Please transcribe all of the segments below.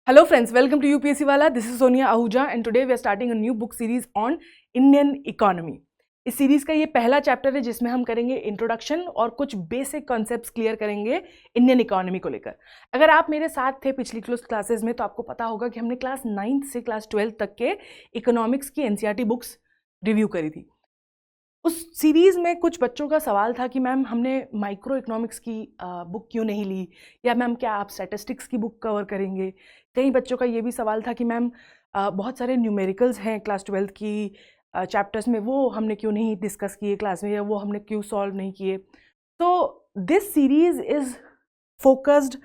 Hello friends, welcome to UPSC Wala. This is Sonia Ahuja and today we are starting a new book series on Indian economy. इस series का ये पहला chapter है जिसमें हम करेंगे इंट्रोडक्शन और कुछ बेसिक कॉन्सेप्ट्स क्लियर करेंगे इंडियन इकोनॉमी को लेकर। अगर आप मेरे साथ थे पिछली क्लासेस में तो आपको पता होगा कि हमने क्लास 9th से क्लास 12th तक के इकोनॉमिक्स की एनसीईआरटी बुक्स रिव्यू करी थी। उस सीरीज़ में कुछ बच्चों का सवाल था कि मैम हमने माइक्रो इकोनॉमिक्स की बुक क्यों नहीं ली, या मैम क्या आप स्टैटिस्टिक्स की बुक कवर करेंगे। कई बच्चों का ये भी सवाल था कि मैम बहुत सारे न्यूमेरिकल्स हैं क्लास 12th की चैप्टर्स में, वो हमने क्यों नहीं डिस्कस किए क्लास में, या वो हमने क्यों सॉल्व नहीं किए। तो this series is focused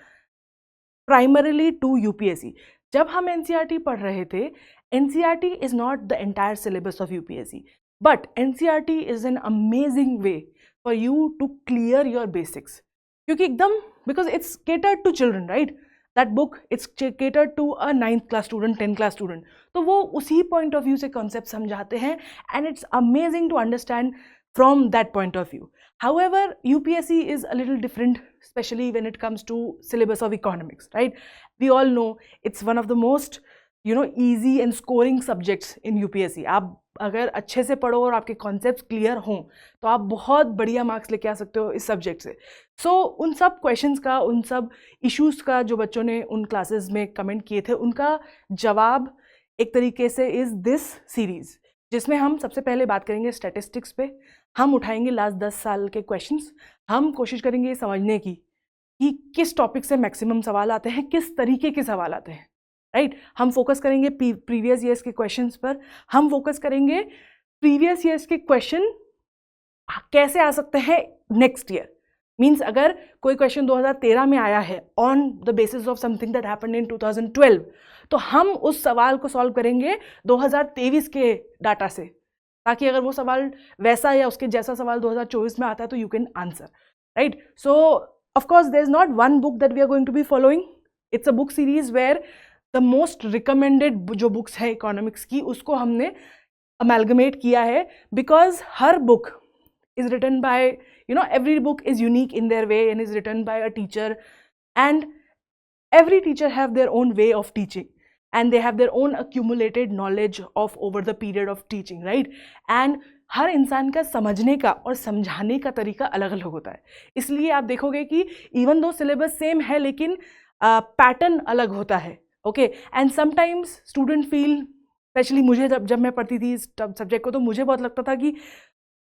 primarily to UPSC. जब हम एनसीईआरटी पढ़ रहे थे, NCERT is not the entire syllabus of UPSC, but NCERT is an amazing way for you to clear your basics. क्योंकि एकदम because it's catered to children, right? That book it's catered to a 9th class student, 10th class student. तो वो उसी point of view से concept समझाते हैं and it's amazing to understand from that point of view. However, UPSC is a little different, especially when it comes to syllabus of economics, right? We all know it's one of the most easy and scoring subjects in UPSC. आप अगर अच्छे से पढ़ो और आपके concepts clear हों तो आप बहुत बढ़िया मार्क्स लेके आ सकते हो इस सब्जेक्ट से। सो उन सब क्वेश्चंस का, उन सब इश्यूज़ का जो बच्चों ने उन क्लासेस में कमेंट किए थे, उनका जवाब एक तरीके से इज़ दिस सीरीज़, जिसमें हम सबसे पहले बात करेंगे स्टैटिस्टिक्स पे। हम उठाएंगे लास्ट 10 साल के क्वेश्चंस। हम कोशिश करेंगे ये समझने की कि किस टॉपिक से मैक्सिमम सवाल आते हैं, किस तरीके के सवाल आते हैं, राइट। हम फोकस करेंगे प्रीवियस ईयर्स के क्वेश्चंस पर। हम फोकस करेंगे प्रीवियस ईयर्स के क्वेश्चन कैसे आ सकते हैं नेक्स्ट ईयर। मींस अगर कोई क्वेश्चन 2013 में आया है on the basis of something that happened in 2012, तो हम उस सवाल को सॉल्व करेंगे 2023 के डाटा से, ताकि अगर वो सवाल वैसा या उसके जैसा सवाल 2024 में आता है तो you can answer, right. So of course there is not one book that we are going to be following. It's a book series where the most recommended जो बुक्स है इकोनॉमिक्स की उसको हमने अमेलगमेट किया है, बिकॉज हर book is written by every book is unique in their way and is written by a teacher, and every teacher have their own way of teaching and they have their own accumulated knowledge of over the period of teaching, right? And हर इंसान का समझने का और समझाने का तरीका अलग अलग होता है। इसलिए आप देखोगे कि इवन दो सिलेबस सेम है लेकिन पैटर्न अलग होता है, okay. And sometimes student feel, specially मुझे जब मैं पढ़ती थी इस सब्जेक्ट को, तो मुझे बहुत लगता था कि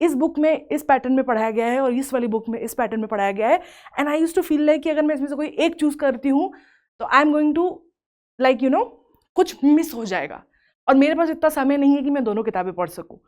इस बुक में इस पैटर्न में पढ़ाया गया है और इस वाली बुक में इस पैटर्न में पढ़ाया गया है, and I used to feel like कि अगर मैं इसमें से कोई एक चूज़ करती हूँ तो I am going to like कुछ मिस हो जाएगा, और मेरे पास इतना समय नहीं है कि मैं दोनों किताबें पढ़ सकूँ।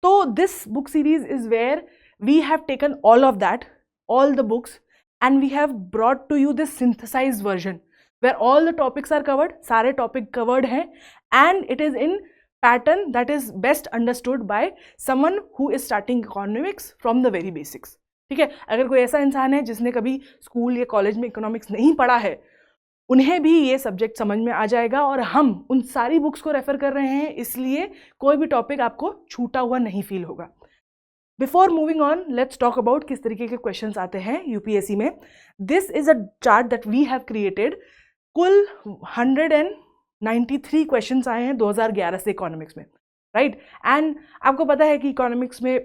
तो this book series is where we have taken all of that, all the books, and we have brought to you this synthesised version where all the topics are covered, सारे टॉपिक कवर्ड हैं, and it is in pattern that is best understood by someone who is starting economics from the very basics, ठीक है। अगर कोई ऐसा इंसान है जिसने कभी स्कूल या कॉलेज में इकोनॉमिक्स नहीं पढ़ा है, उन्हें भी ये सब्जेक्ट समझ में आ जाएगा, और हम उन सारी बुक्स को रेफर कर रहे हैं, इसलिए कोई भी टॉपिक आपको छूटा हुआ नहीं फील होगा। Before moving on, let's talk about किस तरीके के क्वेश्चंस आते हैं यूपीएससी में। This is a chart that we have created. कुल 193 क्वेश्चंस आए हैं 2011 से इकोनॉमिक्स में, राइट। एंड आपको पता है कि इकोनॉमिक्स में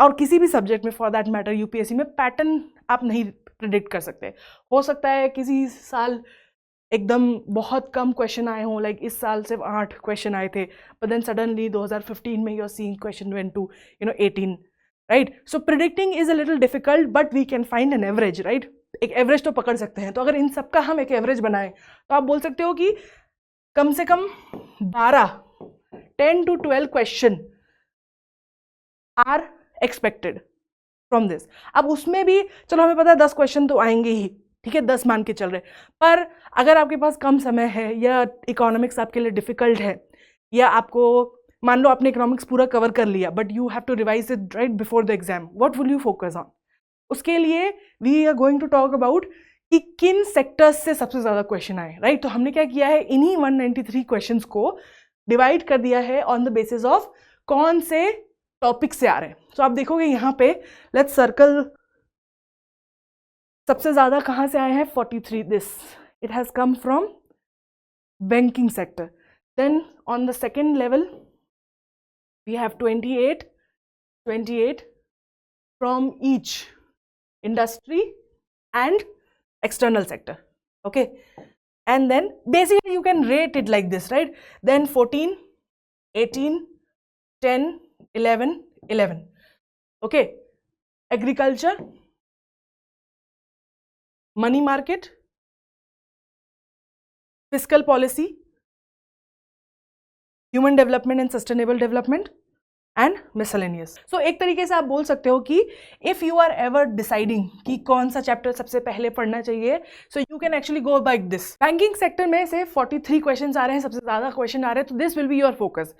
और किसी भी सब्जेक्ट में फॉर दैट मैटर यूपीएससी में पैटर्न आप नहीं प्रिडिक्ट कर सकते। हो सकता है किसी साल एकदम बहुत कम क्वेश्चन आए हों, लाइक इस साल सिर्फ 8 क्वेश्चन आए थे, बट देन सडनली 2015 में you are seeing question went to 18, right. So predicting is a little difficult, but we can find an average, right. एक एवरेज तो पकड़ सकते हैं। तो अगर इन सबका हम एक एवरेज बनाएं तो आप बोल सकते हो कि कम से कम 10 to 12 question are expected from this. अब उसमें भी चलो हमें पता है 10 क्वेश्चन तो आएंगे ही, ठीक है, 10 मान के चल रहे, पर अगर आपके पास कम समय है या इकोनॉमिक्स आपके लिए डिफिकल्ट है, या आपको मान लो आपने इकोनॉमिक्स पूरा कवर कर लिया but you have to revise it right before the exam, what will you focus on? उसके लिए we are going to talk about कि किन सेक्टर्स से सबसे ज़्यादा क्वेश्चन आए, राइट। तो हमने क्या किया है, इन्हीं 193 क्वेश्चंस को डिवाइड कर दिया है ऑन द बेसिस ऑफ कौन से टॉपिक से आ रहे हैं। तो आप देखोगे यहाँ पे, लेट्स सर्कल, सबसे ज़्यादा कहाँ से आए हैं 43, this it has come from banking sector. Then on the second level, we have 28 from each industry and external sector. Okay, and then basically you can rate it like this, right? Then 14, 18, 10, 11, 11. Okay, agriculture, money market, fiscal policy, human development and sustainable development, and miscellaneous. So एक तरीके से आप बोल सकते हो कि if you are ever deciding कि कौन सा चैप्टर सबसे पहले पढ़ना चाहिए, so you can actually go by this. Banking sector में से 43 क्वेश्चन आ रहे हैं, सबसे ज्यादा क्वेश्चन आ रहे हैं, तो this will be your focus.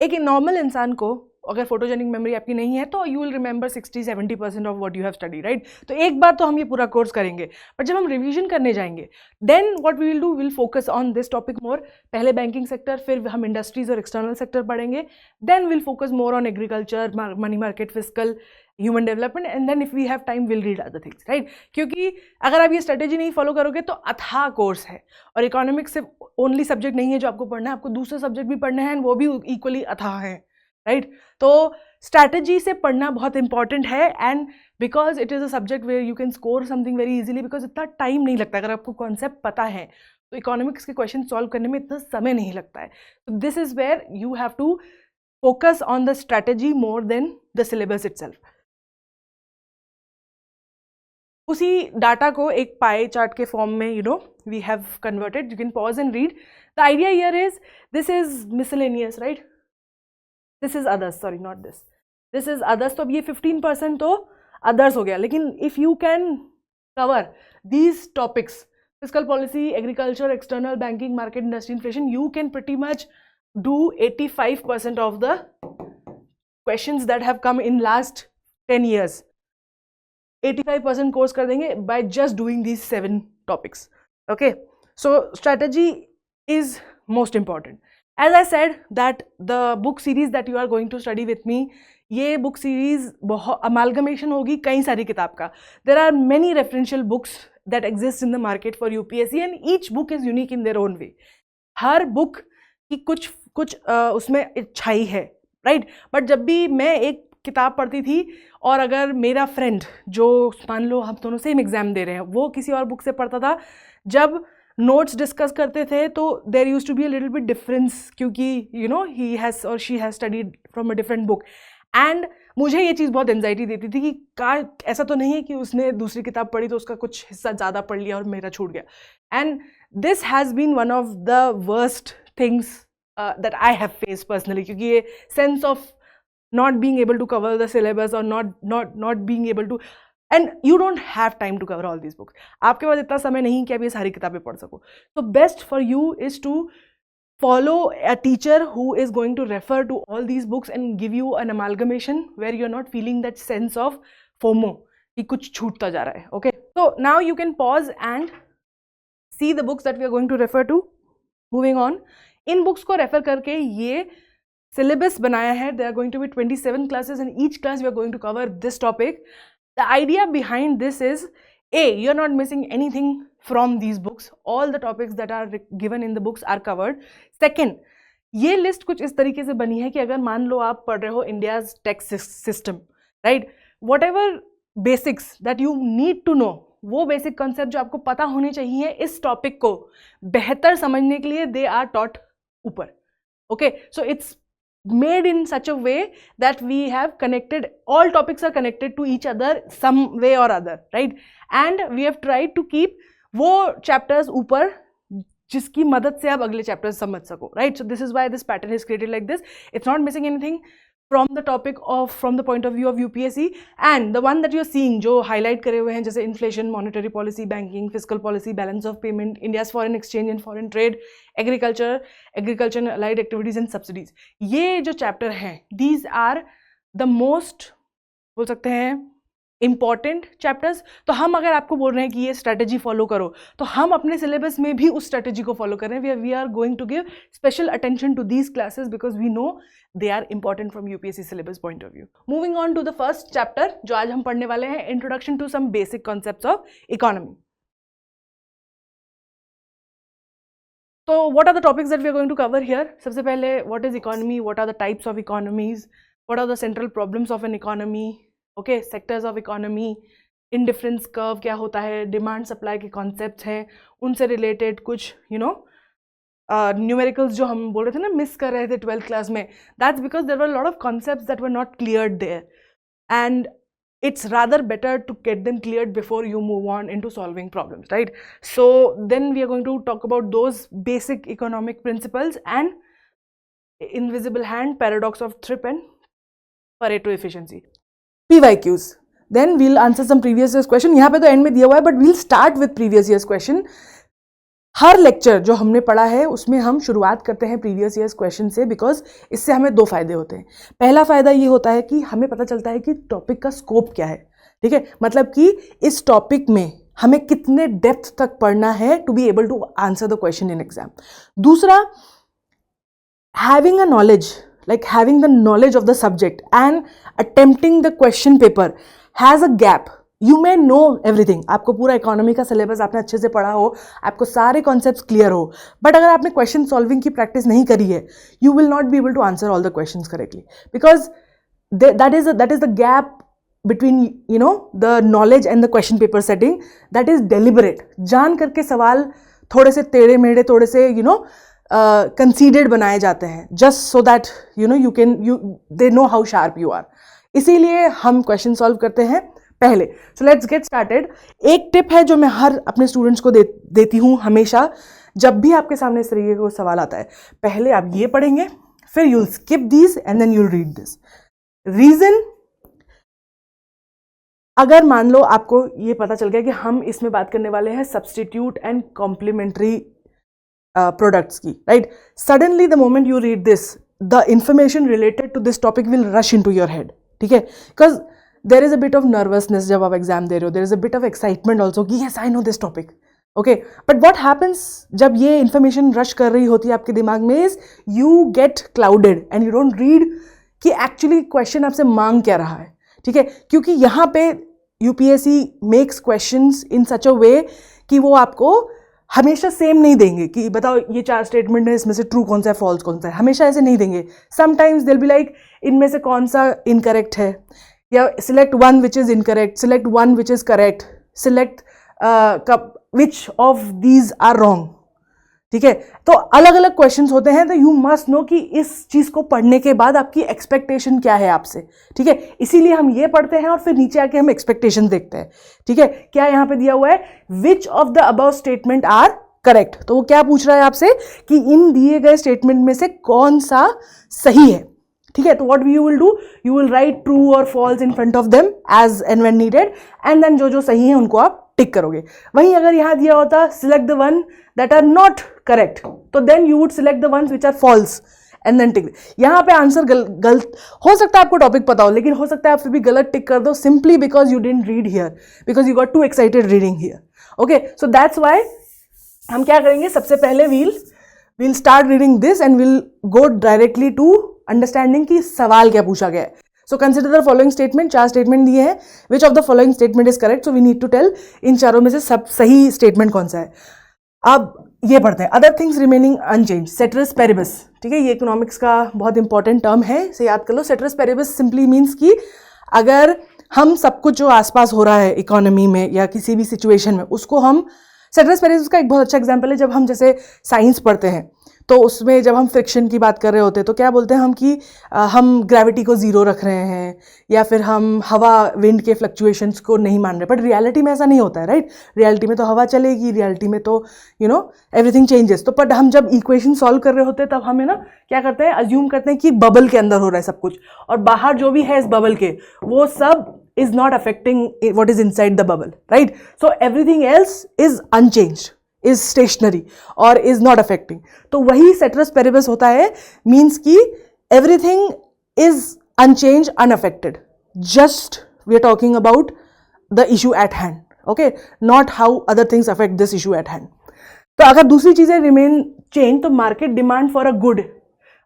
एक नॉर्मल इंसान को अगर फोटोजेनिक मेमोरी आपकी नहीं है तो you will remember 60-70% of what you have study, right? तो एक बार तो हम ये पूरा कोर्स करेंगे, बट जब हम रिवीजन करने जाएंगे then what we will do, will focus on this topic more. पहले बैंकिंग सेक्टर, फिर हम इंडस्ट्रीज और एक्सटर्नल सेक्टर पढ़ेंगे, then will focus more on agriculture, money market, physical, human development, and then if we have time will read other things, right? क्योंकि अगर आप ये strategy नहीं फॉलो करोगे तो अथाह कोर्स है, और इकोनॉमिक्स सिर्फ ओनली सब्जेक्ट नहीं है जो आपको पढ़ना है, आपको दूसरे सब्जेक्ट भी पढ़ने हैं, वो भी इक्वली अथाह हैं, राइट? तो स्ट्रैटेजी से पढ़ना बहुत इंपॉर्टेंट है, and because it is a subject where you can score something very easily, because इतना टाइम नहीं लगता. अगर आपको कॉन्सेप्ट पता है तो इकोनॉमिक्स के क्वेश्चन सॉल्व करने में इतना समय नहीं लगता है. तो this is where you have to focus on the strategy more than the syllabus itself. उसी डाटा को एक पाई चार्ट के फॉर्म में we have converted. You can pause and read. The idea here is this is miscellaneous, right? This is others, sorry not this, this is others. तो अब ये 15% तो others हो गया, लेकिन if you can cover these topics, physical policy, agriculture, external, banking, market, industry, inflation, you can pretty much do 85% of the questions that have come in last 10 years. 85% course कर देंगे by just doing these 7 topics. Okay, so strategy is most important. As I said that the book series that you are going to study with me, ये book series बहुत amalgamation होगी कई सारी किताब का. There are many referential books that exist in the market for UPSC, and each book is unique in their own way. हर book की कुछ उसमें इच्छाई है, राइट? बट जब भी मैं एक किताब पढ़ती थी और अगर मेरा फ्रेंड जो मान लो हम दोनों सेम एग्जाम दे रहे हैं, वो किसी और बुक से पढ़ता था, जब नोट्स डिस्कस करते थे तो there used to be a little bit difference, क्योंकि ही हैज़ और she has studied from a different book. And मुझे ये चीज़ बहुत एंजाइटी देती थी कि ऐसा तो नहीं है कि उसने दूसरी किताब पढ़ी तो उसका कुछ हिस्सा ज़्यादा पढ़ लिया और मेरा छूट गया. And this has been one of the worst things that I have face personally, क्योंकि ये sense of not being able to cover the syllabus और not being able to, and you don't have time to cover all these books. आपके पास इतना समय नहीं कि आप ये सारी किताबें पढ़ सको. तो best for you is to follow a teacher who is going to refer to all these books and give you an amalgamation where you're not feeling that sense of FOMO कि कुछ छूटता जा रहा है. Okay, so now you can pause and see the books that we are going to refer to. Moving on, in books को refer करके ये syllabus बनाया है. There are going to be 27 classes, and each class we are going to cover this topic. The idea behind this is, A, you're not missing anything from these books. All the topics that are given in the books are covered. Second, ये list कुछ इस तरीके से बनी है कि अगर मान लो आप पढ़ रहे हो India's tax system, right, whatever basics that you need to know, वो बेसिक कॉन्सेप्ट जो आपको पता होने चाहिए इस टॉपिक को बेहतर समझने के लिए, दे आर टॉट ऊपर. Okay, so it's made in such a way that we have connected, all topics are connected to each other some way or other, right? And we have tried to keep वो chapters ऊपर जिसकी मदद से आप अगले chapters समझ सको, right? So this is why this pattern is created like this. It's not missing anything from the topic of, from the point of view of UPSC, and the one that you're seeing जो highlight करे हुए हैं जैसे inflation, monetary policy, banking, fiscal policy, balance of payment, India's foreign exchange and foreign trade, agriculture and allied activities and subsidies, ये जो chapter हैं, these are the most बोल सकते हैं इम्पॉर्टेंट चैप्टर्स. तो हम अगर आपको बोल रहे हैं कि ये स्ट्रैटेजी फॉलो करो, तो हम अपने सिलेबस में भी उस स्ट्रैटेजी को फॉलो कर रहे हैं. We are going to give special attention to these classes because we know they are important from UPSC syllabus point of view. Moving on to the first chapter जो आज हम पढ़ने वाले हैं, introduction to some basic concepts of economy. तो what are the topics that we are going to cover here? सबसे पहले what is economy, what are the types of economies, what are the central problems of an economy, okay, sectors of economy, indifference curve क्या होता है, demand supply के concepts हैं, उनसे related कुछ numericals जो हम बोल रहे थे ना मिस कर रहे थे 12th क्लास में, that's because there were lot of concepts that were not cleared there and it's rather better to get them cleared before you move on into solving problems, right? So then we are going to talk about those basic economic principles and invisible hand, paradox of Thripp and Pareto efficiency. PYQs. Then we'll answer some previous year's question. यहाँ पे तो end में दिया हुआ है, but we'll start with previous year's question. Her lecture जो हमने पढ़ा है उसमें हम शुरुआत करते हैं प्रीवियस ईयर्स क्वेश्चन से, बिकॉज इससे हमें दो फायदे होते हैं. पहला फायदा ये होता है कि हमें पता चलता है कि टॉपिक का स्कोप क्या है, ठीक है, मतलब कि इस टॉपिक में हमें कितने डेप्थ तक पढ़ना है to be able to answer the question in exam. दूसरा, having a knowledge, like having the knowledge of the subject and attempting the question paper has a gap. You may know everything, आपको पूरा economy का syllabus आपने अच्छे से पढ़ा हो, आपको सारे कॉन्सेप्ट्स क्लियर हो, बट अगर आपने क्वेश्चन सॉल्विंग की प्रैक्टिस नहीं करी है, you will not be able to answer all the questions correctly, because that is the gap between the knowledge and the question paper setting. That is deliberate. जान करके सवाल थोड़े से टेढ़े मेढ़े, थोड़े से conceded बनाए जाते हैं, just so that they know how sharp you are. इसीलिए हम क्वेश्चन सॉल्व करते हैं पहले. So let's get started. एक टिप है जो मैं हर अपने स्टूडेंट्स को देती हूँ हमेशा, जब भी आपके सामने इस तरीके का सवाल आता है, पहले आप ये पढ़ेंगे, फिर you'll skip these and then you'll read this. Reason, अगर मान लो आपको ये पता चल गया कि हम इसमें बात करने वाले हैं सब्सटीट्यूट एंड कॉम्प्लीमेंट्री प्रोडक्ट्स की, right? Suddenly the moment you read this, the information related to this topic will rush into your head, ठीक है, because there is a bit of nervousness जब आप एग्जाम दे रहे हो, there is a bit of excitement also कि yes I know this topic, okay, but what happens जब ये information rush कर रही होती है आपके दिमाग में is you get clouded and you don't read कि actually question आपसे मांग क्या रहा है, ठीक है, क्योंकि यहाँ पे UPSC makes questions in such a way कि वो आपको हमेशा सेम नहीं देंगे कि बताओ ये 4 स्टेटमेंट है, इसमें से ट्रू कौन सा है, फॉल्स कौन सा है, हमेशा ऐसे नहीं देंगे. समटाइम्स they'll be like इनमें से कौन सा इनकरेक्ट है, या select one which is incorrect, select one which is correct, select which of these are wrong, ठीक है. तो अलग अलग क्वेश्चंस होते हैं, तो यू मस्ट नो कि इस चीज को पढ़ने के बाद आपकी एक्सपेक्टेशन क्या है आपसे, ठीक है. इसीलिए हम ये पढ़ते हैं और फिर नीचे आके हम एक्सपेक्टेशन देखते हैं, ठीक है. क्या यहाँ पे दिया हुआ है, which of the above statement are correct, तो वो क्या पूछ रहा है आपसे कि इन दिए गए स्टेटमेंट में से कौन सा सही है, ठीक है. तो what you will do, you will write true और false in front of them as and when needed, and then जो जो सही है उनको आप टिक करोगे. वहीं अगर यहाँ दिया होता select the one that are not correct, तो then you would select the ones which are false and then tick. यहाँ पे आंसर गलत हो सकता है, आपको टॉपिक पता हो, लेकिन हो सकता है आप फिर भी गलत टिक कर दो, simply because you didn't read here, because you got to excited reading here, okay. So that's why हम क्या करेंगे, सबसे पहले we'll start reading this and we'll go directly to understanding कि सवाल क्या पूछा गया है. So consider the following statement. 4 statement दिए हैं. Which of the following statement is correct? So we need to tell इन चारों में से सब सही स्टेटमेंट कौन सा है. अब ये पढ़ते हैं. Other things remaining unchanged. Ceteris paribus, ठीक है, ये इकोनॉमिक्स का बहुत इंपॉर्टेंट टर्म है, इसे याद कर लो. Ceteris paribus simply means कि अगर हम सब कुछ जो आसपास हो रहा है इकोनॉमी में या किसी भी सिचुएशन में, उसको हम, सेटरस पेरिस का एक बहुत अच्छा एग्जांपल है, जब हम जैसे साइंस पढ़ते हैं तो उसमें जब हम फ्रिक्शन की बात कर रहे होते हैं तो क्या बोलते हैं हम कि हम ग्रेविटी को ज़ीरो रख रहे हैं, या फिर हम हवा विंड के फ्लक्चुएशंस को नहीं मान रहे, बट रियलिटी में ऐसा नहीं होता है, राइट? रियलिटी में तो हवा चलेगी, रियलिटी में तो एवरीथिंग चेंजेस. तो बट हम जब इक्वेशन सॉल्व कर रहे होते हैं तब हमें क्या करते हैं, अज्यूम करते हैं कि बबल के अंदर हो रहा है सब कुछ, और बाहर जो भी है इस बबल के वो सब is not affecting what is inside the bubble, right? So everything else is unchanged, is stationary or is not affecting. तो वही ceteris paribus होता है, means कि everything is unchanged, unaffected. Just we are talking about the issue at hand, okay? Not how other things affect this issue at hand. तो अगर दूसरी चीजें remain change, तो market demand for a good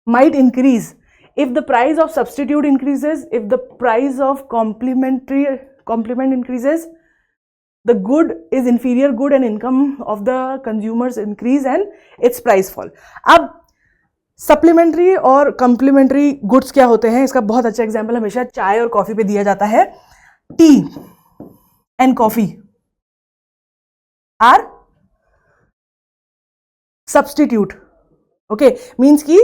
might increase if the price of substitute increases, if the price of complement increases, the good is inferior good and income of the consumers increase and its price fall. अब supplementary और complementary goods क्या होते हैं, इसका बहुत अच्छा example हमेशा चाय और कॉफी पे दिया जाता है. Tea and coffee are substitute. Okay, means कि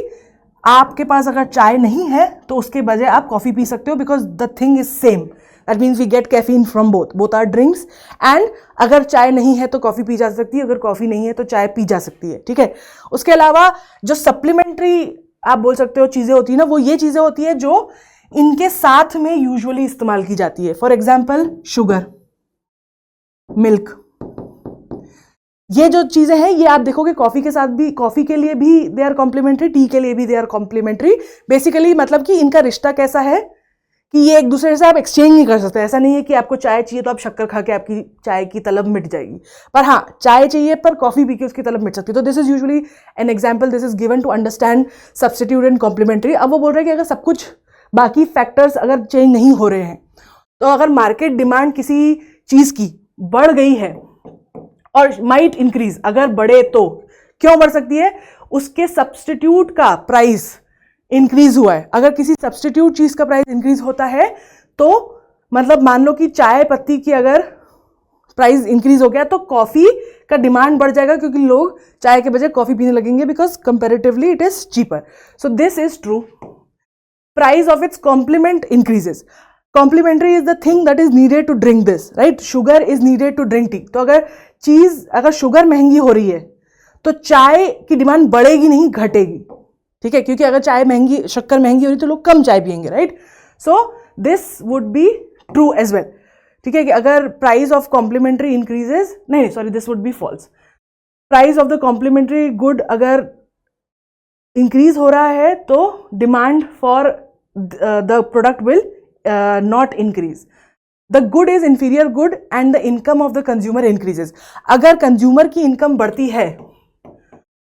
आपके पास अगर चाय नहीं है तो उसके बजाय आप कॉफी पी सकते हो, because the thing is same. That means we get caffeine from both our drinks. And अगर चाय नहीं है तो कॉफी पी जा सकती है, अगर कॉफी नहीं है तो चाय पी जा सकती है. ठीक है. उसके अलावा जो सप्लीमेंट्री आप बोल सकते हो चीजें होती है ना, वो ये चीजें होती है जो इनके साथ में यूजुअली इस्तेमाल की जाती है. फॉर एग्जाम्पल शुगर, मिल्क, ये जो चीजें हैं ये आप देखोगे कॉफी के साथ भी, कॉफी के लिए भी दे आर कॉम्प्लीमेंट्री, टी के लिए भी दे आर कॉम्प्लीमेंट्री. बेसिकली मतलब कि इनका रिश्ता कैसा है कि ये एक दूसरे से आप एक्सचेंज नहीं कर सकते. ऐसा नहीं है कि आपको चाय चाहिए तो आप शक्कर खा के आपकी चाय की तलब मिट जाएगी, पर हाँ चाय चाहिए पर कॉफी पी के उसकी तलब मिट सकती है. तो this is usually an example, this is given to understand substitute and complementary. अब वो बोल रहे हैं कि अगर सब कुछ बाकी फैक्टर्स अगर चेंज नहीं हो रहे हैं, तो अगर मार्केट डिमांड किसी चीज की बढ़ गई है और माइट इंक्रीज, अगर बढ़े तो क्यों बढ़ सकती है, उसके सब्स्टिट्यूट का प्राइस इंक्रीज हुआ है. अगर किसी सब्स्टिट्यूट चीज का प्राइस इंक्रीज होता है तो मतलब मान लो कि चाय पत्ती की अगर प्राइस इंक्रीज हो गया तो कॉफी का डिमांड बढ़ जाएगा, क्योंकि लोग चाय के बजाय कॉफी पीने लगेंगे, because comparatively it is cheaper. So this is true. Price of its complement increases. Complementary is the thing that is needed to drink this, right. Sugar is needed to drink tea. तो अगर sugar महंगी हो रही है तो चाय की demand बढ़ेगी नहीं, घटेगी. ठीक है, क्योंकि अगर चाय महंगी, शक्कर महंगी हो रही तो लोग कम चाय पियेंगे, right. So this would be true as well. ठीक है, कि अगर प्राइस ऑफ कॉम्प्लीमेंट्री इंक्रीजेस, नहीं sorry, this would be false. Price of the complementary good अगर इंक्रीज हो रहा है तो demand for the product will not increase. The good is inferior good and the income of the consumer increases. अगर consumer की income बढ़ती है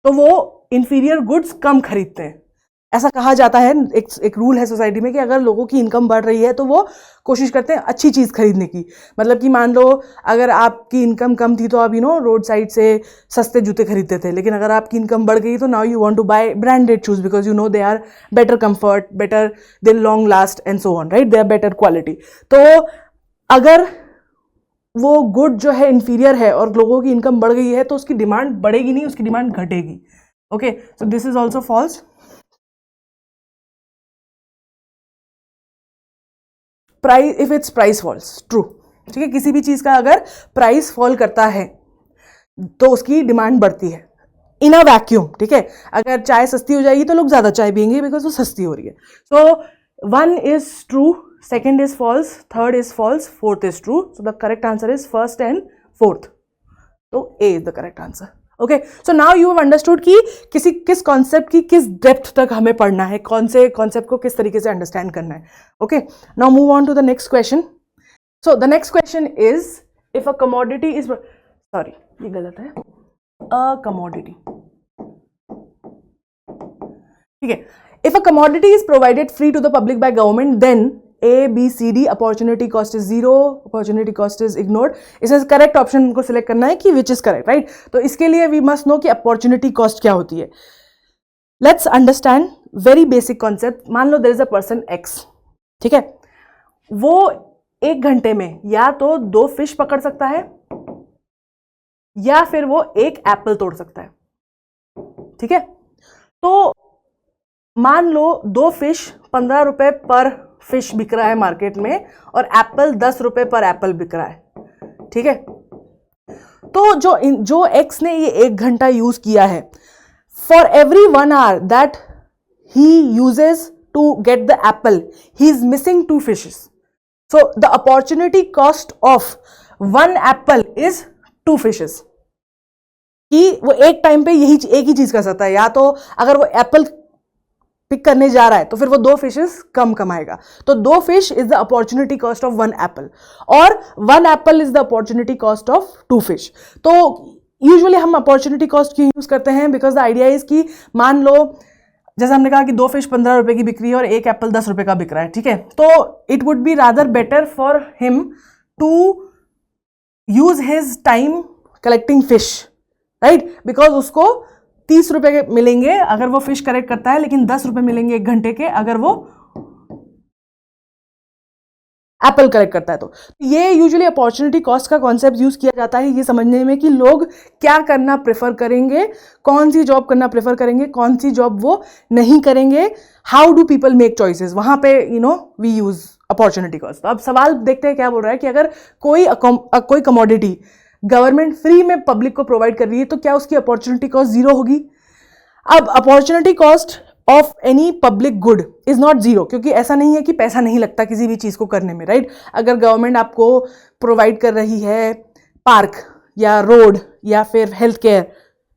तो वो इंफीरियर गुड्स कम खरीदते हैं. ऐसा कहा जाता है, एक रूल है सोसाइटी में कि अगर लोगों की इनकम बढ़ रही है तो वो कोशिश करते हैं अच्छी चीज़ खरीदने की. मतलब कि मान लो अगर आपकी इनकम कम थी तो आप रोड साइड से सस्ते जूते खरीदते थे, लेकिन अगर आपकी इनकम बढ़ गई तो now you want to buy branded shoes, because they are better comfort, better, they long last and so on, right. They are better quality. तो अगर वो गुड जो है इंफीरियर है और लोगों की इनकम बढ़ गई है तो उसकी डिमांड बढ़ेगी नहीं, उसकी डिमांड घटेगी. Okay, so this is also false. Price, if its price falls, true. ठीक है, किसी भी चीज का अगर प्राइस फॉल करता है तो उसकी डिमांड बढ़ती है इन अ वैक्यूम. ठीक है, अगर चाय सस्ती हो जाएगी तो लोग ज्यादा चाय पियेंगे बिकॉज वो सस्ती हो रही है. So one is true, second is false, third is false, fourth is true. So the correct answer is first and fourth. So A is the correct answer. Okay, so now you have understood कि किस concept की किस depth तक हमें पढ़ना है, कौन से concept को किस तरीके से understand करना है. Okay, now move on to the next question. So the next question is, if a commodity is, sorry ये गलत है, a commodity. ठीक है, if a commodity is provided free to the public by government, then A, B, C, D, opportunity cost is 0, opportunity cost is ignored. इसमें correct option को select करना है कि विच इज करेक्ट, राइट. तो इसके लिए वी मस्ट नो कि opportunity cost क्या होती है. Let's understand very basic concept. मान लो there is a person X, ठीक है, वो 1 घंटे में या तो 2 फिश पकड़ सकता है या फिर वो 1 एप्पल तोड़ सकता है. ठीक है, तो मान लो 2 फिश 15 रुपए पर फिश बिक रहा है मार्केट में और एप्पल 10 रुपए पर एप्पल बिक रहा है. ठीक है, तो जो एक्स ने ये 1 घंटा यूज किया है, for every 1 hour that he uses to get the apple, he is missing 2 fishes. So the opportunity cost of 1 apple is 2 fishes. कि वो एक टाइम पे एक ही चीज कर सकता है, या तो अगर वो एप्पल पिक करने जा रहा है तो फिर वो 2 फिशेस कम कमाएगा. तो 2 fish is the opportunity cost of 1 Apple और 1 apple is the opportunity cost of 2 fish. तो यूजुअली हम अपॉर्चुनिटी कॉस्ट क्यों यूज करते हैं, बिकॉज द आइडिया इज कि मान लो जैसे हमने कहा कि 2 फिश 15 रुपए की बिक रही है और 1 एप्पल 10 रुपए का बिक रहा है. ठीक है, तो it would be rather better for him to use his time collecting fish, right, because उसको 30 रुपए मिलेंगे अगर वो फिश कलेक्ट करता है, लेकिन 10 रुपए मिलेंगे 1 घंटे के अगर वो एप्पल कलेक्ट करता है। तो ये यूजुअली अपॉर्चुनिटी कॉस्ट का कॉन्सेप्ट यूज किया जाता है ये समझने में कि लोग क्या करना प्रेफर करेंगे, कौन सी जॉब करना प्रेफर करेंगे, कौन सी जॉब वो नहीं करेंगे, how do people make choices, वहां पे वी यूज अपॉर्चुनिटी कॉस्ट। तो अब सवाल देखते हैं क्या बोल रहा है कि अगर कोई कमोडिटी गवर्नमेंट फ्री में पब्लिक को प्रोवाइड कर रही है तो क्या उसकी अपॉर्चुनिटी कॉस्ट जीरो होगी? अब opportunity cost of any public good is not zero, क्योंकि ऐसा नहीं है कि पैसा नहीं लगता किसी भी चीज को करने में, राइट? अगर गवर्नमेंट आपको प्रोवाइड कर रही है पार्क या रोड या फिर हेल्थ केयर,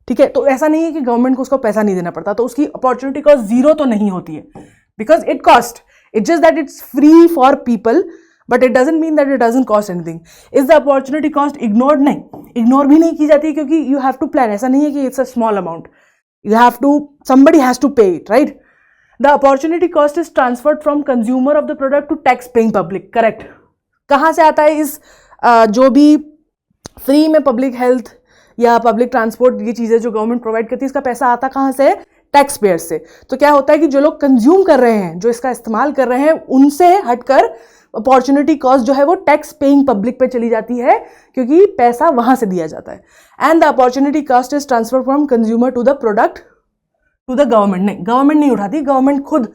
ठीक है, तो ऐसा नहीं है कि गवर्नमेंट को उसको पैसा नहीं देना पड़ता, तो उसकी अपॉर्चुनिटी कॉस्ट जीरो तो नहीं होती है, because it cost, it's just that it's free for people, but it doesn't mean that it doesn't cost anything. Is the opportunity cost ignored? नहीं, इग्नोर भी नहीं की जाती, क्योंकि यू हैव टू प्लान। ऐसा नहीं है कि it's a small amount, you have to, somebody has to pay it, right? The opportunity cost is transferred from consumer of the product to tax paying public, correct? कहाँ से आता है इस जो भी फ्री में पब्लिक हेल्थ या public transport ये चीज़ें जो गवर्नमेंट प्रोवाइड करती है, इसका पैसा आता कहाँ से? टैक्स पेयर्स से। तो क्या होता है कि जो लोग कंज्यूम कर रहे हैं, जो इसका इस्तेमाल कर रहे हैं, उनसे हटकर अपॉर्चुनिटी कॉस्ट जो है वो टैक्स पेइंग पब्लिक पे चली जाती है, क्योंकि पैसा वहां से दिया जाता है। And the opportunity cost is transfer from consumer to the product to the government. नहीं, गवर्नमेंट नहीं उठाती, गवर्नमेंट खुद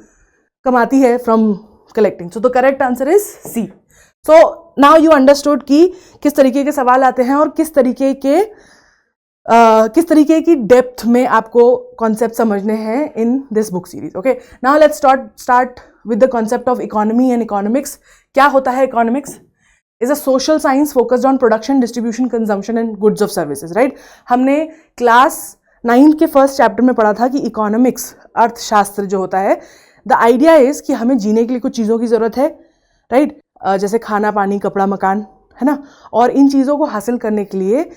कमाती है from collecting. So the correct answer is C. So now you understood कि किस तरीके के सवाल आते हैं और किस तरीके की डेप्थ में आपको कॉन्सेप्ट समझने हैं in this book series. Okay, now let's start with the concept of economy and economics. क्या होता है economics? Is a social science focused on production, distribution, consumption and goods of services, right? हमने class 9 के first chapter में पढ़ा था कि economics, अर्थशास्त्र जो होता है, द आइडिया इज कि हमें जीने के लिए कुछ चीज़ों की ज़रूरत है, राइट? जैसे खाना, पानी, कपड़ा, मकान, है ना? और इन चीज़ों को हासिल करने के लिए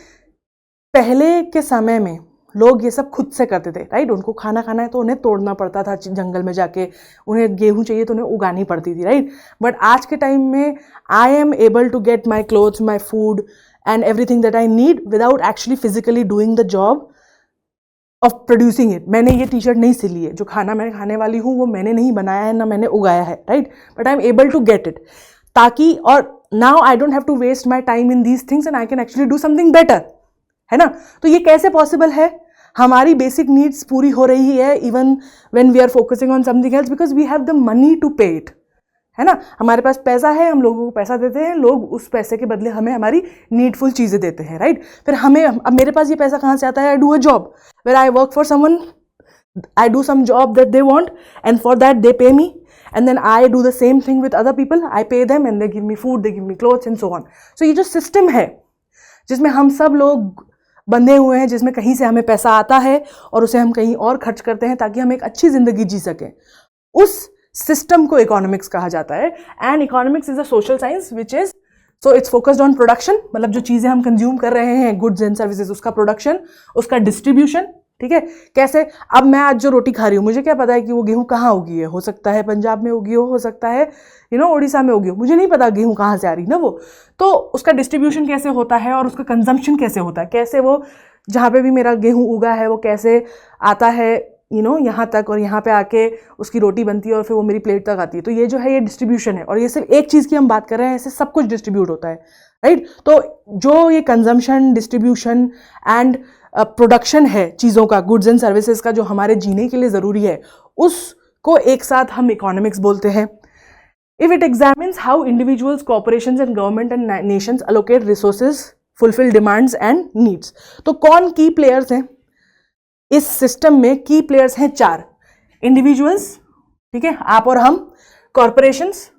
पहले के समय में लोग ये सब खुद से करते थे, राइट? उनको खाना खाना है तो उन्हें तोड़ना पड़ता था जंगल में जाके, उन्हें गेहूं चाहिए तो उन्हें उगानी पड़ती थी, राइट? बट आज के टाइम में I am able to get my clothes, my food and everything that I need without actually physically doing the job of producing it. मैंने ये टी शर्ट नहीं सिली है, जो खाना मैं खाने वाली हूँ वो मैंने नहीं बनाया है, ना मैंने उगाया है, right? But I am able to get it, ताकि, और now I don't have to waste my time in these things and I can actually do something better, है ना? तो ये कैसे पॉसिबल है? हमारी बेसिक नीड्स पूरी हो रही है even when we are focusing on something else, because we have the money to pay it, है ना? हमारे पास पैसा है, हम लोगों को पैसा देते हैं, लोग उस पैसे के बदले हमें हमारी नीडफुल चीज़ें देते हैं, राइट? फिर हमें, अब मेरे पास ये पैसा कहाँ से आता है? I do a job where I work for someone, I do some job that they want and for that they pay me, and then I do the same thing with other people. I pay them and they give me food, they give me clothes and so on. So ये जो system है जिसमें हम सब लोग बंधे हुए हैं, जिसमें कहीं से हमें पैसा आता है और उसे हम कहीं और खर्च करते हैं ताकि हम एक अच्छी जिंदगी जी सकें, उस सिस्टम को इकोनॉमिक्स कहा जाता है। And economics is a social science which is, so it's focused on production, मतलब जो चीज़ें हम कंज्यूम कर रहे हैं, गुड्स एंड सर्विसेज, उसका प्रोडक्शन, उसका डिस्ट्रीब्यूशन, ठीक है? कैसे? अब मैं आज जो रोटी खा रही हूँ, मुझे क्या पता है कि वो गेहूँ कहाँ उगी है? हो सकता है पंजाब में उगी हो सकता है उड़ीसा में उगी हो, मुझे नहीं पता गेहूँ कहाँ से आ रही ना वो। तो उसका डिस्ट्रीब्यूशन कैसे होता है और उसका कंजम्पशन कैसे होता है, कैसे वो जहाँ पे भी मेरा गेहूँ उगा है वो कैसे आता है यहाँ तक, और यहाँ पे आके उसकी रोटी बनती है और फिर वो मेरी प्लेट तक आती है। तो ये जो है ये डिस्ट्रीब्यूशन है, और ये सिर्फ एक चीज़ की हम बात कर रहे हैं, ऐसे सब कुछ डिस्ट्रीब्यूट होता है, राइट? तो जो ये कंजम्पशन, डिस्ट्रीब्यूशन एंड प्रोडक्शन है चीज़ों का, गुड्स एंड सर्विसेज का, जो हमारे जीने के लिए ज़रूरी है, उसको एक साथ हम इकोनॉमिक्स बोलते हैं। If it examines how individuals, corporations and government and Nations allocate resources, fulfil demands and needs. तो कौन की प्लेयर्स हैं इस सिस्टम में? की प्लेयर्स हैं 4। इंडिविजुअल्स, ठीक है, आप और हम, कॉर्पोरेशंस,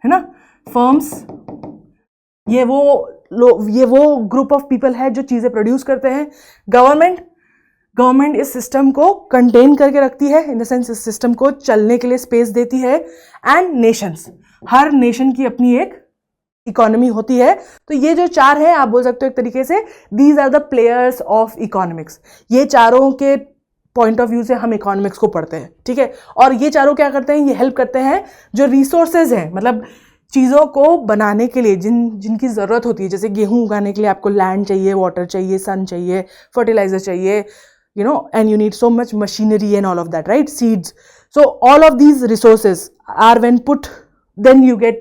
है ना, फर्म्स, ये वो ग्रुप ऑफ पीपल है जो चीज़ें प्रोड्यूस करते हैं। गवर्नमेंट इस सिस्टम को कंटेन करके रखती है, इन द सेंस इस सिस्टम को चलने के लिए स्पेस देती है। एंड नेशंस, हर नेशन की अपनी एक इकोनॉमी होती है। तो ये जो 4 है, आप बोल सकते हो एक तरीके से these are the players of economics. ये चारों के पॉइंट ऑफ व्यू से हम इकोनॉमिक्स को पढ़ते हैं, ठीक है? और ये चारों क्या करते हैं? ये हेल्प करते हैं जो रिसोर्सेज हैं, मतलब चीज़ों को बनाने के लिए जिनकी ज़रूरत होती है, जैसे गेहूं उगाने के लिए आपको लैंड चाहिए, वाटर चाहिए, सन चाहिए, फर्टिलाइजर चाहिए, and you need so much machinery and all of that, right? Seeds. So all of these resources are when put, then you get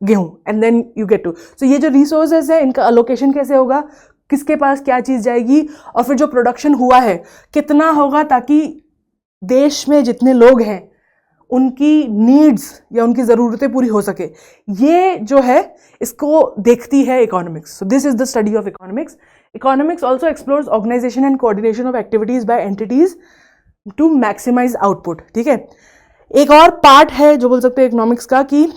गेहूं and then you get to. So ये जो resources है इनका allocation कैसे होगा, किसके पास क्या चीज़ जाएगी, और फिर जो प्रोडक्शन हुआ है कितना होगा, ताकि देश में जितने लोग हैं उनकी नीड्स या उनकी ज़रूरतें पूरी हो सके। ये जो है इसको देखती है economics. So this is the study of economics. Economics also explores organisation and coordination of activities by entities to maximise output. ठीक है, एक और पार्ट है जो बोल सकते हैं इकोनॉमिक्स का, कि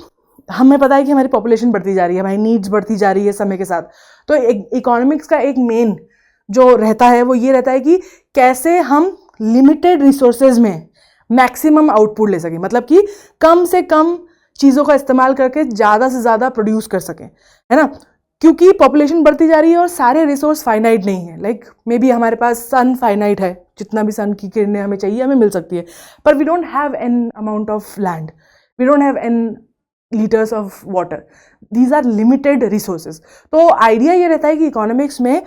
हमें पता है कि हमारी पॉपुलेशन बढ़ती जा रही है, भाई नीड्स बढ़ती जा रही है समय के साथ। तो इकोनॉमिक्स का एक मेन जो रहता है वो ये रहता है कि कैसे हम लिमिटेड रिसोर्सेज में मैक्सिमम आउटपुट ले सकें, मतलब कि कम से कम चीज़ों का इस्तेमाल करके ज़्यादा से ज़्यादा प्रोड्यूस कर सकें, है ना। क्योंकि पॉपुलेशन बढ़ती जा रही है और सारे रिसोर्स फाइनाइट नहीं है। लाइक मे बी हमारे पास सन फाइनाइट है, जितना भी सन की किरणें हमें चाहिए हमें मिल सकती है, पर we don't have an amount of land, we don't have an litres of water, these are limited resources. तो आइडिया ये रहता है कि इकोनॉमिक्स में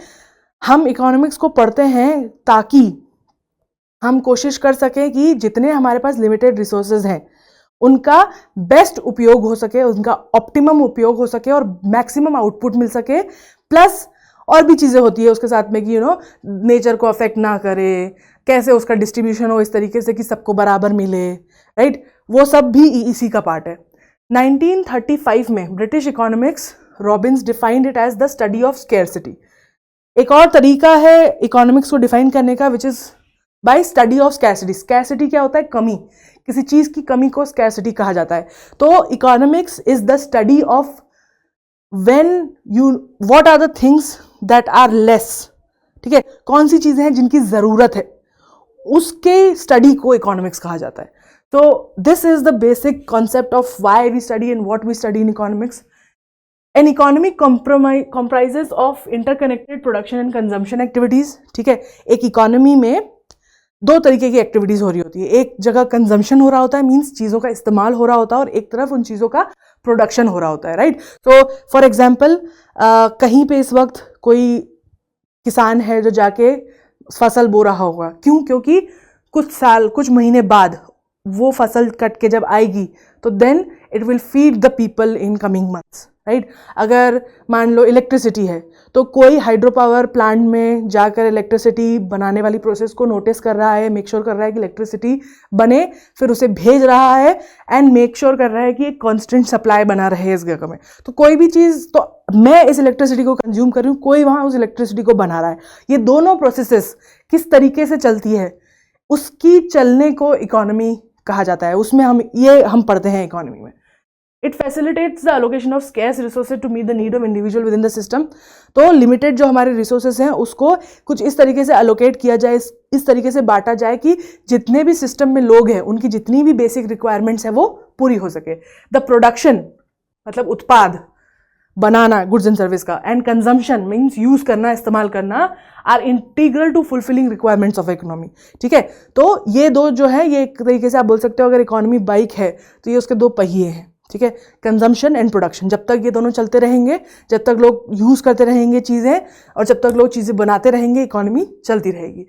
हम इकोनॉमिक्स को पढ़ते हैं ताकि हम कोशिश कर सकें कि जितने हमारे पास लिमिटेड रिसोर्सेज हैं उनका बेस्ट उपयोग हो सके, उनका ऑप्टिमम उपयोग हो सके और मैक्सिमम आउटपुट मिल सके। प्लस और भी चीज़ें होती है उसके साथ में कि नेचर को अफेक्ट ना करे, कैसे उसका डिस्ट्रीब्यूशन हो इस तरीके से कि सबको बराबर मिले, राइट, वो सब भी इसी का पार्ट है। 1935 में British economics Robbins defined it as the study of scarcity. एक और तरीका है इकोनॉमिक्स को डिफाइन करने का, which is by study of scarcity. Scarcity क्या होता है? कमी, किसी चीज़ की कमी को स्कैसिटी कहा जाता है। तो economics is the study of what are the things that are less. ठीक है, कौन सी चीज़ें हैं जिनकी ज़रूरत है, उसके स्टडी को इकोनॉमिक्स कहा जाता है। तो this is the basic concept of why we study and what we study in economics. An economic comprises of interconnected production and consumption activities. ठीक है, एक इकोनॉमी में दो तरीके की एक्टिविटीज हो रही होती है। एक जगह कंजम्पशन हो रहा होता है, मीन्स चीज़ों का इस्तेमाल हो रहा होता है, और एक तरफ उन चीज़ों का प्रोडक्शन हो रहा होता है, राइट। तो फॉर एग्जाम्पल कहीं पे इस वक्त कोई किसान है जो जाके फसल बो रहा होगा, क्यों? क्योंकि कुछ महीने बाद वो फसल कट के जब आएगी तो then it will feed the people in coming months, right. अगर मान लो इलेक्ट्रिसिटी है तो कोई हाइड्रो पावर प्लांट में जाकर इलेक्ट्रिसिटी बनाने वाली प्रोसेस को नोटिस कर रहा है, मेक श्योर कर रहा है कि इलेक्ट्रिसिटी बने, फिर उसे भेज रहा है एंड मेक श्योर कर रहा है कि एक कॉन्स्टेंट सप्लाई बना रहे इस जगह में। तो कोई भी चीज़, तो मैं इस इलेक्ट्रिसिटी को कंज्यूम कर रही हूँ, कोई वहाँ उस इलेक्ट्रिसिटी को बना रहा है। ये दोनों प्रोसेसेस किस तरीके से चलती है उसकी चलने को इकोनॉमी कहा जाता है। उसमें हम पढ़ते हैं इकोनॉमी में। It facilitates the allocation of scarce resources to meet the need of individual within the system. तो लिमिटेड जो हमारे रिसोर्सेज हैं उसको कुछ इस तरीके से अलोकेट किया जाए, इस तरीके से बांटा जाए कि जितने भी सिस्टम में लोग हैं उनकी जितनी भी बेसिक रिक्वायरमेंट्स हैं वो पूरी हो सके। द प्रोडक्शन मतलब उत्पाद बनाना, गुड्स एंड सर्विस का, एंड कंजम्पशन मीन्स यूज करना, इस्तेमाल करना, are integral to fulfilling requirements of economy. ठीक है, तो ये दो जो है, ये एक तरीके से आप बोल सकते हो अगर इकोनॉमी बाइक है तो ये उसके दो पहिए हैं। ठीक है, कंजम्पशन एंड प्रोडक्शन। जब तक ये दोनों चलते रहेंगे, जब तक लोग यूज करते रहेंगे चीज़ें, और जब तक लोग चीज़ें बनाते रहेंगे, इकोनॉमी चलती रहेगी।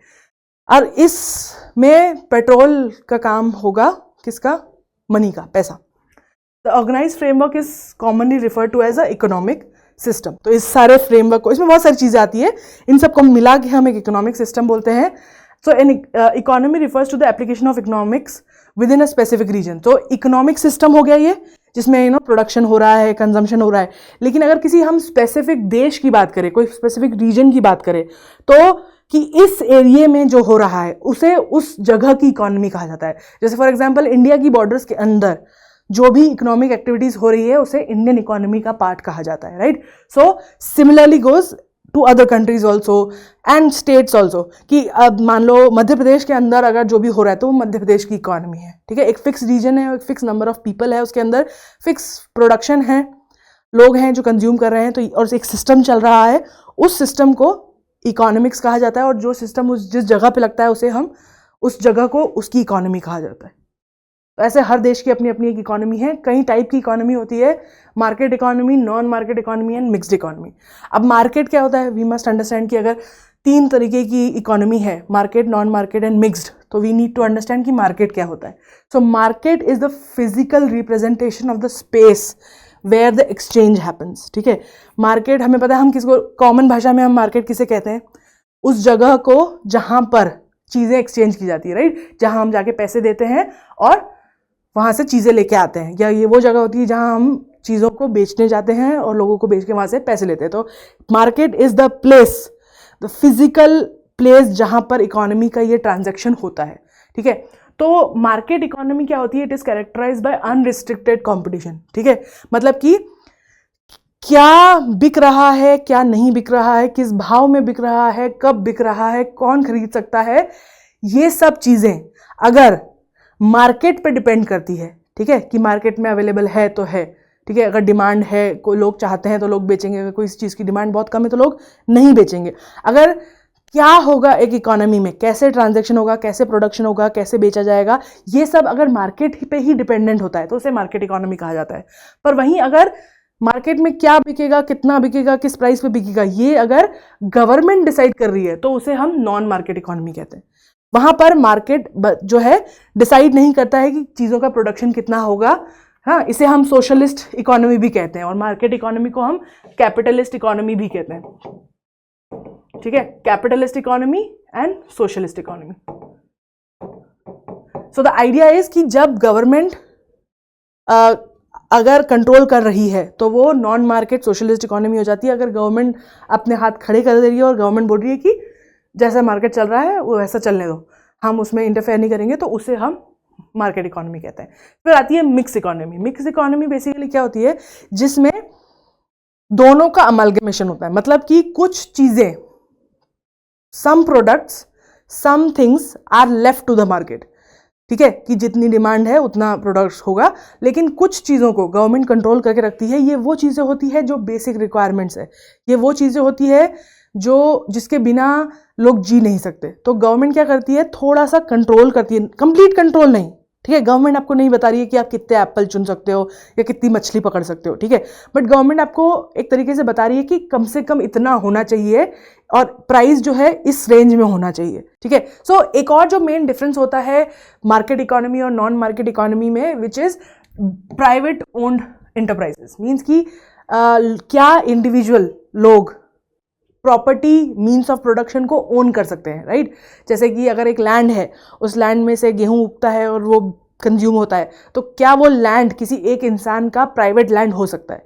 और इसमें पेट्रोल का काम होगा किसका? मनी का, पैसा। The organise framework is commonly refer to as a economic system. तो इस सारे फ्रेमवर्क को, इसमें बहुत सारी चीज़ें आती है, इन सबको मिला के हम एक इकोनॉमिक सिस्टम बोलते हैं। So an economy refers to the application of economics within a specific region. तो इकोनॉमिक सिस्टम हो गया ये, जिसमें प्रोडक्शन हो रहा है, कंजम्पशन हो रहा है। लेकिन अगर किसी हम स्पेसिफिक देश की बात करें, कोई स्पेसिफिक रीजन की बात करें, तो कि इस एरिया में जो हो रहा है उसे उस जगह की इकोनॉमी कहा जाता है। जैसे फॉर एग्जांपल इंडिया की बॉर्डर्स के अंदर जो भी इकोनॉमिक एक्टिविटीज हो रही है उसे इंडियन इकोनॉमी का पार्ट कहा जाता है, right. So similarly goes to other countries also and states also, कि अब मान लो मध्य प्रदेश के अंदर अगर जो भी हो रहा है तो वो मध्य प्रदेश की इकोनॉमी है। ठीक है, एक फिक्स रीजन है, एक फिक्स नंबर ऑफ पीपल है, उसके अंदर फिक्स प्रोडक्शन है, लोग हैं जो कंज्यूम कर रहे हैं, तो और एक सिस्टम चल रहा है, उस सिस्टम को इकोनॉमिक्स कहा जाता है। और जो सिस्टम जिस जगह पे लगता है उसे हम उस जगह को उसकी इकोनॉमी कहा जाता है। तो ऐसे हर देश की अपनी अपनी एक इकोनॉमी है। कई टाइप की इकोनॉमी होती है, market economy, non market economy and mixed economy. अब मार्केट क्या होता है, वी मस्ट अंडरस्टैंड कि अगर 3 तरीके की इकोनॉमी है, market, non market and mixed, तो वी नीड टू अंडरस्टैंड कि मार्केट क्या होता है। So market is the physical representation of the space where the exchange happens. ठीक है, मार्केट हमें पता है, हम किसको कॉमन भाषा में हम मार्केट किसे कहते हैं, उस जगह को जहाँ पर चीज़ें एक्सचेंज की जाती है, राइट, जहाँ हम जाके पैसे देते हैं और वहाँ से चीज़ें लेके आते हैं, या ये वो जगह होती है जहाँ हम चीज़ों को बेचने जाते हैं और लोगों को बेच के वहाँ से पैसे लेते हैं। तो market is the place, the physical place जहाँ पर इकोनॉमी का ये ट्रांजैक्शन होता है। ठीक है, तो मार्केट इकोनॉमी क्या होती है, it is characterised by unrestricted competition. ठीक है, मतलब कि क्या बिक रहा है, क्या नहीं बिक रहा है, किस भाव में बिक रहा है, कब बिक रहा है, कौन खरीद सकता है, ये सब चीज़ें अगर मार्केट पे डिपेंड करती है, ठीक है, कि मार्केट में अवेलेबल है तो है, ठीक है, अगर डिमांड है, कोई लोग चाहते हैं तो लोग बेचेंगे, अगर कोई चीज़ की डिमांड बहुत कम है तो लोग नहीं बेचेंगे। अगर क्या होगा एक इकोनॉमी में, कैसे ट्रांजैक्शन होगा, कैसे प्रोडक्शन होगा, कैसे बेचा जाएगा, ये सब अगर मार्केट पे ही डिपेंडेंट होता है तो उसे मार्केट इकोनॉमी कहा जाता है। पर वहीं अगर मार्केट में क्या बिकेगा, कितना बिकेगा, किस प्राइस पे बिकेगा, ये अगर गवर्नमेंट डिसाइड कर रही है तो उसे हम नॉन मार्केट इकोनॉमी कहते हैं। वहां पर मार्केट जो है डिसाइड नहीं करता है कि चीज़ों का प्रोडक्शन कितना होगा। हाँ, इसे हम सोशलिस्ट इकोनॉमी भी कहते हैं और मार्केट इकोनॉमी को हम कैपिटलिस्ट इकोनॉमी भी कहते हैं। ठीक है, capitalist economy and socialist economy. So the idea is कि जब गवर्नमेंट अगर कंट्रोल कर रही है तो वो नॉन मार्केट सोशलिस्ट इकोनॉमी हो जाती है। अगर गवर्नमेंट अपने हाथ खड़े कर दे रही है और गवर्नमेंट बोल रही है कि जैसा मार्केट चल रहा है वो वैसा चलने दो, हम उसमें इंटरफेयर नहीं करेंगे, तो उसे हम मार्केट इकोनॉमी कहते हैं। फिर आती है mix economy. Mix economy basically क्या होती है, जिसमें दोनों का अमलगमेशन होता है। मतलब कि कुछ चीज़ें, some products, some things are left to the market. ठीक है, कि जितनी डिमांड है उतना प्रोडक्ट्स होगा, लेकिन कुछ चीज़ों को गवर्नमेंट कंट्रोल करके रखती है। ये वो चीज़ें होती है जो बेसिक रिक्वायरमेंट्स है, ये वो चीज़ें होती है जो जिसके बिना लोग जी नहीं सकते। तो गवर्नमेंट क्या करती है, थोड़ा सा कंट्रोल करती है, कंप्लीट कंट्रोल नहीं। ठीक है, गवर्नमेंट आपको नहीं बता रही है कि आप कितने एप्पल चुन सकते हो या कितनी मछली पकड़ सकते हो। ठीक है, बट गवर्नमेंट आपको एक तरीके से बता रही है कि कम से कम इतना होना चाहिए और प्राइस जो है इस रेंज में होना चाहिए। ठीक है, सो एक और जो मेन डिफरेंस होता है मार्केट इकोनॉमी और नॉन मार्केट इकोनॉमी में, which is private owned enterprises. Means कि क्या इंडिविजुअल लोग प्रॉपर्टी, मीन्स ऑफ प्रोडक्शन को ओन कर सकते हैं, राइट। जैसे कि अगर एक लैंड है, उस लैंड में से गेहूं उगता है और वो कंज्यूम होता है, तो क्या वो लैंड किसी एक इंसान का प्राइवेट लैंड हो सकता है।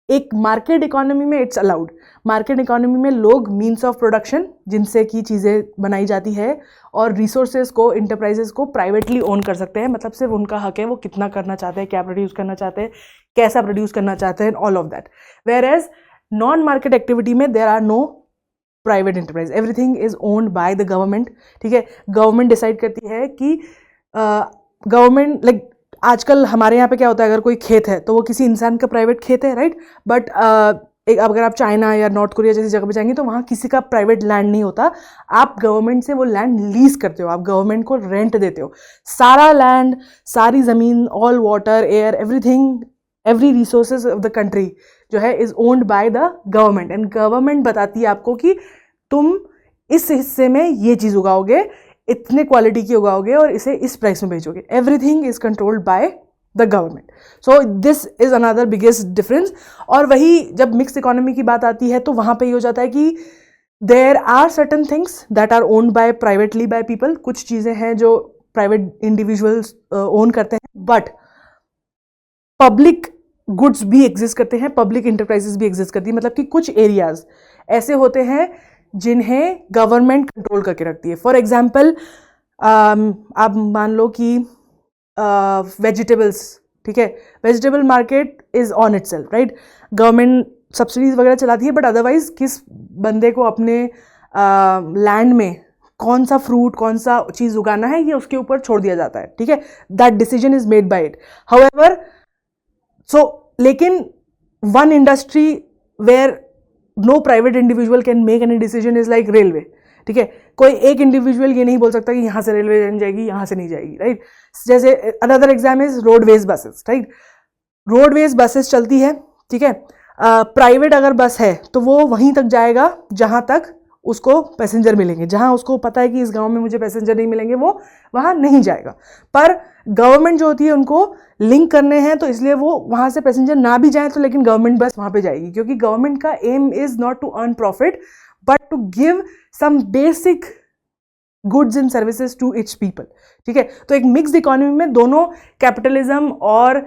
एक मार्केट इकोनॉमी में इट्स अलाउड। मार्केट इकोनॉमी में लोग मीन्स ऑफ प्रोडक्शन जिनसे की चीज़ें बनाई जाती है और रिसोर्सेज को, इंटरप्राइजेस को प्राइवेटली ओन कर सकते हैं। मतलब सिर्फ उनका हक है, वो कितना करना चाहते हैं, क्या प्रोड्यूस करना चाहते हैं, कैसा प्रोड्यूस करना चाहते हैं, all of that. Whereas non market activity में there are no private enterprise, everything is owned by the government. ठीक है, गवर्नमेंट डिसाइड करती है कि गवर्नमेंट लाइक आजकल हमारे यहाँ पे क्या होता है, अगर कोई खेत है तो वो किसी इंसान का प्राइवेट खेत है, राइट। बट अगर आप चाइना या नॉर्थ कोरिया जैसी जगह पे जाएंगे तो वहाँ किसी का प्राइवेट लैंड नहीं होता। आप गवर्नमेंट से वो लैंड लीज करते हो, आप गवर्नमेंट को रेंट देते हो। सारा लैंड, सारी ज़मीन, all water, air, everything, every resources of the country जो है is owned by the government. And government बताती है आपको कि तुम इस हिस्से में ये चीज़ उगाओगे, इतने क्वालिटी की उगाओगे और इसे इस प्राइस में बेचोगे। Everything is controlled by the government. So this is another biggest difference. और वही जब मिक्स इकोनॉमी की बात आती है तो वहाँ पे ये हो जाता है कि there are certain things that are owned by privately by people. कुछ चीज़ें हैं जो प्राइवेट इंडिविजुअल्स ओन करते हैं, बट पब्लिक गुड्स भी एग्जिस्ट करते हैं, पब्लिक इंटरप्राइजेस भी एग्जिस्ट करती है। मतलब कि कुछ एरियाज ऐसे होते हैं जिन्हें गवर्नमेंट कंट्रोल करके रखती है। फॉर एग्जाम्पल आप मान लो कि वेजिटेबल्स, ठीक है, vegetable market is on it self, right. Government subsidies वगैरह चलाती है, बट अदरवाइज किस बंदे को अपने लैंड में कौन सा फ्रूट, कौन सा चीज़ उगाना है, ये उसके ऊपर छोड़ दिया जाता है। ठीक है, that decision is made by it. However लेकिन one industry where no private individual can make any decision is like railway. ठीक है, कोई एक इंडिविजुअल ये नहीं बोल सकता कि यहाँ से रेलवे लाइन जाएगी, यहाँ से नहीं जाएगी, राइट। जैसे another exam is roadways buses, right. Roadways buses चलती है, ठीक है। प्राइवेट अगर बस है तो वो वहीं तक जाएगा जहाँ तक उसको पैसेंजर मिलेंगे, जहाँ उसको पता है कि इस गांव में मुझे पैसेंजर नहीं मिलेंगे वो वहाँ नहीं जाएगा। पर गवर्नमेंट जो होती है उनको लिंक करने हैं, तो इसलिए वो वहाँ से पैसेंजर ना भी जाए तो लेकिन गवर्नमेंट बस वहाँ पे जाएगी, क्योंकि गवर्नमेंट का aim is not to earn profit but to give some basic goods and services to its people, ठीक है। तो एक मिक्स्ड इकोनॉमी में दोनों कैपिटलिज्म और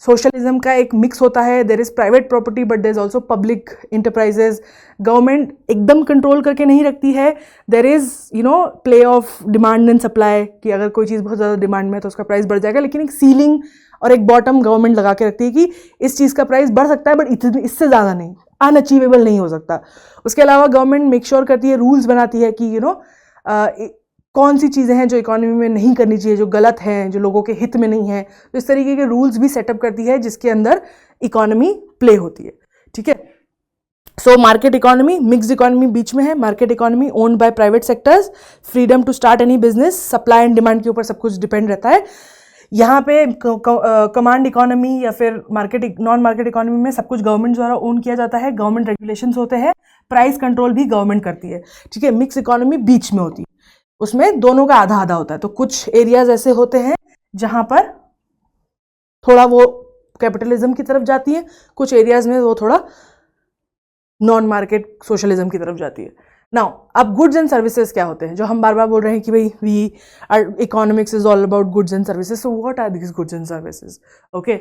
सोशलिज्म का एक मिक्स होता है। There is private property but there is also public enterprises. Government एकदम कंट्रोल करके नहीं रखती है, there is play of demand and supply, कि अगर कोई चीज़ बहुत ज़्यादा डिमांड में है तो उसका प्राइस बढ़ जाएगा, लेकिन एक सीलिंग और एक बॉटम गवर्नमेंट लगा के रखती है कि इस चीज़ का प्राइस बढ़ सकता है बट इससे ज़्यादा नहीं, अनअचीवेबल नहीं हो सकता। उसके अलावा गवर्नमेंट मेक श्योर करती है, रूल्स बनाती है कि कौन सी चीज़ें हैं जो इकोनॉमी में नहीं करनी चाहिए, जो गलत हैं, जो लोगों के हित में नहीं है, तो इस तरीके के रूल्स भी सेटअप करती है जिसके अंदर इकोनॉमी प्ले होती है, ठीक है। So market economy, mixed economy बीच में है। Market economy owned by private sectors, freedom to start any business, supply and demand के ऊपर सब कुछ डिपेंड रहता है। यहाँ पे कमांड इकोनॉमी या फिर नॉन मार्केट इकोनॉमी में सब कुछ गवर्नमेंट द्वारा ओन किया जाता है, गवर्नमेंट रेगुलेशंस होते हैं, प्राइस कंट्रोल भी गवर्नमेंट करती है, ठीक है। मिक्स इकोनॉमी बीच में होती है, उसमें दोनों का आधा आधा होता है। तो कुछ एरियाज ऐसे होते हैं जहां पर थोड़ा वो कैपिटलिज्म की तरफ जाती है, कुछ एरियाज में वो थोड़ा नॉन मार्केट सोशलिज्म की तरफ जाती है। नाउ अब गुड्स एंड सर्विसेज क्या होते हैं, जो हम बार बार बोल रहे हैं कि भाई we are economics is all about goods and services. So what are this goods and services? Okay,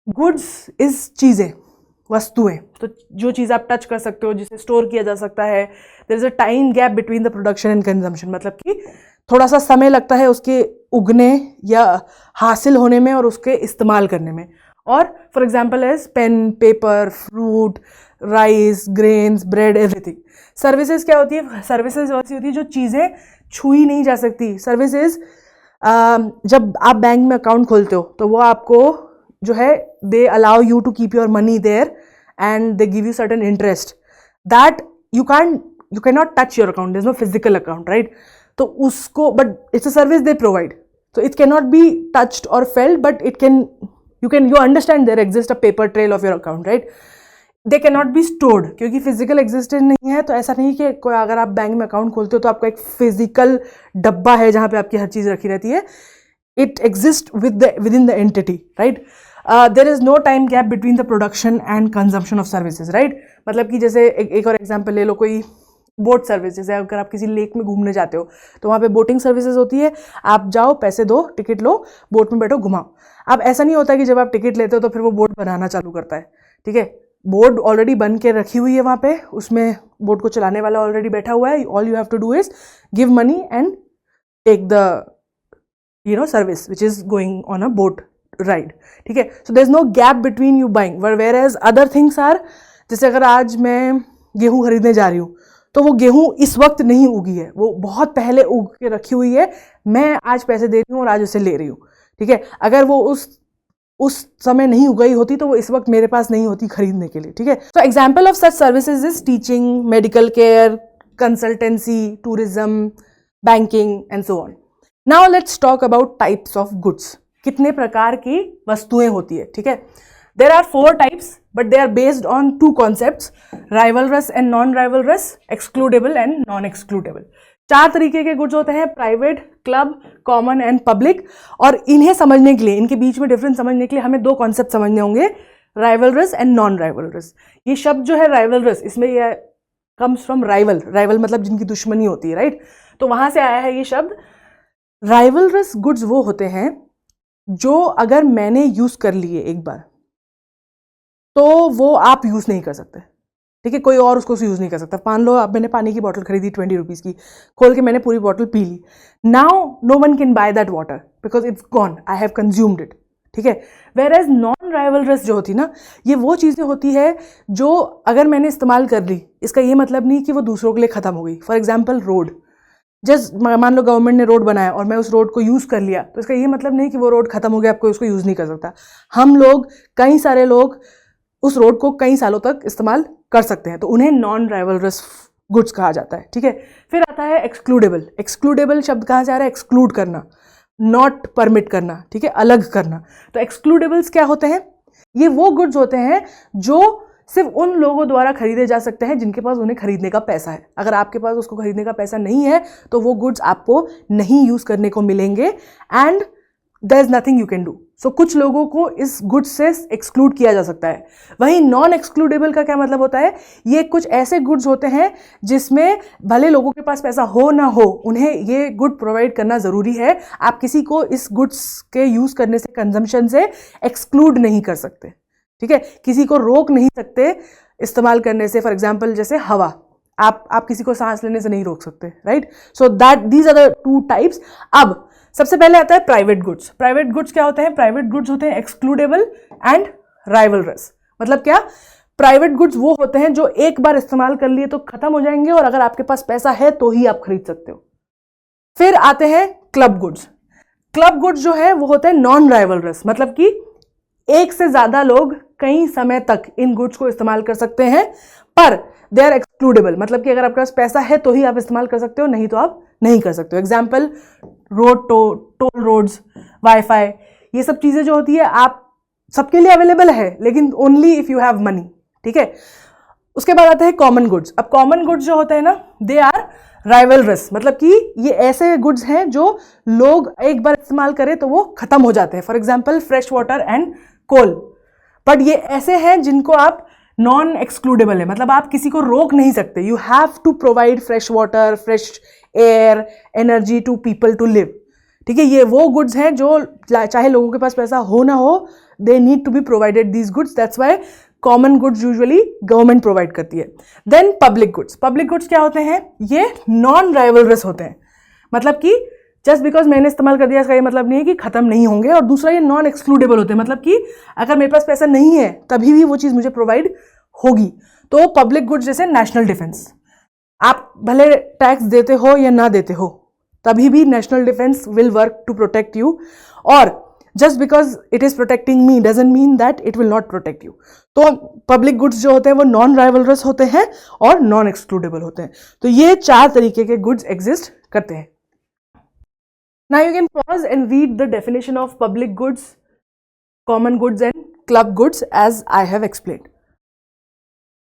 goods is चीज़ें, वस्तुएं, तो जो चीज़ आप टच कर सकते हो, जिसे स्टोर किया जा सकता है। There is a time gap between the production and consumption, मतलब कि थोड़ा सा समय लगता है उसके उगने या हासिल होने में और उसके इस्तेमाल करने में। और for example as pen, paper, fruit, rice, grains, bread, everything. Services क्या होती है? सर्विसेज ऐसी होती है जो चीज़ें छुई नहीं जा सकती। सर्विसेज जब आप बैंक में अकाउंट खोलते हो तो वो आपको जो है they allow you to keep your money there and they give you certain interest that you can not touch your account, there is no physical account, right. तो उसको, but it's a service they provide, so it cannot be touched or felt, but you understand there exists a paper trail of your account, right? They cannot be stored, क्योंकि physical existence नहीं है। तो ऐसा नहीं कि कोई अगर आप बैंक में अकाउंट खोलते हो तो आपका एक फिजिकल डब्बा है जहाँ पे आपकी हर चीज़ रखी रहती है। It exist within the entity, right? There is no time gap between the production and consumption of services, right? मतलब कि जैसे एक और एग्जाम्पल ले लो, कोई बोट सर्विस, जैसे अगर आप किसी लेक में घूमने जाते हो तो वहाँ पे बोटिंग सर्विसेज होती है। आप जाओ, पैसे दो, टिकट लो, बोट में बैठो, घुमाओ। अब ऐसा नहीं होता कि जब आप टिकट लेते हो तो फिर वो बोट बनाना चालू करता है, ठीक है। बोट ऑलरेडी बन के रखी हुई है वहाँ पे, उसमें बोट को चलाने वाला ऑलरेडी बैठा हुआ है। All you have to do is give money and take the service which is going on a boat ride, ठीक है। So there is no gap between you buying, whereas other things are, जैसे अगर आज मैं गेहूँ खरीदने जा रही हूँ तो वो गेहूँ इस वक्त नहीं उगी है, वो बहुत पहले उग के रखी हुई है, मैं आज पैसे दे रही हूँ और आज उसे ले रही हूँ, ठीक है। अगर वो उस समय नहीं उगाई होती तो वो इस वक्त मेरे पास नहीं होती खरीदने के लिए, ठीक है। तो example of such services is teaching, medical care, consultancy, tourism, banking and so on. Now let's talk about types of goods, कितने प्रकार की वस्तुएं होती है, ठीक है। There are 4 types, but they are based on 2 concepts: rivalrous and non-rivalrous, excludable and non-excludable. 4 तरीके के गुड्स होते हैं, private, club, common and public. और इन्हें समझने के लिए, इनके बीच में डिफरेंस समझने के लिए हमें 2 कॉन्सेप्ट समझने होंगे, राइवलरस एंड नॉन राइवलरस। ये शब्द जो है राइवलरस, इसमें ये कम्स फ्रॉम राइवल मतलब जिनकी दुश्मनी होती है, राइट। तो वहां से आया है ये शब्द। राइवलरस गुड्स वो होते हैं जो अगर मैंने यूज कर लिए एक बार तो वो आप यूज़ नहीं कर सकते, ठीक है। कोई और उसको यूज़ नहीं कर सकता। मान लो आप, मैंने पानी की बॉटल खरीदी 20 रुपीज़ की, खोल के मैंने पूरी बॉटल पी ली। Now no one can buy that water because it's gone, I have consumed it, ठीक है। वेयर एज नॉन राइवलरस जो होती ना, ये वो चीज़ें होती है जो अगर मैंने इस्तेमाल कर ली, इसका ये मतलब नहीं कि वो दूसरों के लिए ख़त्म हो गई। फॉर एग्जाम्पल रोड, जस्ट मान लो गवर्नमेंट ने रोड बनाया और मैं उस रोड को यूज़ कर लिया, तो इसका ये मतलब नहीं कि वो रोड ख़त्म हो गया, आपको उसको यूज़ नहीं कर सकता। हम लोग, कई सारे लोग उस रोड को कई सालों तक इस्तेमाल कर सकते हैं, तो उन्हें नॉन राइवलरस गुड्स कहा जाता है, ठीक है। फिर आता है एक्सक्लूडेबल। एक्सक्लूडेबल शब्द कहाँ से आ रहा है? एक्सक्लूड करना, नॉट परमिट करना, ठीक है, अलग करना। तो एक्सक्लूडेबल्स क्या होते हैं? ये वो गुड्स होते हैं जो सिर्फ उन लोगों द्वारा खरीदे जा सकते हैं जिनके पास उन्हें खरीदने का पैसा है। अगर आपके पास उसको खरीदने का पैसा नहीं है तो वो गुड्स आपको नहीं यूज करने को मिलेंगे and there is nothing you can do. So कुछ लोगों को इस गुड्स से एक्सक्लूड किया जा सकता है। वहीं नॉन एक्सक्लूडेबल का क्या मतलब होता है? ये कुछ ऐसे गुड्स होते हैं जिसमें भले लोगों के पास पैसा हो ना हो, उन्हें ये गुड प्रोवाइड करना ज़रूरी है। आप किसी को इस गुड्स के यूज़ करने से, कंजम्पशन से एक्सक्लूड नहीं कर सकते, ठीक है। किसी को रोक नहीं सकते इस्तेमाल करने से। फॉर एग्जाम्पल जैसे हवा, आप किसी को सांस लेने से नहीं रोक सकते, right. So that these are the two types. अब सबसे पहले आता है प्राइवेट गुड्स। प्राइवेट गुड्स क्या होते हैं? प्राइवेट गुड्स होते हैं एक्सक्लूडेबल एंड राइवलरस। मतलब क्या? प्राइवेट गुड्स वो होते हैं जो एक बार इस्तेमाल कर लिए तो खत्म हो जाएंगे और अगर आपके पास पैसा है तो ही आप खरीद सकते हो। फिर आते हैं क्लब गुड्स। क्लब गुड्स जो है वो होते हैं नॉन राइवलरस, मतलब कि एक से ज्यादा लोग कई समय तक इन गुड्स को इस्तेमाल कर सकते हैं, पर दे आर एक्सक्लूडेबल। मतलब कि अगर आपके पास पैसा है तो ही आप इस्तेमाल कर सकते हो, नहीं तो आप नहीं कर सकते हो। Example road toll roads, wifi, ये सब चीजें जो होती है आप सबके लिए अवेलेबल है, लेकिन only if you have money, ठीक है। उसके बाद आते हैं कॉमन गुड्स। अब कॉमन गुड्स जो होते हैं ना, दे आर राइवलरस, मतलब कि ये ऐसे गुड्स हैं जो लोग एक बार इस्तेमाल करें तो वो खत्म हो जाते हैं। For example fresh water and coal. But ये ऐसे हैं जिनको आप नॉन एक्सक्लूडेबल है, मतलब आप किसी को रोक नहीं सकते। You have to provide fresh water, fresh air, energy to people to live, ठीक है। ये वो गुड्स हैं जो चाहे लोगों के पास पैसा हो ना हो, they need to be provided these goods. That's why common goods usually government provide करती है। Then public goods. Public goods क्या होते हैं? ये नॉन राइवलरस होते हैं, मतलब कि जस्ट बिकॉज मैंने इस्तेमाल कर दिया इसका ये मतलब नहीं है कि खत्म नहीं होंगे। और दूसरा ये नॉन एक्सक्लूडेबल होते हैं, मतलब कि अगर मेरे पास पैसा नहीं है तभी भी वो चीज़ मुझे प्रोवाइड होगी। तो पब्लिक गुड्स जैसे नेशनल डिफेंस, आप भले टैक्स देते हो या ना देते हो, तभी भी national defence will work to protect you. और just because it is protecting me doesn't mean that it will not protect you. तो पब्लिक गुड्स जो होते हैं वो नॉन राइवलरस होते हैं और नॉन एक्सक्लूडेबल होते हैं। तो ये चार तरीके के गुड्स एग्जिस्ट करते हैं। Now you can pause and read the definition of public goods, common goods and club goods as I have explained.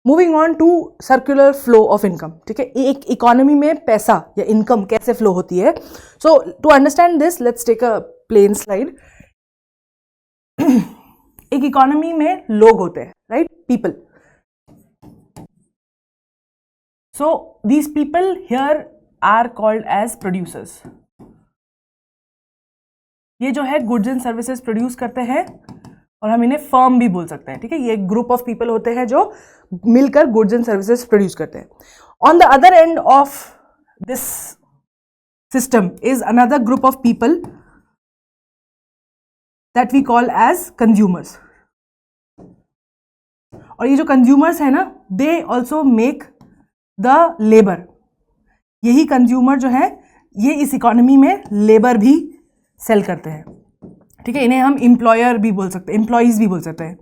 Moving on to circular flow of income, ठीक है। एक इकोनॉमी में पैसा या इनकम कैसे flow होती है। So to understand this, let's take a plain slide. एक इकोनॉमी में लोग होते हैं, right? People. So these people here are called as producers. ये जो है गुड्स एंड सर्विसेज प्रोड्यूस करते हैं और हम इन्हें फर्म भी बोल सकते हैं, ठीक है। ये एक ग्रुप ऑफ पीपल होते हैं जो मिलकर गुड्स एंड सर्विसेज प्रोड्यूस करते हैं। On the other end of this system is another group of people that we call as consumers. और ये जो कंज्यूमर्स है ना, they also make the labour. यही कंज्यूमर जो है ये इस इकोनॉमी में लेबर भी सेल करते हैं, ठीक है। इन्हें हम एम्प्लॉयर भी बोल सकते हैं, एम्प्लॉयज भी बोल सकते हैं।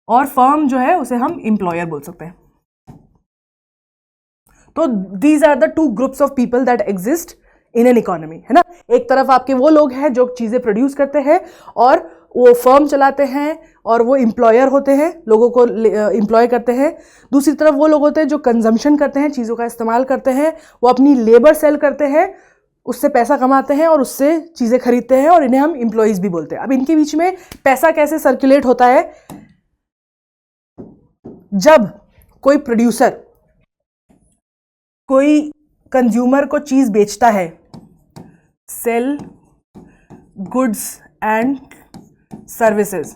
और फर्म जो है उसे हम एम्प्लॉयर बोल सकते हैं। तो these are the two groups of people that exist in an economy, है ना। एक तरफ आपके वो लोग हैं जो चीजें प्रोड्यूस करते हैं और वो फर्म चलाते हैं और वो एम्प्लॉयर होते हैं, लोगों को एम्प्लॉय करते हैं। दूसरी तरफ वो लोग होते हैं जो कंजम्पशन करते हैं, चीज़ों का इस्तेमाल करते हैं, वो अपनी लेबर सेल करते हैं, उससे पैसा कमाते हैं और उससे चीज़ें खरीदते हैं, और इन्हें हम एम्प्लॉयज़ भी बोलते हैं। अब इनके बीच में पैसा कैसे सर्कुलेट होता है? जब कोई प्रोड्यूसर कोई कंज्यूमर को चीज़ बेचता है, सेल गुड्स एंड सर्विसेज,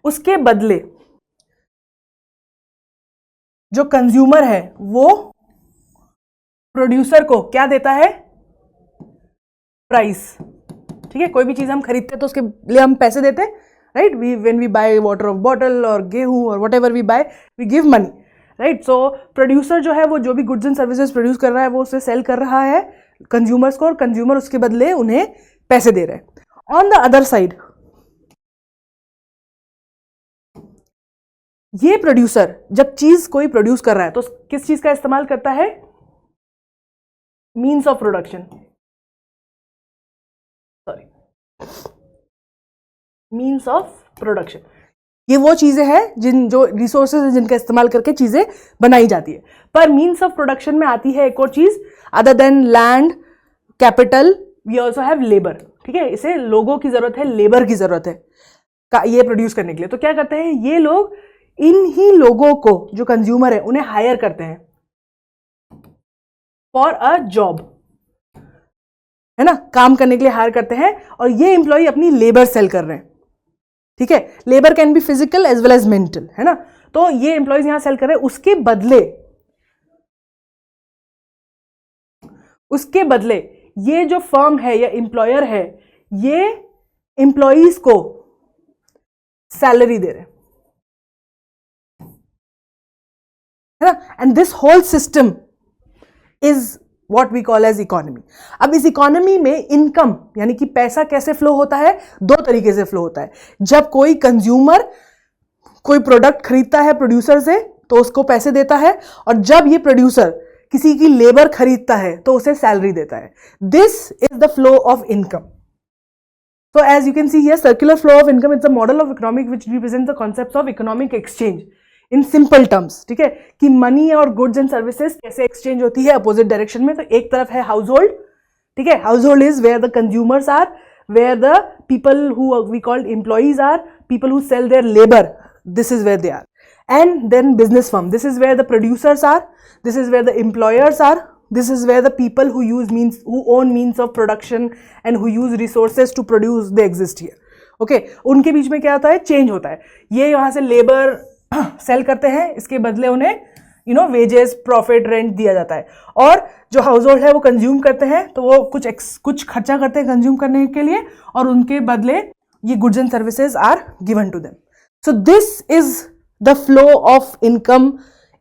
उसके बदले जो कंज्यूमर है वो प्रोड्यूसर को क्या देता है? प्राइस, ठीक है। कोई भी चीज हम खरीदते हैं तो उसके लिए हम पैसे देते हैं, right. When we buy water of bottle और गेहूं और whatever we buy, we give money, right. So producer जो है वो जो भी गुड्स एंड सर्विसेज प्रोड्यूस कर रहा है वो उसे सेल कर रहा है कंज्यूमर्स को, और कंज्यूमर उसके बदले उन्हें पैसे दे रहे हैं। ऑन द अदर साइड ये प्रोड्यूसर जब चीज कोई प्रोड्यूस कर रहा है तो किस चीज का इस्तेमाल करता है? Means of production, sorry, means of production. ये वो चीजें हैं जो रिसोर्सेज हैं जिनका इस्तेमाल करके चीजें बनाई जाती है। पर मीन्स ऑफ प्रोडक्शन में आती है एक और चीज, other than land, capital, we also have labour. ठीक है, इसे लोगों की जरूरत है, लेबर की जरूरत है ये प्रोड्यूस करने के लिए। तो क्या करते हैं ये लोग, इन ही लोगों को जो कंज्यूमर है उन्हें हायर करते हैं फॉर अ जॉब, है ना, काम करने के लिए हायर करते हैं, और ये एम्प्लॉय अपनी लेबर सेल कर रहे हैं। ठीक है, labour can be physical as well as mental, है ना। तो ये एम्प्लॉयज यहां सेल कर रहे हैं, उसके बदले ये जो फर्म है या एम्प्लॉयर है ये एम्प्लॉयज को सैलरी दे रहे हैं, है ना। And this whole system is what we call as economy. अब इस इकोनॉमी में इनकम यानी कि पैसा कैसे फ्लो होता है? दो तरीके से फ्लो होता है। जब कोई कंज्यूमर कोई प्रोडक्ट खरीदता है प्रोड्यूसर से तो उसको पैसे देता है, और जब ये प्रोड्यूसर किसी की लेबर खरीदता है तो उसे सैलरी देता है। This is the flow of income. So as you can see here, circular flow of income is a model of economic which represents the concepts of economic exchange in simple terms. ठीक है, कि money और goods and services कैसे exchange होती है opposite direction में। तो एक तरफ है हाउस होल्ड, ठीक है, household is where the consumers are, where the people who we called employees are, people who sell their labour, this is where they are. And then business firm, this is where the producers are, this is where the employers are, this is where the people who own means of production and who use resources to produce, they exist here. Okay, उनके बीच में क्या होता है? Change होता है। ये यहाँ से लेबर सेल करते हैं, इसके बदले उन्हें वेजेस, प्रॉफिट, रेंट दिया जाता है, और जो हाउस होल्ड है वो कंज्यूम करते हैं, तो वो कुछ खर्चा करते हैं कंज्यूम करने के लिए, और उनके बदले ये goods and services are given to them. So this is the flow of income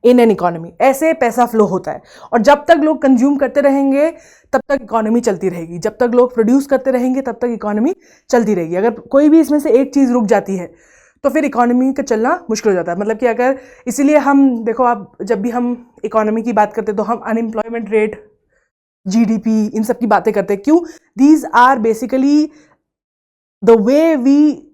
in an economy. ऐसे पैसा फ्लो होता है, और जब तक लोग कंज्यूम करते रहेंगे तब तक इकोनॉमी चलती रहेगी, जब तक लोग प्रोड्यूस करते रहेंगे तब तक इकोनॉमी चलती रहेगी। अगर कोई भी इसमें से एक चीज़ रुक जाती है तो फिर इकोनॉमी का चलना मुश्किल हो जाता है। मतलब कि अगर, इसीलिए हम देखो, आप जब भी हम इकोनॉमी की बात करते हैं तो हम अनएम्प्लॉयमेंट रेट, जीडीपी, इन सब की बातें करते हैं। क्यों? These are basically the way we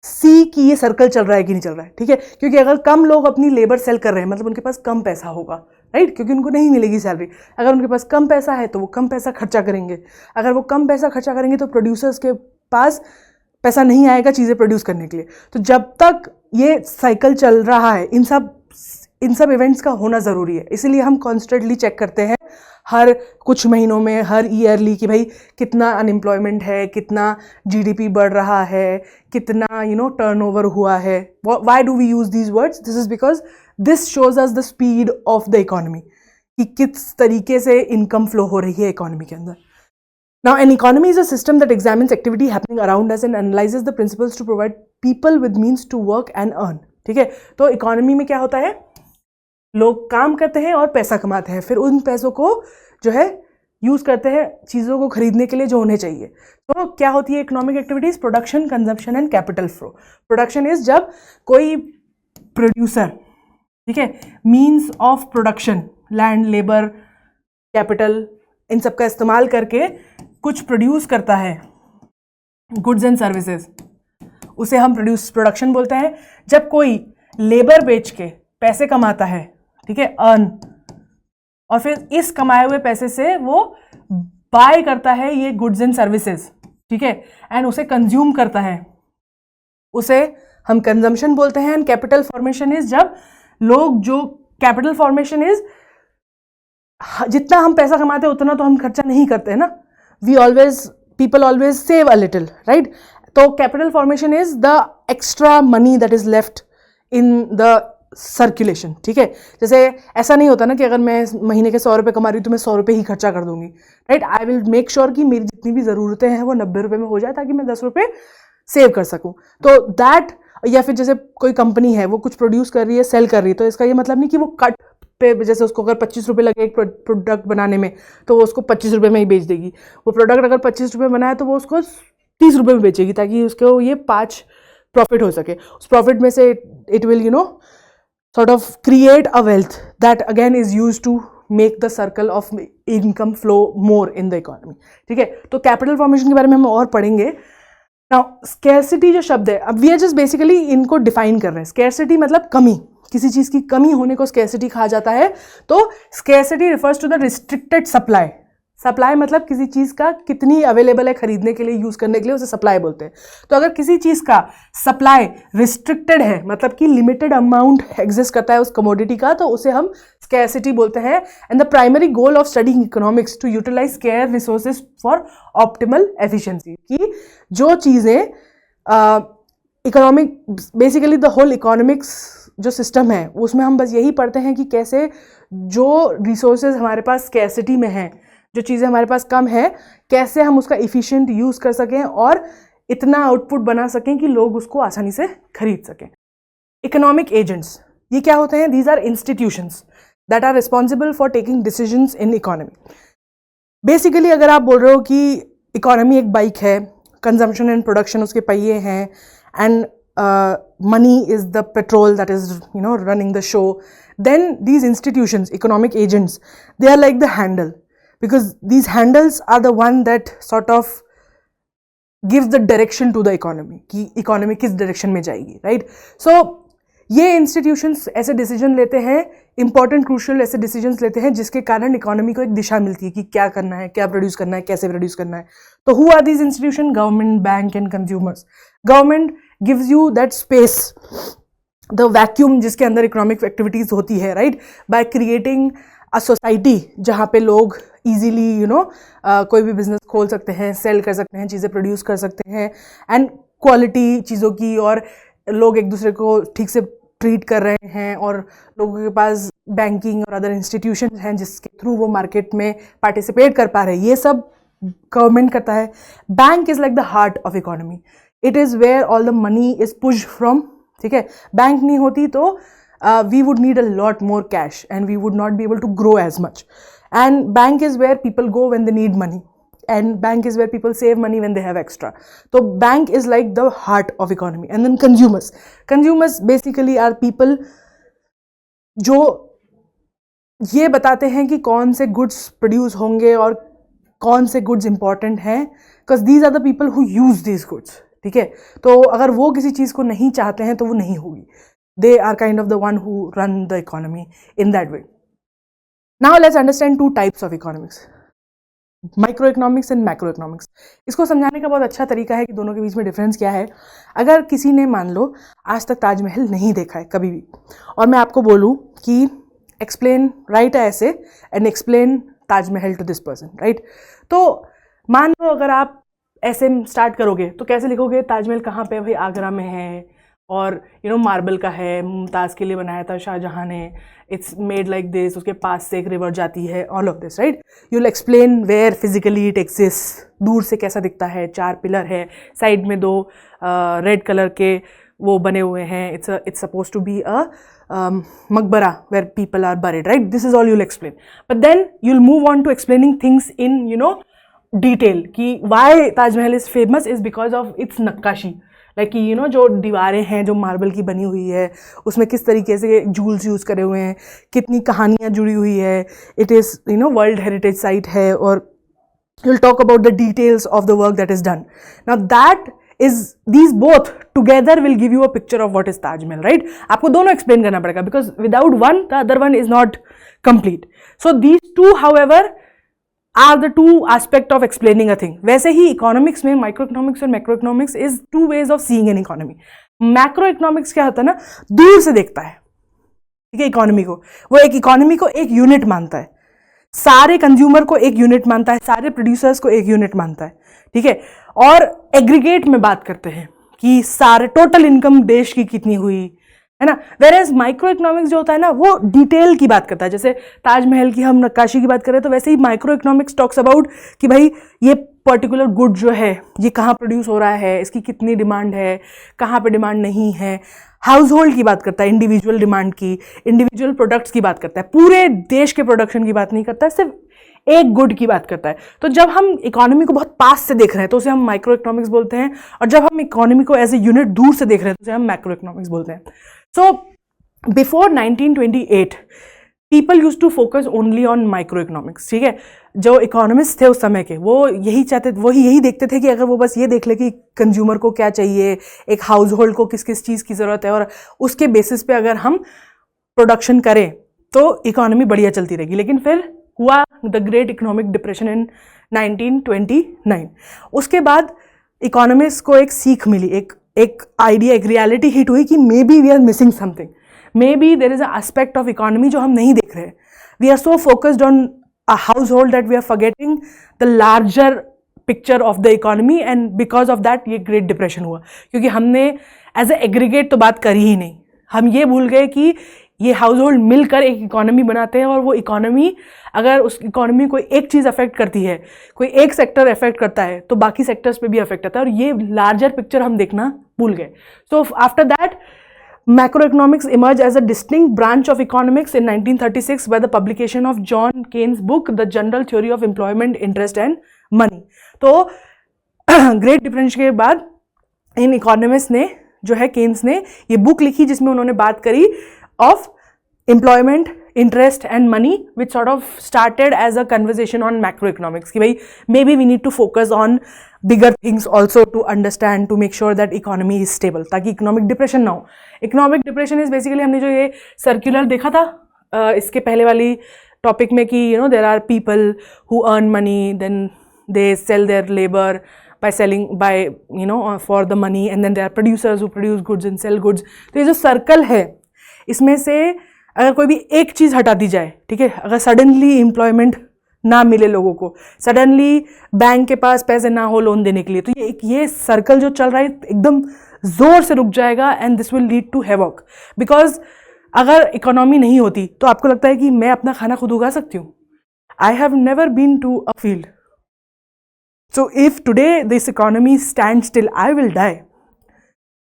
see कि ये सर्कल चल रहा है कि नहीं चल रहा है। ठीक है, क्योंकि अगर कम लोग अपनी लेबर सेल कर रहे हैं मतलब उनके पास कम पैसा होगा, राइट, क्योंकि उनको नहीं मिलेगी सैलरी। अगर उनके पास कम पैसा है तो वो कम पैसा खर्चा करेंगे, अगर वो कम पैसा खर्चा करेंगे तो प्रोड्यूसर्स के पास पैसा नहीं आएगा चीज़ें प्रोड्यूस करने के लिए। तो जब तक ये साइकिल चल रहा है, इन सब इवेंट्स का होना ज़रूरी है। इसीलिए हम कॉन्स्टेंटली चेक करते हैं हर कुछ महीनों में, हर ईयरली, कि भाई कितना अनएम्प्लॉयमेंट है, कितना जीडीपी बढ़ रहा है, कितना टर्नओवर हुआ है। Why do we use these words? This is because this shows us the speed of the economy, कि किस तरीके से इनकम फ्लो हो रही है इकोनॉमी के अंदर। Now, an economy is a system that examines activity happening around us and analyzes the principles to provide people with means to work and earn. ठीक है, तो इकोनॉमी में क्या होता है? लोग काम करते हैं और पैसा कमाते हैं, फिर उन पैसों को जो है यूज करते हैं चीज़ों को खरीदने के लिए जो उन्हें चाहिए। तो क्या होती है economic activities? Production, consumption and capital flow. Production is जब कोई प्रोड्यूसर, ठीक है, means of production, land, labour, capital, इन सब का इस्तेमाल करके कुछ प्रोड्यूस करता है, गुड्स एंड सर्विसेज, उसे हम प्रोडक्शन बोलते हैं। जब कोई लेबर बेच के पैसे कमाता है, ठीक है, अर्न, और फिर इस कमाए हुए पैसे से वो बाय करता है ये गुड्स एंड सर्विसेज, ठीक है, एंड उसे कंज्यूम करता है, उसे हम कंजम्पशन बोलते हैं। एंड कैपिटल फॉर्मेशन इज जब लोग, जो कैपिटल फॉर्मेशन इज जितना हम पैसा कमाते हैं उतना तो हम खर्चा नहीं करते हैं ना, people always save a little, right? तो capital formation is the extra money that is left in the circulation. ठीक है, जैसे ऐसा नहीं होता ना कि अगर मैं महीने के 100 रुपये कमा रही हूँ तो मैं 100 रुपये ही खर्चा कर दूंगी, right. I will make sure कि मेरी जितनी भी ज़रूरतें हैं वो 90 रुपये में हो जाए ताकि मैं 10 रुपये सेव कर सकूँ। तो दैट, या फिर जैसे कोई कंपनी है वो कुछ प्रोड्यूस कर रही है, सेल कर रही है, तो इसका ये मतलब नहीं कि वो कट पे, जैसे उसको अगर 25 रुपये लगे एक प्रोडक्ट बनाने में तो वो उसको 25 रुपये में ही बेच देगी। वो प्रोडक्ट अगर 25 रुपये बनाए तो वो उसको 30 रुपये में बेचेगी ताकि उसको ये 5 प्रॉफिट हो सके। उस प्रॉफिट में से it will sort of create a wealth that again is used to make the circle of income flow more in the economy. ठीक है, तो कैपिटल फॉर्मेशन के बारे में हम और पढ़ेंगे. नाउ स्कैरसिटी जो शब्द है, अब वी आर जस्ट बेसिकली इनको डिफाइन कर रहे हैं. स्कैरसिटी मतलब कमी, किसी चीज की कमी होने को स्कैरसिटी कहा जाता है. तो scarcity refers to the restricted supply. Supply मतलब किसी चीज़ का कितनी अवेलेबल है खरीदने के लिए, यूज़ करने के लिए, उसे सप्लाई बोलते हैं. तो अगर किसी चीज़ का सप्लाई रिस्ट्रिक्टेड है, मतलब कि लिमिटेड अमाउंट एग्जिस्ट करता है उस कमोडिटी का, तो उसे हम स्कैरसिटी बोलते हैं. And the primary goal of studying economics to utilise scarce resources for optimal efficiency. कि जो चीज़ें economic basically the whole economics जो सिस्टम है उसमें हम बस यही पढ़ते हैं कि कैसे जो रिसोर्सेज हमारे पास स्कैरसिटी में हैं, जो चीज़ें हमारे पास कम है, कैसे हम उसका इफ़िशिएंट यूज़ कर सकें और इतना आउटपुट बना सकें कि लोग उसको आसानी से खरीद सकें. इकोनॉमिक एजेंट्स ये क्या होते हैं? These are institutions that are responsible for taking decisions in economy. Basically अगर आप बोल रहे हो कि इकोनॉमी एक बाइक है, कंजम्पशन एंड प्रोडक्शन उसके पहिए हैं, and money is the petrol that is running the show, then these institutions, economic agents, they are like the handle, because these handles are the one that sort of gives the direction to the economy कि economy किस direction में जाएगी, right? So ये institutions ऐसे decision लेते हैं, important crucial ऐसे decisions लेते हैं जिसके कारण economy को एक दिशा मिलती है कि क्या करना है, क्या produce करना है, कैसे produce करना है. तो who are these institutions? Government, bank and consumers. Government gives you that space, the vacuum जिसके अंदर economic activities होती है, right? By creating a society जहाँ पे लोग easily कोई भी business खोल सकते हैं, sell कर सकते हैं, चीज़ें produce कर सकते हैं, and quality चीज़ों की, और लोग एक दूसरे को ठीक से ट्रीट कर रहे हैं, और लोगों के पास बैंकिंग और अदर इंस्टीट्यूशन हैं जिसके थ्रू वो मार्केट में पार्टिसिपेट कर पा रहे हैं. ये सब गवर्नमेंट करता है. Bank is like the heart of economy. It is where all the money is pushed from. ठीक है, बैंक नहीं होती तो we would need a lot more cash and we would not be able to grow as much. And bank is where people go when they need money, and bank is where people save money when they have extra. So bank is like the heart of economy. And then consumers basically are people जो ये बताते हैं कि कौन से goods produce होंगे और कौन से goods important हैं, because these are the people who use these goods. ठीक है, तो अगर वो किसी चीज़ को नहीं चाहते हैं तो वो नहीं होगी. They are kind of the one who run the economy in that way. Now let's understand two types of economics. Micro economics and macro economics. इसको समझाने का बहुत अच्छा तरीका है कि दोनों के बीच में डिफरेंस क्या है. अगर किसी ने मान लो आज तक ताजमहल नहीं देखा है कभी भी, और मैं आपको बोलूँ कि एक्सप्लेन राइट ऐसे and explain Taj Mahal to this person, right? तो मान लो अगर आप ऐसे स्टार्ट करोगे तो कैसे लिखोगे? ताजमहल कहाँ पे? भाई आगरा में है, और मार्बल का है, मुमताज़ के लिए बनाया था शाहजहाँ ने, इट्स मेड लाइक दिस, उसके पास से एक रिवर जाती है, all of this, right? You will explain where physically it exist. दूर से कैसा दिखता है? 4 पिलर है, साइड में 2 रेड कलर के वो बने हुए हैं. It's suppose to be a मकबरा where people are buried, right? This is all you will explain. But then you will move on to explaining things in detail कि why Taj Mahal is famous is because of its नक्काशी. Like कि जो दीवारें हैं जो marble की बनी हुई है उसमें किस तरीके से जूल्स यूज़ करे हुए हैं, कितनी कहानियाँ जुड़ी हुई है, it is world heritage site है, और you will talk about the details of the work that is done. Now that is these both together will give you a picture of what is Taj Mahal, right? आपको दोनों explain करना पड़ेगा because without one the other one is not complete. So these two however are the two aspect of explaining a thing. वैसे ही economics में micro economics और macro economics is 2 ways of seeing an economy. Macro economics क्या होता है ना, दूर से देखता है, ठीक है, इकोनॉमी को. वो एक इकोनॉमी को एक यूनिट मानता है, सारे कंज्यूमर को एक यूनिट मानता है, सारे प्रोड्यूसर्स को एक यूनिट मानता है, ठीक है, और एग्रीगेट में बात करते हैं कि सारे टोटल इनकम देश की कितनी हुई, है ना. वेर एज माइक्रो इकोनॉमिक्स जो होता है ना वो डिटेल की बात करता है. जैसे ताजमहल की हम नक्काशी की बात करें तो वैसे ही माइक्रो इकोनॉमिक्स टॉक्स अबाउट कि भाई ये पर्टिकुलर गुड जो है ये कहाँ प्रोड्यूस हो रहा है, इसकी कितनी डिमांड है, कहाँ पे डिमांड नहीं है. हाउस होल्ड की बात करता है, इंडिविजुअल डिमांड की, इंडिविजुअल प्रोडक्ट्स की बात करता है, पूरे देश के प्रोडक्शन की बात नहीं करता है, सिर्फ एक गुड की बात करता है. तो जब हम इकोनॉमी को बहुत पास से देख रहे हैं तो उसे हम माइक्रो इकोनॉमिक्स बोलते हैं, और जब हम इकोनॉमी को एज ए यूनिट दूर से देख रहे हैं तो उसे हम मैक्रो इकोनॉमिक्स बोलते हैं. So before 1928 people use to focus only on micro economics, ठीक है। जो इकोनॉमिस्ट थे उस समय के, वो यही देखते थे कि अगर वो बस ये देख ले कि कंज्यूमर को क्या चाहिए, एक हाउस होल्ड को किस किस चीज़ की ज़रूरत है, और उसके बेसिस पे अगर हम प्रोडक्शन करें तो इकोनॉमी बढ़िया चलती रहेगी। लेकिन फिर हुआ the great economic depression in 1929। उसके बाद इकोनॉमिस्ट को एक सीख मिली, एक आइडिया, एक रियलिटी हिट हुई कि maybe we are missing something, maybe there is a aspect of economy जो हम नहीं देख रहे। We are so focused on a household that we are forgetting the larger picture of the economy, and because of that ये great depression हुआ, क्योंकि हमने as a aggregate तो बात करी ही नहीं। हम ये भूल गए कि ये हाउस होल्ड मिलकर एक इकोनॉमी बनाते हैं, और वो इकोनॉमी, अगर उस इकोनॉमी को एक चीज़ अफेक्ट करती है, कोई एक सेक्टर अफेक्ट करता है, तो बाकी सेक्टर्स पे भी अफेक्ट आता है, और ये लार्जर पिक्चर हम देखना भूल गए। So after that macroeconomics emerged as a distinct branch of economics in 1936 by the publication of John Keynes' book The General Theory of Employment, Interest and Money. तो ग्रेट डिप्रेशन के बाद इन economist ने जो है, केन्स ने ये book लिखी जिसमें उन्होंने बात करी of employment, interest and money, which sort of started as a conversation on macro economics, कि भाई maybe we need to focus on bigger things also to understand, to make sure that economy is stable, ताकि economic depression ना हो। Economic depression is basically, हमने जो ये circular देखा था इसके पहले वाली टॉपिक में, कि you know there are people who earn money, then they sell their labour by selling, by you know for the money, and then there are producers who produce goods and sell goods. तो ये जो circle है, इसमें से अगर कोई भी एक चीज़ हटा दी जाए, ठीक है, अगर सडनली एम्प्लॉयमेंट ना मिले लोगों को, सडनली बैंक के पास पैसे ना हो लोन देने के लिए, तो ये सर्कल जो चल रहा है एकदम जोर से रुक जाएगा, and this will lead to havoc. Because अगर इकोनॉमी नहीं होती तो आपको लगता है कि मैं अपना खाना खुद उगा सकती हूँ? I have never been to a field. So if today this economy stands still, I will die,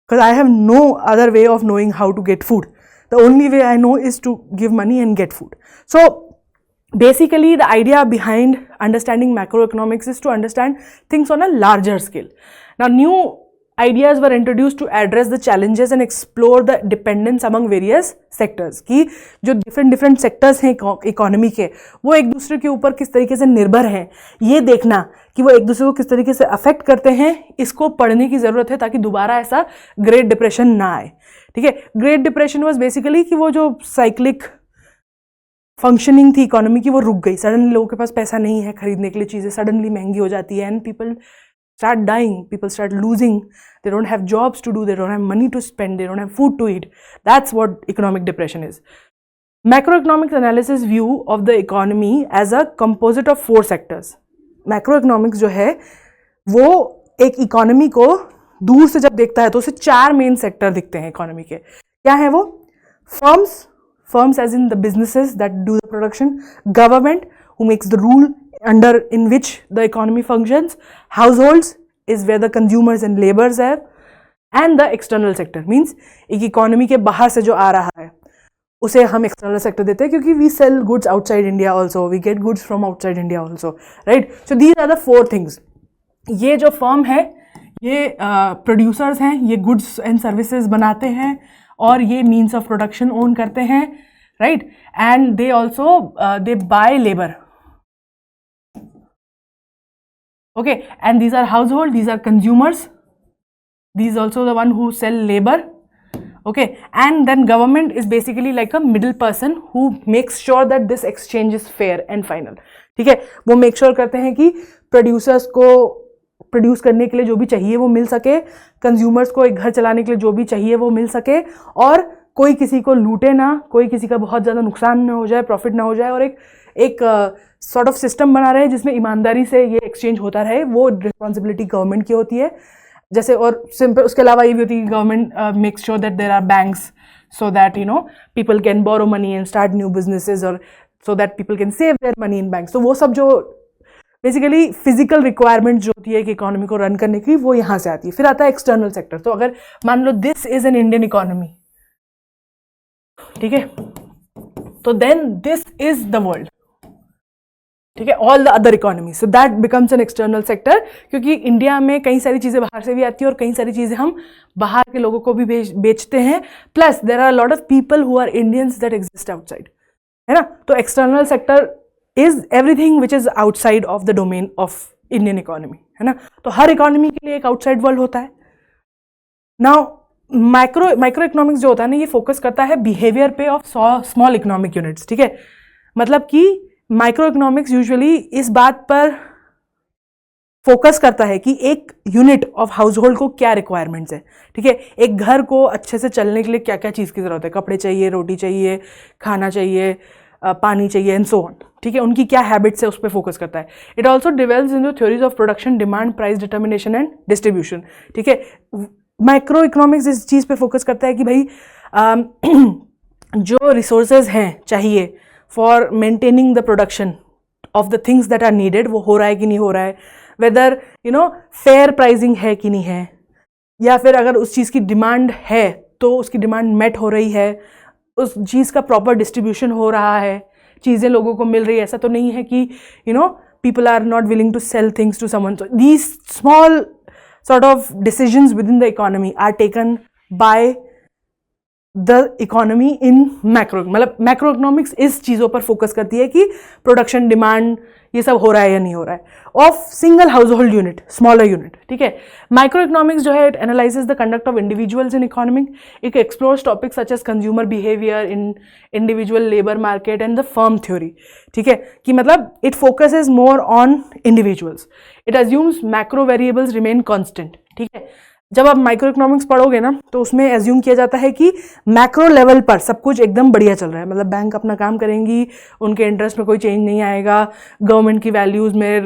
because I have no other way of knowing how to get food. The only way I know is to give money and get food. So basically the idea behind understanding macroeconomics is to understand things on a larger scale. Now new ideas were introduced to address the challenges and explore the dependence among various sectors, कि जो different sectors हैं economy के, वो एक दूसरे के ऊपर किस तरीके से निर्भर हैं, ये देखना कि वो एक दूसरे को किस तरीके से अफेक्ट करते हैं, इसको पढ़ने की ज़रूरत है ताकि दोबारा ऐसा ग्रेट डिप्रेशन ना आए. ठीक है. ग्रेट डिप्रेशन वाज बेसिकली कि वो जो साइक्लिक फंक्शनिंग थी इकोनॉमी की वो रुक गई. सडनली लोगों के पास पैसा नहीं है खरीदने के लिए, चीज़ें सडनली महंगी हो जाती है, and people start dying, people start losing, they don't have jobs to do, they don't have money to spend, they don't have food to eat. That's what economic depression is. Macroeconomics analysis view of the economy as a composite of 4 sectors. Macroeconomics जो है वो एक economy को दूर से जब देखता है तो उसे 4 मेन सेक्टर दिखते हैं इकोनॉमी के. क्या है वो? firms as in the businesses that do the production, government who makes the rule under in which the economy functions, households is where the consumers and laborers are, and the external sector means एक economy के बाहर से जो आ रहा है उसे हम external sector देते हैं, क्योंकि we sell goods outside India also, we get goods from outside India also, right? So these are the 4 things. ये जो firm है ये producers हैं, ये goods and services बनाते हैं और ये means of production own करते हैं, right? And they also they buy labor. Okay, and these are household, these are consumers, these also the one who sell labor. Okay, and then government is basically like a middle person who makes sure that this exchange is fair and final. ठीक है, वो make sure करते हैं कि producers को produce करने के लिए जो भी चाहिए वो मिल सके, consumers को एक घर चलाने के लिए जो भी चाहिए वो मिल सके, और कोई किसी को लूटे ना, कोई किसी का बहुत ज़्यादा नुकसान ना हो जाए, प्रॉफिट ना हो जाए, और एक सॉर्ट ऑफ सिस्टम बना रहे जिसमें ईमानदारी से ये एक्सचेंज होता रहे. वो रिस्पॉन्सिबिलिटी गवर्नमेंट की होती है. जैसे और सिंपल उसके अलावा ये भी होती है कि government makes sure that there are banks so that you know people can borrow money and start new businesses, और so that people can save their money in banks. तो वो सब जो बेसिकली फिजिकल रिक्वायरमेंट जो होती है कि economy को रन करने की, वो यहाँ से आती है. फिर आता है एक्सटर्नल सेक्टर. तो अगर मान लो this is an Indian economy, ठीक है, तो then this is the world. ठीक है, all the other economy, so that becomes an external sector, क्योंकि इंडिया में कई सारी चीज़ें बाहर से भी आती है और कई सारी चीज़ें हम बाहर के लोगों को भी बेचते हैं, plus there are lot of people who are Indians that exist outside, है ना। तो external sector is everything which is outside of the domain of Indian economy, है ना। तो हर इकोनॉमी के लिए एक आउटसाइड वर्ल्ड होता है। नाउ माइक्रो इकोनॉमिक्स जो होता है ना, ये फोकस करता है बिहेवियर पे ऑफ स्मॉल इकोनॉमिक यूनिट्स, ठीक है। मतलब कि माइक्रो इकोनॉमिक्स यूजुअली इस बात पर फोकस करता है कि एक यूनिट ऑफ हाउस होल्ड को क्या रिक्वायरमेंट्स है, ठीक है। एक घर को अच्छे से चलने के लिए क्या क्या चीज़ की ज़रूरत है, कपड़े चाहिए, रोटी चाहिए, खाना चाहिए, पानी चाहिए एंड सो ऑन, ठीक है। उनकी क्या हैबिट्स है उस पर फोकस करता है। It also delves in the theories of production, demand, price determination and distribution, ठीक है। माइक्रो इकोनॉमिक्स इस चीज़ पे फोकस करता है कि भाई जो रिसोर्सेज हैं चाहिए for maintaining the production of the things that are needed, वो हो रहा है कि नहीं हो रहा है, वेदर फेयर प्राइसिंग है कि नहीं है, या फिर अगर उस चीज़ की डिमांड है तो उसकी डिमांड मेट हो रही है, उस चीज़ का प्रॉपर डिस्ट्रीब्यूशन हो रहा है, चीज़ें लोगों को मिल रही है। ऐसा तो नहीं है कि people are not willing to sell things to someone. So these small sort of decisions within the economy are taken by the economy in macro, मतलब मैक्रो इकोनॉमिक्स इस चीज़ों पर फोकस करती है कि प्रोडक्शन, डिमांड, ये सब हो रहा है या नहीं हो रहा है of single household unit, smaller unit, ठीक है। माइक्रो इकोनॉमिक्स जो है it analyses the conduct of individuals in economic, it explores topics such as consumer behaviour in individual labour market and the firm theory, ठीक है। कि मतलब it focuses more on individuals, it assumes macro variables remain constant, ठीक है। जब आप micro economics पढ़ोगे ना तो उसमें एज्यूम किया जाता है कि मैक्रो लेवल पर सब कुछ एकदम बढ़िया चल रहा है, मतलब बैंक अपना काम करेंगी, उनके इंटरेस्ट में कोई चेंज नहीं आएगा, गवर्नमेंट की वैल्यूज़ में,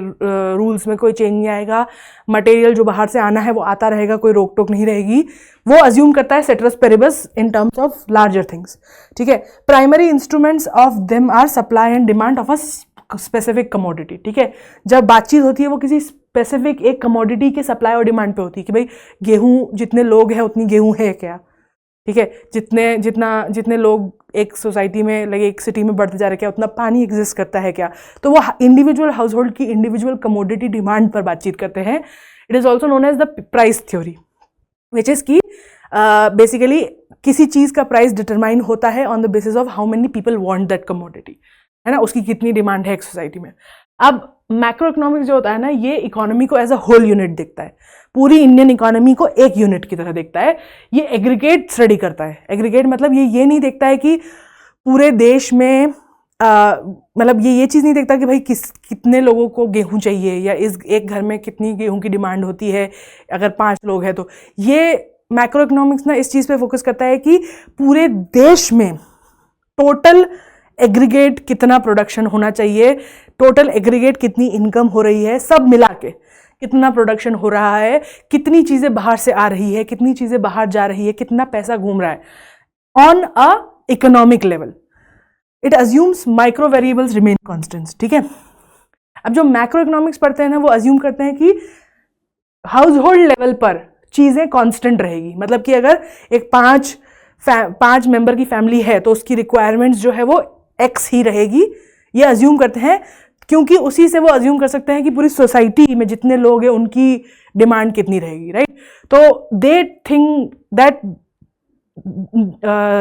रूल्स में कोई चेंज नहीं आएगा, मटेरियल जो बाहर से आना है वो आता रहेगा, कोई रोक टोक नहीं रहेगी। वो अज्यूम करता है ceteris paribus in terms of larger things, ठीक है। Primary instruments of them are supply and demand of a specific commodity, ठीक है। जब बातचीत होती है वो किसी स्पेसिफिक एक कमोडिटी के सप्लाई और डिमांड पे होती है कि भाई गेहूं, जितने लोग हैं उतनी गेहूं है क्या, ठीक है। जितने लोग एक सोसाइटी में, लगे एक सिटी में बढ़ते जा रहे हैं क्या, उतना पानी एग्जिस्ट करता है क्या। तो वो इंडिविजुअल हाउस होल्ड की इंडिविजुअल कमोडिटी डिमांड पर बातचीत करते हैं। It is also known as the price theory, which is की बेसिकली किसी चीज़ का प्राइस डिटरमाइन होता है on the basis of how many people want that commodity, है ना, उसकी कितनी डिमांड है एक सोसाइटी में। अब मैक्रो इकोनॉमिक्स जो होता है ना, ये इकोनॉमी को एज अ होल यूनिट देखता है, पूरी इंडियन इकोनॉमी को एक यूनिट की तरह देखता है। ये एग्रीगेट स्टडी करता है। एग्रीगेट मतलब ये नहीं देखता है कि पूरे देश में मतलब ये चीज़ नहीं देखता कि भाई कितने लोगों को गेहूं चाहिए, या इस एक घर में कितनी गेहूं की डिमांड होती है अगर 5 लोग हैं तो। ये मैक्रो इकोनॉमिक्स ना इस चीज़ पे फोकस करता है कि पूरे देश में टोटल एग्रीगेट कितना प्रोडक्शन होना चाहिए, टोटल एग्रीगेट कितनी इनकम हो रही है, सब मिला के कितना प्रोडक्शन हो रहा है, कितनी चीज़ें बाहर से आ रही है, कितनी चीज़ें बाहर जा रही है, कितना पैसा घूम रहा है on a economic level. It assumes micro variables remain constants, ठीक है। अब जो मैक्रो इकोनॉमिक्स पढ़ते हैं ना, वो अज्यूम करते हैं कि हाउस होल्ड लेवल पर चीज़ें कांस्टेंट रहेगी। मतलब कि अगर एक 5 मेंबर की फैमिली है तो उसकी रिक्वायरमेंट्स जो है वो एक्स ही रहेगी, ये अज्यूम करते हैं, क्योंकि उसी से वो अज्यूम कर सकते हैं कि पूरी सोसाइटी में जितने लोग हैं उनकी डिमांड कितनी रहेगी, राइट। तो they think that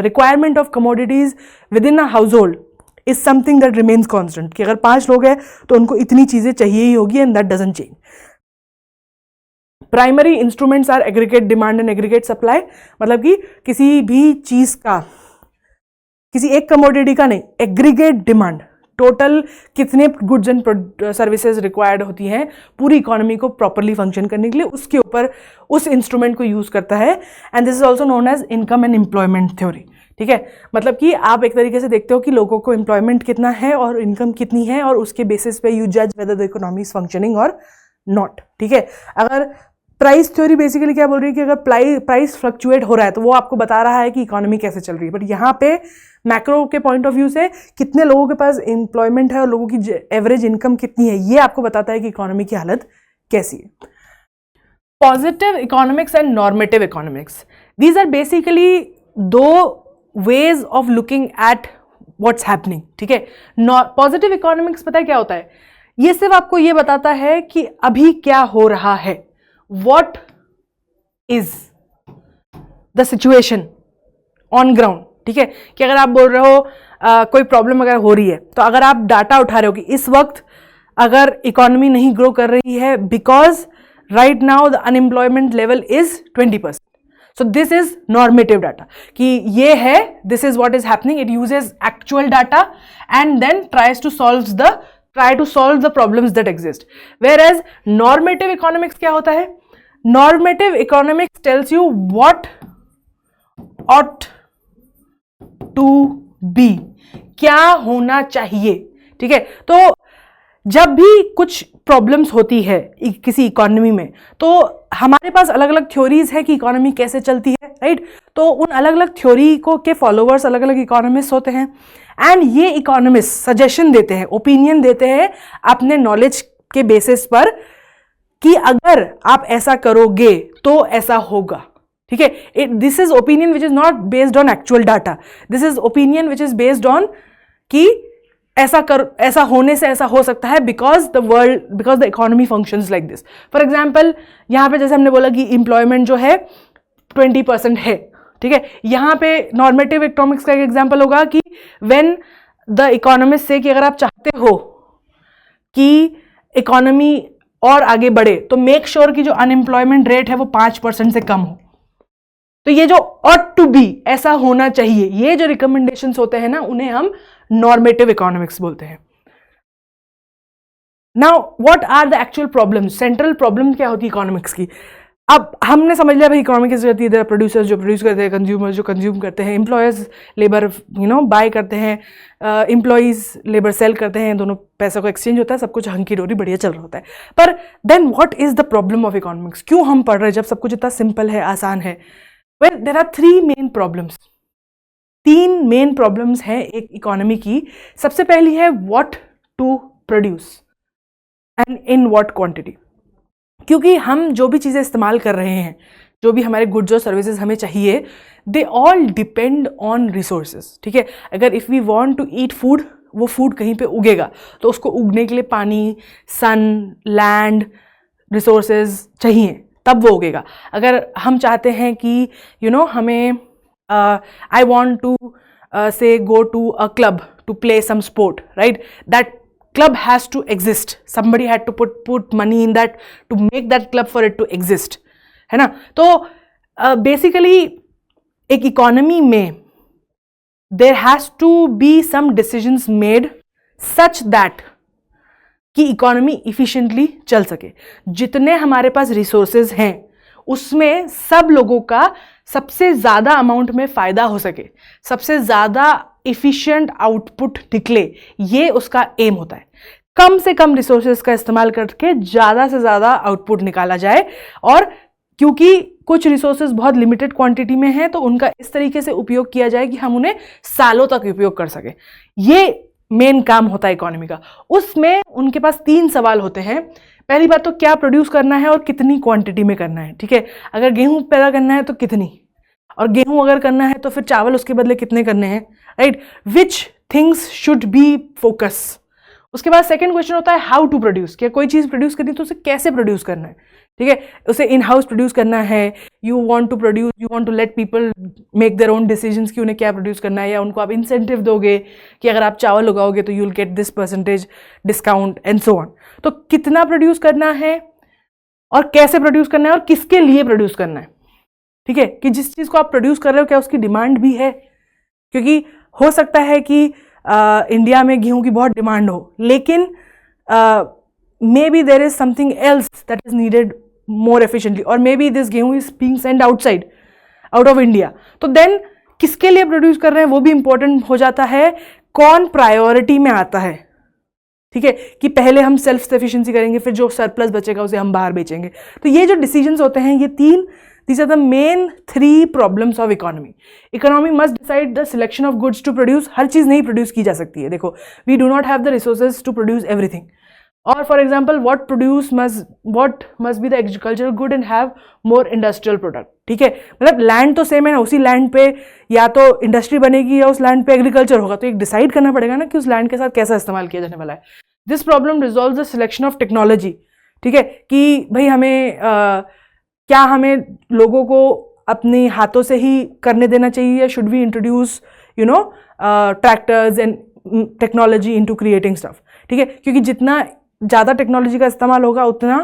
requirement of commodities with in a household is something that remains constant, कि अगर 5 लोग हैं तो उनको इतनी चीज़ें चाहिए ही होगी, and that doesn't change. Primary instruments are aggregate demand and aggregate supply, मतलब कि किसी भी चीज़ का, किसी एक कमोडिटी का नहीं, एग्रीगेट डिमांड, टोटल कितने गुड्स एंड सर्विसेज रिक्वायर्ड होती हैं पूरी इकोनॉमी को प्रॉपरली फंक्शन करने के लिए, उसके ऊपर उस इंस्ट्रूमेंट को यूज़ करता है। And this is also known as income and employment theory, ठीक है। मतलब कि आप एक तरीके से देखते हो कि लोगों को एम्प्लॉयमेंट कितना है और इनकम कितनी है, और उसके बेसिस पे यू जज whether the economy is functioning और नॉट, ठीक है। अगर प्राइस थ्योरी बेसिकली क्या बोल रही है कि अगर प्राइस फ्लक्चुएट हो रहा है तो वो आपको बता रहा है कि इकोनॉमी कैसे चल रही है। बट यहाँ पे मैक्रो के पॉइंट ऑफ व्यू से कितने लोगों के पास एम्प्लॉयमेंट है और लोगों की एवरेज इनकम कितनी है, ये आपको बताता है कि इकोनॉमी की हालत कैसी है। Positive economics and normative economics, these are basically 2 ways of looking at what's happening, ठीक है। पॉजिटिव इकोनॉमिक्स पता है क्या होता है, ये सिर्फ आपको ये बताता है कि अभी क्या हो रहा है, what is the situation on ground. ठीक है, कि अगर आप बोल रहे हो कोई प्रॉब्लम अगर हो रही है, तो अगर आप डाटा उठा रहे हो कि इस वक्त अगर इकोनॉमी नहीं ग्रो कर रही है because right now the unemployment level is 20%, so this is normative data कि ये है, this is what is happening, it uses actual data and then try to solve the problems that exist. Whereas normative economics क्या होता है, normative economics tells you what ought to be, क्या होना चाहिए। ठीक है, तो जब भी कुछ प्रॉब्लम्स होती है किसी इकोनॉमी में, तो हमारे पास अलग अलग थ्योरीज है कि इकोनॉमी कैसे चलती है, राइट। तो उन अलग अलग थ्योरी को के फॉलोवर्स अलग अलग इकोनॉमिस्ट होते हैं, एंड ये इकोनॉमिस्ट सजेशन देते हैं, ओपिनियन देते हैं अपने नॉलेज के बेसिस पर कि अगर आप ऐसा करोगे तो ऐसा होगा। ठीक है, this is opinion which is not based on actual data, this is opinion which is based on कि ऐसा होने से ऐसा हो सकता है because the economy functions like this. For example, यहाँ पे जैसे हमने बोला कि एम्प्लॉयमेंट जो है 20% है। ठीक है, यहाँ पे नॉर्मेटिव इकोनॉमिक्स का एक एग्जाम्पल होगा कि व्हेन द इकोनॉमिस्ट से कि अगर आप चाहते हो कि इकोनॉमी और आगे बढ़े तो मेक श्योर कि जो अनएम्प्लॉयमेंट रेट है वो 5% से कम हो। तो ये जो ऑट टू बी, ऐसा होना चाहिए, ये जो रिकमेंडेशंस होते हैं ना, उन्हें हम नॉर्मेटिव इकोनॉमिक्स बोलते हैं। Now what are the actual problems, central problem क्या होती है इकोनॉमिक्स की। अब हमने समझ लिया भाई इकोनॉमी कैसे चलती है, प्रोड्यूसर्स जो प्रोड्यूस करते हैं, कंज्यूमर्स जो कंज्यूम करते हैं, एम्प्लॉयर्स लेबर बाय करते हैं, एम्प्लॉयज लेबर सेल करते हैं, दोनों पैसों का एक्सचेंज होता है, सब कुछ हंकी डोरी बढ़िया चल रहा होता है। पर then what is the problem of economics, क्यों हम पढ़ रहे हैं जब सब कुछ इतना सिंपल है, आसान है। Well, there are 3 main problems, 3 main problems हैं एक इकोनॉमी की। सबसे पहली है what to produce and in what quantity, क्योंकि हम जो भी चीज़ें इस्तेमाल कर रहे हैं, जो भी हमारे गुड्स और सर्विसेज हमें चाहिए, they all depend on resources. ठीक है, अगर if we want to eat food, वो फूड कहीं पे उगेगा, तो उसको उगने के लिए पानी, सन, लैंड, रिसोर्सेज चाहिए, तब वो उगेगा। अगर हम चाहते हैं कि हमें आई want to say go to a club to play some sport, right, that club has to exist, somebody had to put money in that to make that club for it to exist, है ना। तो basically एक economy में there has to be some decisions made such that कि economy efficiently चल सके। जितने हमारे पास रिसोर्सेज हैं उसमें सब लोगों का सबसे ज़्यादा अमाउंट में फ़ायदा हो सके, सबसे ज़्यादा इफ़िशियंट आउटपुट निकले, ये उसका एम होता है। कम से कम रिसोर्सेज का इस्तेमाल करके ज़्यादा से ज़्यादा आउटपुट निकाला जाए, और क्योंकि कुछ रिसोर्सेज बहुत लिमिटेड क्वांटिटी में हैं तो उनका इस तरीके से उपयोग किया जाए कि हम उन्हें सालों तक उपयोग कर सकें। ये मेन काम होता है इकोनॉमी का। उसमें उनके पास 3 सवाल होते हैं। पहली बात तो क्या प्रोड्यूस करना है और कितनी क्वांटिटी में करना है। ठीक है, अगर गेहूं पैदा करना है तो कितनी, और गेहूं अगर करना है तो फिर चावल उसके बदले कितने करने हैं, right, which things should be focus. उसके बाद सेकंड क्वेश्चन होता है हाउ टू प्रोड्यूस, क्या कोई चीज़ प्रोड्यूस करनी है तो उसे कैसे प्रोड्यूस करना है। ठीक है, उसे इन हाउस प्रोड्यूस करना है, you want to produce, you want to let people make their own decisions कि उन्हें क्या प्रोड्यूस करना है, या उनको आप इंसेंटिव दोगे कि अगर आप चावल उगाओगे तो you will get this % discount and so on. तो कितना प्रोड्यूस करना है और कैसे प्रोड्यूस करना है और किसके लिए प्रोड्यूस करना है। ठीक है, कि जिस चीज़ को आप प्रोड्यूस कर रहे हो क्या उसकी डिमांड भी है, क्योंकि हो सकता है कि इंडिया में गेहूं की बहुत डिमांड हो, लेकिन may be there is something else that is needed more efficiently, और मे बी दिस गेहूं is being send out of India. तो देन किसके लिए प्रोड्यूस कर रहे हैं वो भी इंपॉर्टेंट हो जाता है, कौन प्रायोरिटी में आता है। ठीक है, कि पहले हम सेल्फ सफिशिएंसी करेंगे, फिर जो सरप्लस बचेगा उसे हम बाहर बेचेंगे। तो ये जो डिसीजंस होते हैं, ये 3, these are the main 3 problems of economy. Economy must decide the selection of goods to produce. हर चीज़ नहीं प्रोड्यूस की जा सकती है। देखो, we do not have the resources to produce everything. और for example, what must be the agricultural good and have more industrial product. ठीक है, मतलब लैंड तो सेम है ना, उसी लैंड पे या तो इंडस्ट्री बनेगी या उस लैंड पे एग्रीकल्चर होगा, तो एक डिसाइड करना पड़ेगा ना कि उस लैंड के साथ कैसा इस्तेमाल किया जाने वाला है। This problem resolve the selection of technology, ठीक है, कि भाई हमें क्या हमें लोगों को अपने हाथों से ही करने देना चाहिए या should we introduce you know tractors and technology into creating stuff, ठीक है, क्योंकि जितना ज़्यादा टेक्नोलॉजी का इस्तेमाल होगा उतना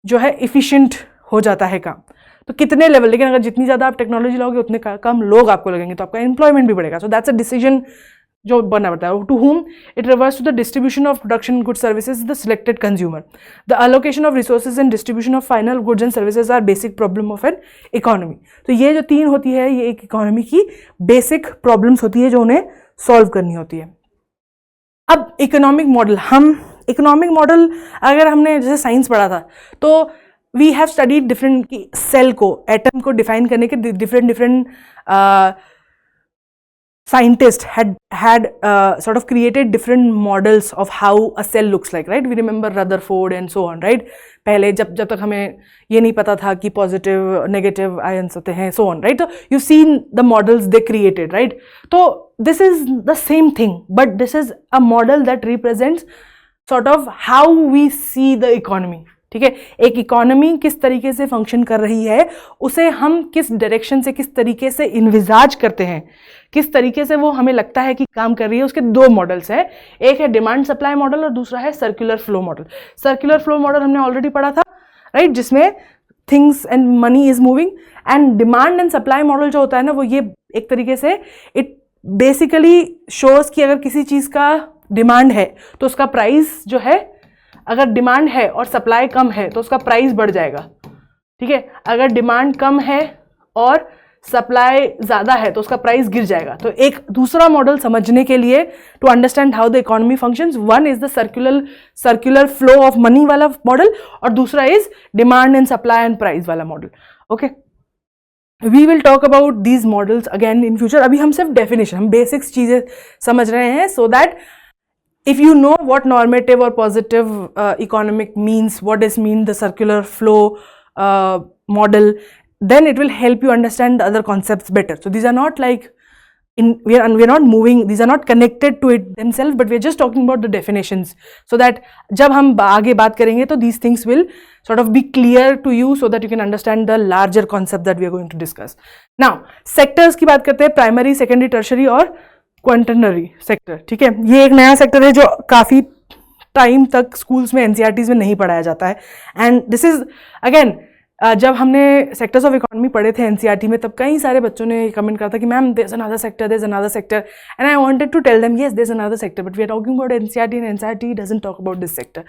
जो है इफ़िशिएंट हो जाता है काम। तो कितने लेवल, लेकिन अगर जितनी ज़्यादा आप टेक्नोलॉजी लाओगे उतने कम लोग आपको लगेंगे, तो आपका एम्प्लॉयमेंट भी बढ़ेगा। सो दैट्स अ डिसीजन जो बनना पड़ता है। To whom it refers to the distribution of production good services the selected consumer, the allocation of resources and distribution of final goods and services are basic problem of an economy. तो ये जो तीन होती है ये एक economy की basic problems होती है जो उन्हें सॉल्व करनी होती है। अब इकोनॉमिक मॉडल, हम इकोनॉमिक मॉडल अगर हमने जैसे साइंस पढ़ा था तो वी हैव स्टडीड डिफरेंट की सेल को, एटम को डिफाइन करने के different scientists had sort of created different models of how a cell looks like, right? We remember Rutherford and so on, right? पहले जब तक हमें ये नहीं पता था कि पॉजिटिव नेगेटिव आयंस होते हैं, so on, right? तो you've seen the models they created, right? तो this is the same thing, but this is a model that represents sort of how we see the economy, ठीक है। एक economy किस तरीके से फंक्शन कर रही है उसे हम किस डायरेक्शन से किस तरीके से इन्विजाज करते हैं, किस तरीके से वो हमें लगता है कि काम कर रही है, उसके दो मॉडल्स हैं। एक है डिमांड सप्लाई मॉडल और दूसरा है circular flow model. Circular flow model हमने ऑलरेडी पढ़ा था, राइट, जिसमें things and money is moving. And demand and supply model जो होता है ना, वो ये एक तरीके से इट बेसिकली शोज कि अगर किसी चीज़ का डिमांड है तो उसका प्राइस जो है, अगर डिमांड है और सप्लाई कम है तो उसका प्राइस बढ़ जाएगा, ठीक है। अगर डिमांड कम है और सप्लाई ज़्यादा है तो उसका प्राइस गिर जाएगा। तो एक दूसरा मॉडल समझने के लिए, to understand how the economy functions, one is the circular flow of money वाला मॉडल और दूसरा is demand and supply and price वाला model. Okay, we will talk about these models again in future. अभी हम सिर्फ definition, हम basics चीज़ें समझ रहे हैं, so that if you know what normative or positive economic means, what does mean the circular flow model, then it will help you understand the other concepts better. So these are not like we are not moving, these are not connected to it themselves, but we are just talking about the definitions, so that जब हम आगे बात करेंगे तो these things will sort of be clear to you so that you can understand the larger concept that we are going to discuss. Now sectors की बात करते हैं, प्राइमरी, सेकेंडरी, टर्शरी और क्वांटरनरी सेक्टर, ठीक है। ये एक नया सेक्टर है जो काफ़ी टाइम तक स्कूल्स में एनसीईआरटीज में नहीं पढ़ाया जाता है। एंड दिस इज अगेन, जब हमने सेक्टर्स ऑफ इकोनॉमी पढ़े थे एनसीईआरटी में तब कई सारे बच्चों ने कमेंट करा था कि ma'am there is another sector, and I wanted to tell them yes there is another sector, but we are talking about NCERT and NCERT doesn't talk about this sector.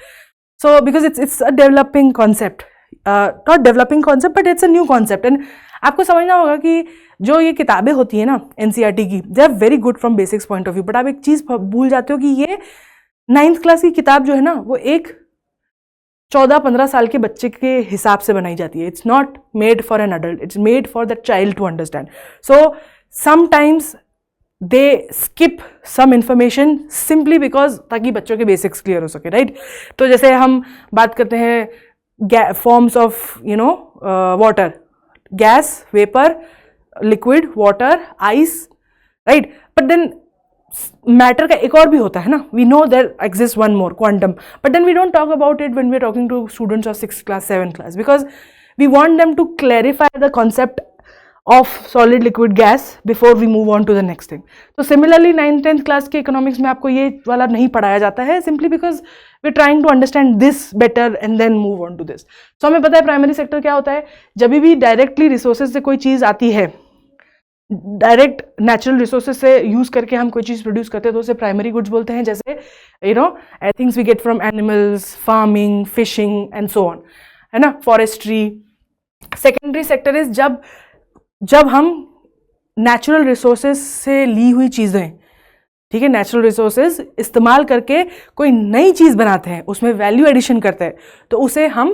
So because it's a developing concept, not developing concept but it's a new concept. And आपको समझना होगा कि जो ये किताबें होती है ना एनसीईआरटी की, they are very good from basics point of view, but आप एक चीज़ भूल जाते हो कि ये 9th क्लास की किताब जो है ना वो एक 14-15 साल के बच्चे के हिसाब से बनाई जाती है। It's not made for an adult, it's made for the child to understand. So sometimes they skip some information simply because, ताकि बच्चों के बेसिक्स क्लियर हो सके, राइट। तो जैसे हम बात करते हैं forms of you know water, gas, vapour, liquid, water, ice, right. But then matter का एक और भी होता है ना, we know there exist one more, quantum, but then we don't talk about it when we are talking to students of 6th class 7th class, because we want them to clarify the concept of solid liquid gas before we move on to the next thing. So similarly 9th 10th class के economics में आपको ये वाला नहीं पढ़ाया जाता है, simply because we're trying to understand this better and then move on to this. So हमें पता है प्राइमरी सेक्टर क्या होता है। जब भी डायरेक्टली रिसोर्सेज से कोई चीज़ आती है, डायरेक्ट नेचुरल रिसोर्सेज से यूज़ करके हम कोई चीज़ प्रोड्यूस करते हैं तो उसे प्राइमरी गुड्स बोलते हैं, जैसे you know things we get from animals, farming, fishing and so on, है ना, फॉरेस्ट्री। सेकेंडरी सेक्टर इज जब हम नेचुरल रिसोर्सेज से ली हुई चीज़ें, ठीक है, नेचुरल रिसोर्सेज इस्तेमाल करके कोई नई चीज़ बनाते हैं, उसमें वैल्यू एडिशन करते हैं, तो उसे हम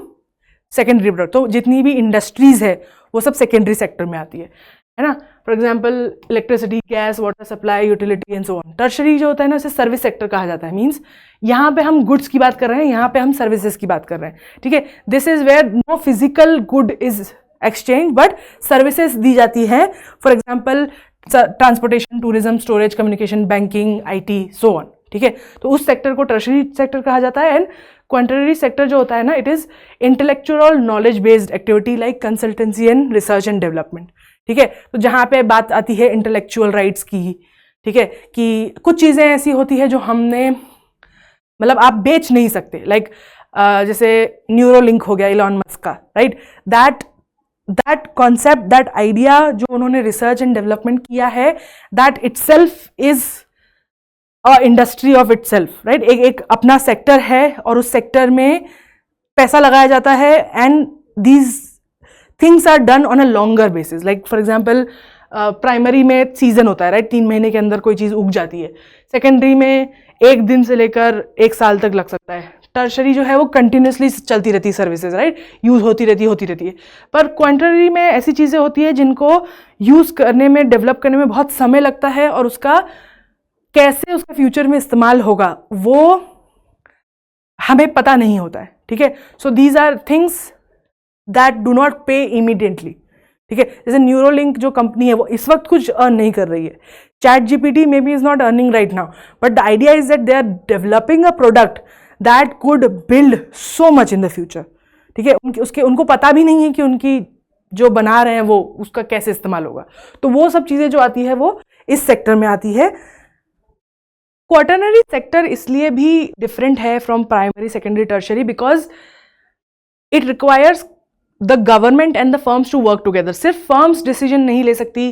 सेकेंडरी प्रोडक्ट, तो जितनी भी इंडस्ट्रीज़ है वो सब सेकेंडरी सेक्टर में आती है ना। For example electricity, gas, water supply, utility and so on. Tertiary जो होता है ना उसे सर्विस सेक्टर कहा जाता है। मींस यहाँ पे हम गुड्स की बात कर रहे हैं, यहाँ पे हम सर्विसेज की बात कर रहे हैं, ठीक है। This is where no physical good is exchange but services दी जाती है। For example transportation, tourism, storage, communication, banking, IT, so on, ठीक है। तो उस सेक्टर को टर्शरी सेक्टर कहा जाता है। एंड क्वार्टरनरी सेक्टर जो होता है ना, it is intellectual knowledge based activity like consultancy and research and development, ठीक है। तो जहाँ पे बात आती है इंटेलेक्चुअल राइट्स की, ठीक है, कि कुछ चीज़ें ऐसी होती है जो हमने मतलब आप बेच नहीं सकते, लाइक जैसे न्यूरोलिंक हो गया इलॉन मस्क का, right, that concept, that idea जो उन्होंने रिसर्च एंड डेवलपमेंट किया है, that itself is a industry of itself, right. एक अपना सेक्टर है और उस सेक्टर में पैसा लगाया जाता है and these things are done on a longer basis. Like for example primary में सीजन होता है, राइट, 3 महीने के अंदर कोई चीज़ उग जाती है। सेकेंडरी में 1 दिन से लेकर 1 साल तक लग सकता है। टर्शरी जो है वो कंटिन्यूसली चलती रहती है सर्विसेज, राइट, यूज़ होती रहती है। पर क्वार्टरनरी में ऐसी चीज़ें होती है जिनको यूज़ करने में, डेवलप करने में बहुत समय लगता है और उसका कैसे उसका फ्यूचर में इस्तेमाल होगा वो हमें पता नहीं होता है, ठीक है। So these are things that do not pay immediately, ठीक है। जैसे न्यूरोलिंक जो कंपनी है वो इस वक्त कुछ अर्न नहीं कर रही है। ChatGPT maybe is not earning right now, but the idea is that they are developing a product that could build so much in the future, ठीक है। उनको पता भी नहीं है कि उनकी जो बना रहे हैं वो उसका कैसे इस्तेमाल होगा। तो वो सब चीज़ें जो आती है वो इस सेक्टर में आती है। क्वार्टरनरी सेक्टर इसलिए भी डिफरेंट है from primary, secondary, tertiary because it requires the government and the firms to work together. सिर्फ फर्म्स डिसीजन नहीं ले सकती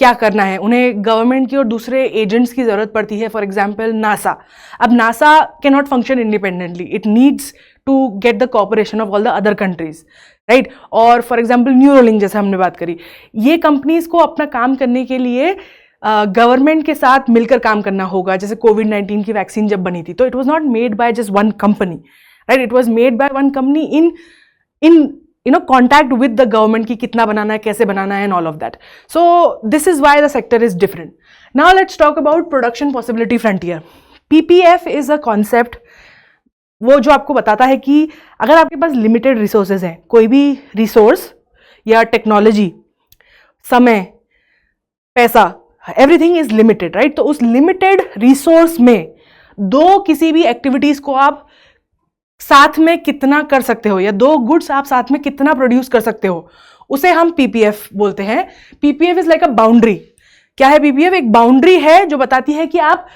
क्या करना है, उन्हें गवर्नमेंट की और दूसरे एजेंट्स की जरूरत पड़ती है। फॉर एग्जाम्पल नासा, अब NASA can not function independently, it needs to get the cooperation of all the other countries, right. और फॉर एग्जाम्पल न्यूरोलिंक जैसे हमने बात करी, ये कंपनीज को अपना काम करने के लिए गवर्नमेंट के साथ मिलकर काम करना होगा। जैसे कोविड-19 की वैक्सीन जब बनी थी तो it was not made by just one company, right, it was made by one company in contact with the government कि कितना बनाना है, कैसे बनाना है, and all of that. So this is why the sector is different. Now let's talk about production possibility frontier. PPF is a concept वो जो आपको बताता है कि अगर आपके पास लिमिटेड रिसोर्सेज हैं, कोई भी रिसोर्स या टेक्नोलॉजी, समय, पैसा, एवरीथिंग इज लिमिटेड, राइट। तो उस लिमिटेड रिसोर्स में किसी भी एक्टिविटीज को आप साथ में कितना कर सकते हो या 2 गुड्स आप साथ में कितना प्रोड्यूस कर सकते हो, उसे हम पीपीएफ बोलते हैं। PPF is like a boundary. क्या है पीपीएफ? एक बाउंड्री है जो बताती है कि आप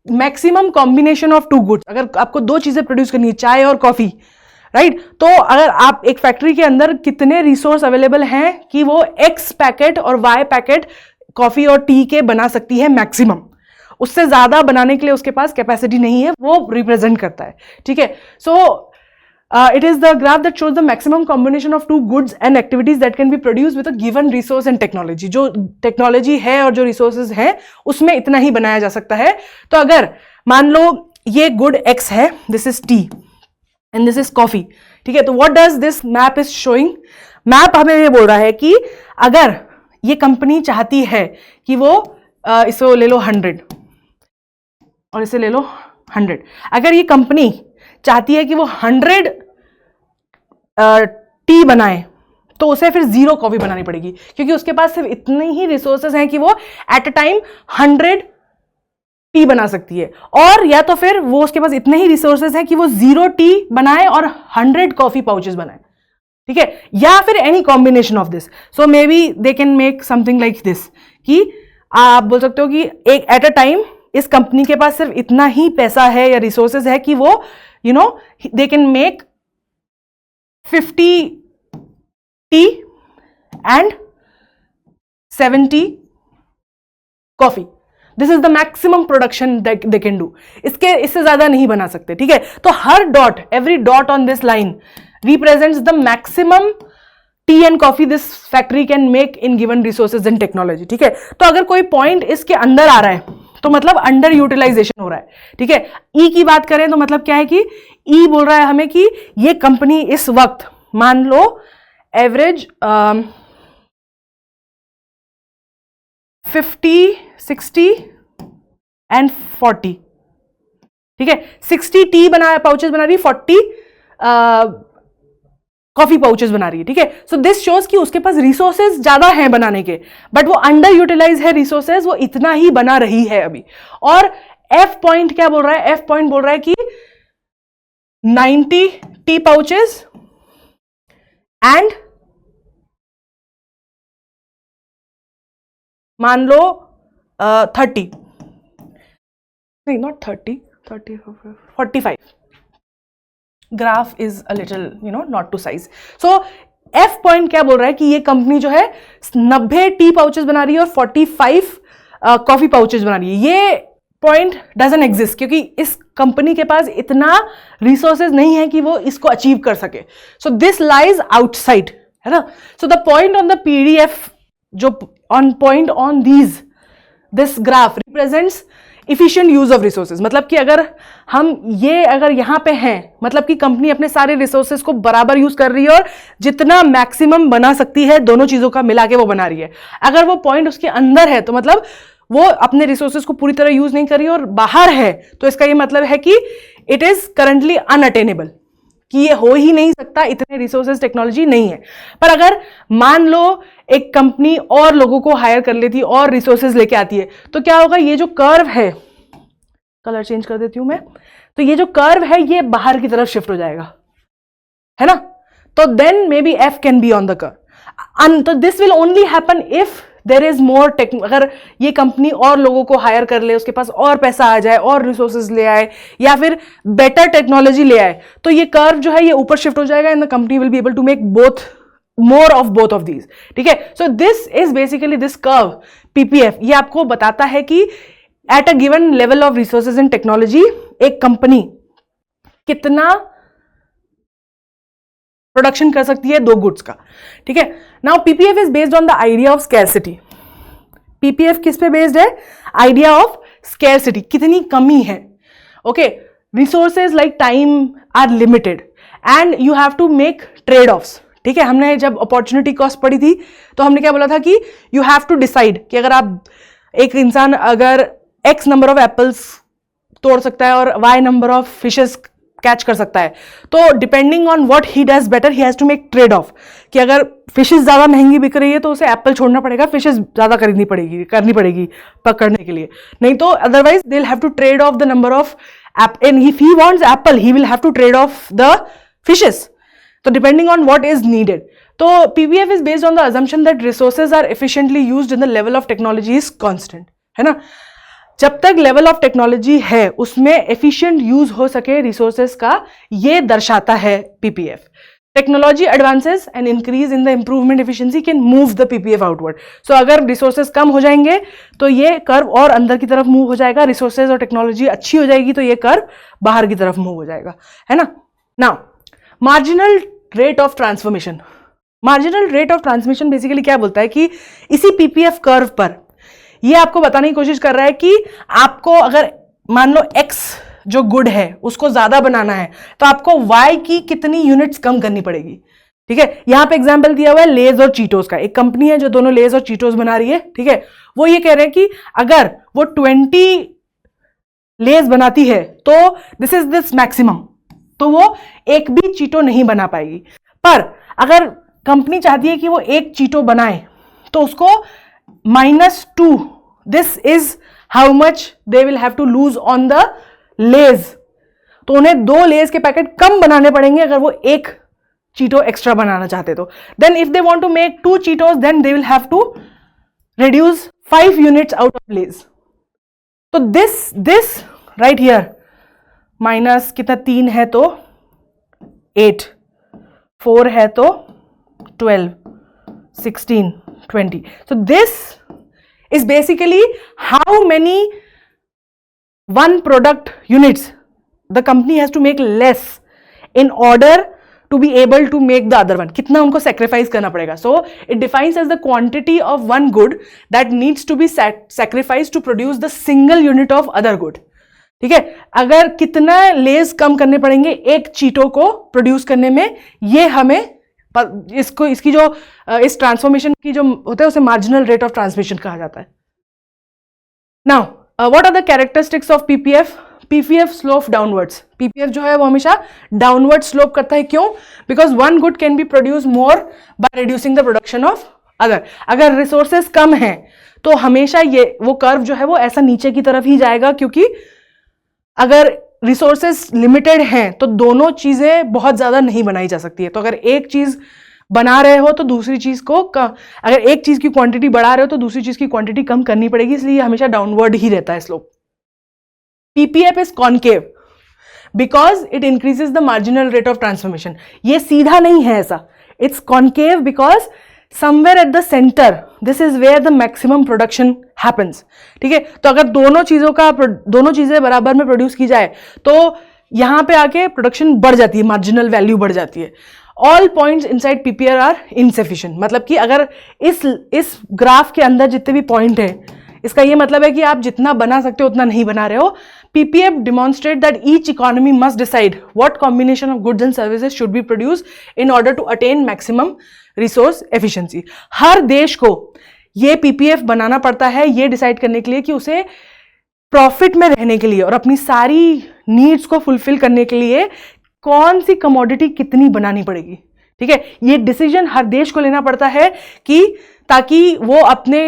मैक्सिमम कॉम्बिनेशन ऑफ 2 गुड्स, अगर आपको 2 चीजें प्रोड्यूस करनी है, चाय और कॉफी, राइट, तो अगर आप एक फैक्ट्री के अंदर कितने रिसोर्स अवेलेबल हैं कि वो एक्स पैकेट और वाई पैकेट कॉफी और टी के बना सकती है मैक्सिमम, उससे ज्यादा बनाने के लिए उसके पास कैपेसिटी नहीं है, वो रिप्रेजेंट करता है, ठीक है। So it is the graph that shows the maximum combination of 2 goods and activities that can be produce with a given resource and technology. जो टेक्नोलॉजी है और जो रिसोर्सेज है उसमें इतना ही बनाया जा सकता है। तो अगर मान लो ये गुड एक्स है, this is T and this is coffee, ठीक है। तो what does this map is showing? Map हमें ये बोल रहा है कि अगर ये कंपनी चाहती है कि वो इसे ले लो 100 और इसे ले लो 100, अगर ये कंपनी चाहती है कि वो 100 टी बनाए तो उसे फिर 0 कॉफी बनानी पड़ेगी, क्योंकि उसके पास सिर्फ इतने ही रिसोर्सेज हैं कि वो एट अ टाइम 100 टी बना सकती है, और या तो फिर वो उसके पास इतने ही रिसोर्सेज हैं कि वो 0 टी बनाए और 100 कॉफी पाउचेस बनाए, ठीक है, या फिर any combination of this. So may be they can make something like this, कि आप बोल सकते हो कि एक एट अ टाइम इस कंपनी के पास सिर्फ इतना ही पैसा है या रिसोर्सेज है कि वो they can make 50 tea and 70 coffee. This is the maximum production they can do. इससे ज्यादा नहीं बना सकते, ठीक है। तो हर dot, every dot on this line represents the maximum tea and coffee this factory can make in given resources and technology, ठीक है। तो अगर कोई पॉइंट इसके अंदर आ रहा है तो मतलब अंडर यूटिलाइजेशन हो रहा है, ठीक है। ई की बात करें तो मतलब क्या है कि ई बोल रहा है हमें कि ये कंपनी इस वक्त मान लो एवरेज 50, 60 एंड 40, ठीक है। 60 टी पाउचेस बना रही, 40 कॉफी पाउचेस बना रही है, ठीक है। सो दिस शोज कि उसके पास रिसोर्सेज ज्यादा हैं बनाने के, बट वो अंडर यूटिलाइज है रिसोर्सेज, वो इतना ही बना रही है अभी। और एफ पॉइंट क्या बोल रहा है? एफ पॉइंट बोल रहा है कि 90 टी पाउचेस एंड मान लो 30, नहीं not 30, 45. Graph is a little not to size. So F point क्या बोल रहा है कि ये कंपनी जो है 90 टी पाउचेस बना रही है और 45 कॉफी पाउचेस बना रही है. ये पॉइंट डजंट एग्जिस्ट क्योंकि इस कंपनी के पास इतना रिसोर्सेज नहीं है कि वो इसको अचीव कर सके. सो दिस लाइज आउटसाइड, है ना. So the point on the PDF, जो on point on this graph represents efficient use of resources. मतलब कि अगर यहां पे हैं, मतलब कि कंपनी अपने सारे रिसोर्सेज को बराबर यूज कर रही है और जितना मैक्सिमम बना सकती है दोनों चीजों का मिला के वो बना रही है. अगर वो पॉइंट उसके अंदर है तो मतलब वो अपने रिसोर्सेज को पूरी तरह यूज नहीं कर रही है, और बाहर है तो इसका ये मतलब है कि इट इज करंटली अनअटेनेबल, कि ये हो ही नहीं सकता, इतने रिसोर्सेज टेक्नोलॉजी नहीं है. पर अगर मान लो एक कंपनी और लोगों को हायर कर लेती और रिसोर्सेज लेके आती है तो क्या होगा? ये जो कर्व है, कलर चेंज कर देती हूं मैं, तो ये जो कर्व है ये बाहर की तरफ शिफ्ट हो जाएगा, है ना. तो then maybe F can be on the curve. तो this will only happen if there is more अगर ये कंपनी और लोगों को हायर कर ले, उसके पास और पैसा आ जाए और रिसोर्सेज ले आए या फिर बेटर टेक्नोलॉजी ले आए, तो ये कर्व जो है ये ऊपर शिफ्ट हो जाएगा and the company will be able to make more of both of these. ठीक है. So this is basically this curve PPF. ये आपको बताता है कि at a given level of resources and technology एक कंपनी कितना प्रोडक्शन कर सकती है दो गुड्स का. ठीक है. Now PPF is based on the idea of scarcity. PPF किस पे बेस्ड है? आइडिया ऑफ स्कैरसिटी, कितनी कमी है. Okay. Resources like time are limited and you have to make trade offs. ठीक है. हमने जब अपॉर्चुनिटी कॉस्ट पढ़ी थी तो हमने क्या बोला था कि यू हैव टू डिसाइड कि अगर आप एक इंसान अगर एक्स नंबर ऑफ एप्पल्स तोड़ सकता है और Y number of fishes catch कर सकता है, तो depending on what he does better he has to make trade off, कि अगर फिशेस ज्यादा महंगी बिक रही है तो उसे एप्पल छोड़ना पड़ेगा, फिशेस ज्यादा करनी पड़ेगी पकड़ने के लिए, नहीं तो otherwise they will have to trade off the number of and if he wants apple he will have to trade off the fishes. तो depending on what is needed. तो PPF is based on the assumption that resources are efficiently used in the level of technology is constant, है ना. जब तक level of technology है उसमें efficient use हो सके रिसोर्सेज का, ये दर्शाता है PPF. Technology advances and increase in the improvement efficiency can move the PPF outward. So अगर रिसोर्सेज कम हो जाएंगे तो ये कर्व और अंदर की तरफ मूव हो जाएगा. रिसोर्सेज और टेक्नोलॉजी अच्छी हो जाएगी तो ये कर्व बाहर की तरफ मूव हो जाएगा, है ना. Now marginal rate of transformation. Marginal rate of transmission basically क्या बोलता है कि इसी पीपीएफ कर्व पर ये आपको बताने की कोशिश कर रहा है कि आपको अगर मान लो x जो गुड है उसको ज्यादा बनाना है तो आपको y की कितनी यूनिट्स कम करनी पड़ेगी. ठीक है. यहां पे एग्जांपल दिया हुआ है लेज और चीटोस का. एक कंपनी है जो दोनों लेज और चीटोस बना रही है. ठीक है. वो ये कह रहे हैं कि अगर वो 20 लेज बनाती है तो दिस इज दिस मैक्सिमम, तो वो एक भी चीटो नहीं बना पाएगी. पर अगर कंपनी चाहती है कि वो एक चीटो बनाए तो उसको -2, this is how much they will have to lose on the Lay's. तो उन्हें 2 लेज के पैकेट कम बनाने पड़ेंगे अगर वो एक चीटो एक्स्ट्रा बनाना चाहते तो. Then if they want to make 2 Cheetos then they will have to reduce 5 units out of Lays. तो this right here माइनस कितना 3 है तो 8, 4 है तो 12, 16, 20. So this is basically how many one product units the company has to make less in order to be able to make the other one. कितना उनको sacrifice करना पड़ेगा. So it defines as the quantity of one good that needs to be sacrificed to produce the single unit of other good. ठीक है. अगर कितना less कम करने पड़ेंगे एक चीटो को प्रोड्यूस करने में, ये हमें इसकी जो इस ट्रांसफॉर्मेशन की जो होता है उसे मार्जिनल रेट ऑफ ट्रांसमिशन कहा जाता है. Now what are the characteristics of PPF? PPF slope downwards. PPF जो है वो हमेशा डाउनवर्ड स्लोप करता है. क्यों? Because one good can be produce more by reducing the production of other. अगर रिसोर्सेस कम हैं तो हमेशा ये वो कर्व जो है वो ऐसा नीचे की तरफ ही जाएगा, क्योंकि अगर रिसोर्सेस लिमिटेड हैं तो दोनों चीजें बहुत ज्यादा नहीं बनाई जा सकती है। तो अगर एक चीज बना रहे हो तो दूसरी चीज को अगर एक चीज की क्वांटिटी बढ़ा रहे हो तो दूसरी चीज की क्वांटिटी कम करनी पड़ेगी, इसलिए हमेशा डाउनवर्ड ही रहता है slope. PPF is concave because it increases the marginal rate of transformation. ये सीधा नहीं है ऐसा, it's concave because somewhere at the centre this is where the maximum production happens. ठीक है, तो अगर दोनों चीजें बराबर में प्रोड्यूस की जाए तो यहां पे आके प्रोडक्शन बढ़ जाती है, मार्जिनल वैल्यू बढ़ जाती है। All points inside PPR are insufficient, मतलब कि अगर इस ग्राफ के अंदर जितने भी पॉइंट है, इसका ये मतलब है कि आप जितना बना सकते हो उतना नहीं बना रहे हो। PPF demonstrate that each economy must decide what combination of goods and services should be produce in order to attain maximum resource efficiency. हर देश को ये पीपीएफ बनाना पड़ता है ये डिसाइड करने के लिए कि उसे प्रॉफिट में रहने के लिए और अपनी सारी नीड्स को फुलफिल करने के लिए कौन सी कमोडिटी कितनी बनानी पड़ेगी। ठीक है, ये डिसीजन हर देश को लेना पड़ता है कि ताकि वो अपने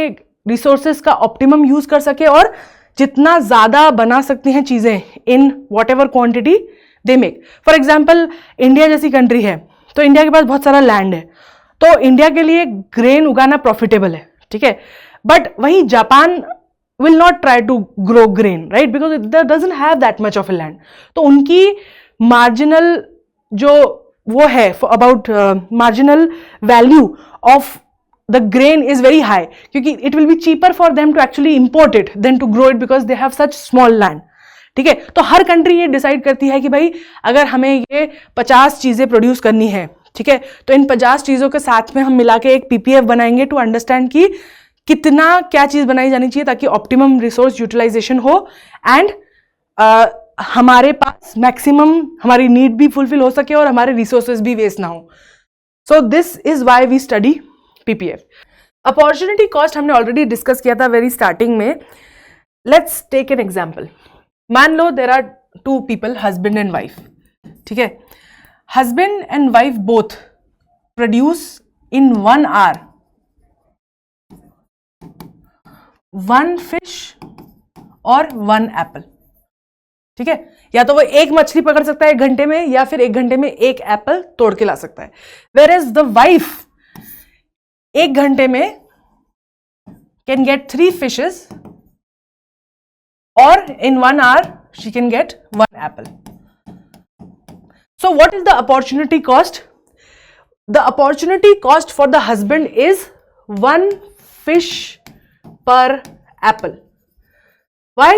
रिसोर्सेस का ऑप्टिमम यूज कर सके और जितना ज्यादा बना सकते हैं चीजें in what ever quantity they make. For example India जैसी कंट्री है तो इंडिया के पास बहुत सारा लैंड है, तो इंडिया के लिए ग्रेन उगाना प्रॉफिटेबल है। ठीक है, बट वहीं Japan will not try to grow grain, right? Because it doesn't have that much of a land. तो उनकी marginal जो वो है about marginal value of the grain is very high, क्योंकि it will be cheaper for them to actually import it than to grow it because they have such small land. ठीक है, तो हर country ये decide करती है कि भाई अगर हमें ये 50 चीजें प्रोड्यूस करनी है, ठीक है, तो इन 50 चीजों के साथ में हम मिला के एक पीपीएफ बनाएंगे टू अंडरस्टैंड कि कितना क्या चीज बनाई जानी चाहिए ताकि ऑप्टिमम रिसोर्स यूटिलाइजेशन हो एंड हमारे पास मैक्सिमम हमारी नीड भी फुलफिल हो सके और हमारे रिसोर्सेज भी वेस्ट ना हो। So this is why we study PPF. Opportunity cost हमने ऑलरेडी डिस्कस किया था वेरी स्टार्टिंग में। Let's take an example. मान लो there are two people, husband and wife. ठीक है, husband and wife both produce in 1 hour 1 fish और 1 apple। ठीक है, या तो वो एक मछली पकड़ सकता है 1 घंटे में या फिर 1 घंटे में 1 एप्पल तोड़ के ला सकता है। वेयर एज द वाइफ 1 घंटे में कैन गेट 3 fishes और in 1 hour she can get 1 apple. So what is the opportunity cost? The opportunity cost for the husband is 1 fish per apple. Why?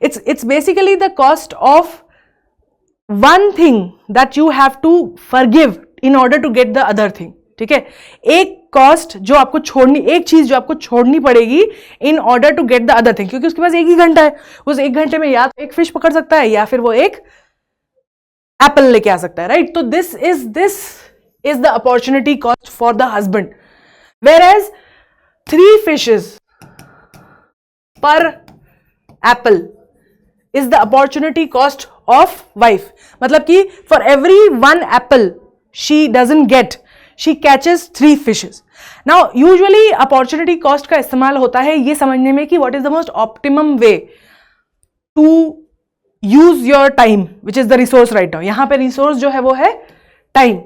It's basically the cost of one thing that you have to forgive in order to get the other thing. ठीक है, एक cost जो आपको छोड़नी, एक चीज जो आपको छोड़नी पड़ेगी in order to get the other thing, क्योंकि उसके पास 1 ही घंटा है। उस 1 घंटे में या तो 1 फिश पकड़ सकता है या फिर वो 1 एप्पल लेके आ सकता है, राइट? तो this is the opportunity cost for the husband, whereas 3 fishes per apple is the opportunity cost of wife. मतलब कि for every 1 apple she doesn't get, she catches 3 fishes. Now usually opportunity cost का इस्तेमाल होता है ये समझने में कि what is the most optimum way to use your time which is the resource right now. यहाँ पे resource जो है वो है time.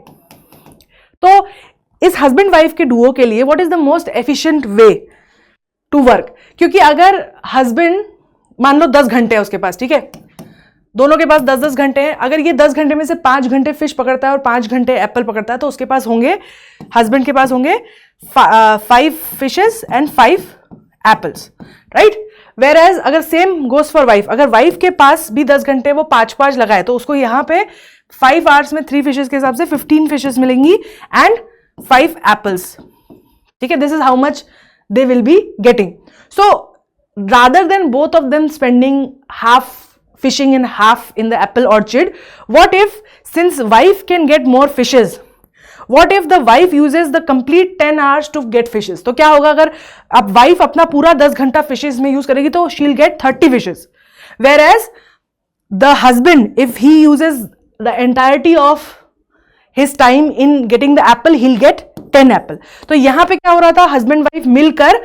तो इस husband wife के duo के लिए what is the most efficient way to work? क्योंकि अगर हस्बैंड मान लो 10 घंटे है उसके पास, ठीक है, दोनों के पास 10-10 घंटे हैं, अगर ये 10 घंटे में से 5 घंटे फिश पकड़ता है और 5 घंटे एप्पल पकड़ता है तो उसके पास होंगे, हस्बैंड के पास होंगे 5 fishes and 5 apples, right? Whereas अगर सेम गोज फॉर वाइफ, अगर वाइफ के पास भी 10 घंटे वो 5-5 लगाए तो उसको यहाँ पे 5 hours में 3 fishes के हिसाब से 15 fishes मिलेंगी एंड 5 apples। ठीक है, this is how much they will be getting. So rather than both of them spending half fishing and half in the apple orchard, what if, since wife can get more fishes, what if the wife uses the complete 10 hours to get fishes? तो क्या होगा अगर अब wife अपना पूरा 10 घंटा fishes में use करेगी तो she'll get 30 fishes, whereas the husband, if he uses the entirety of his time in getting the apple, he'll get 10 apple. तो यहां पे क्या हो रहा था, हस्बैंड वाइफ मिलकर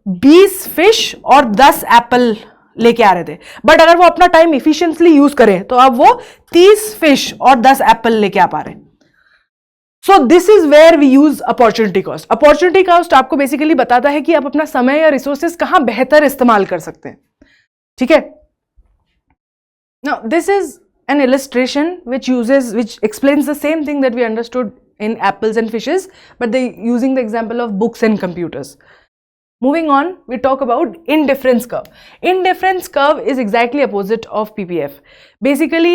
20 फिश और 10 एप्पल लेके आ रहे थे, बट अगर वो अपना टाइम इफिशिएंटली यूज करें तो अब वो 30 फिश और 10 एप्पल लेके आ पा रहे हैं। So this is where we use opportunity cost. Opportunity cost आपको बेसिकली बताता है कि आप अपना समय या रिसोर्सेज कहां बेहतर इस्तेमाल कर सकते हैं, ठीक है। Now this is an illustration which explains the same thing that we understood in apples and fishes, but they using the example of books and computers. Moving on, we talk about indifference curve. Indifference curve is exactly opposite of PPF. Basically,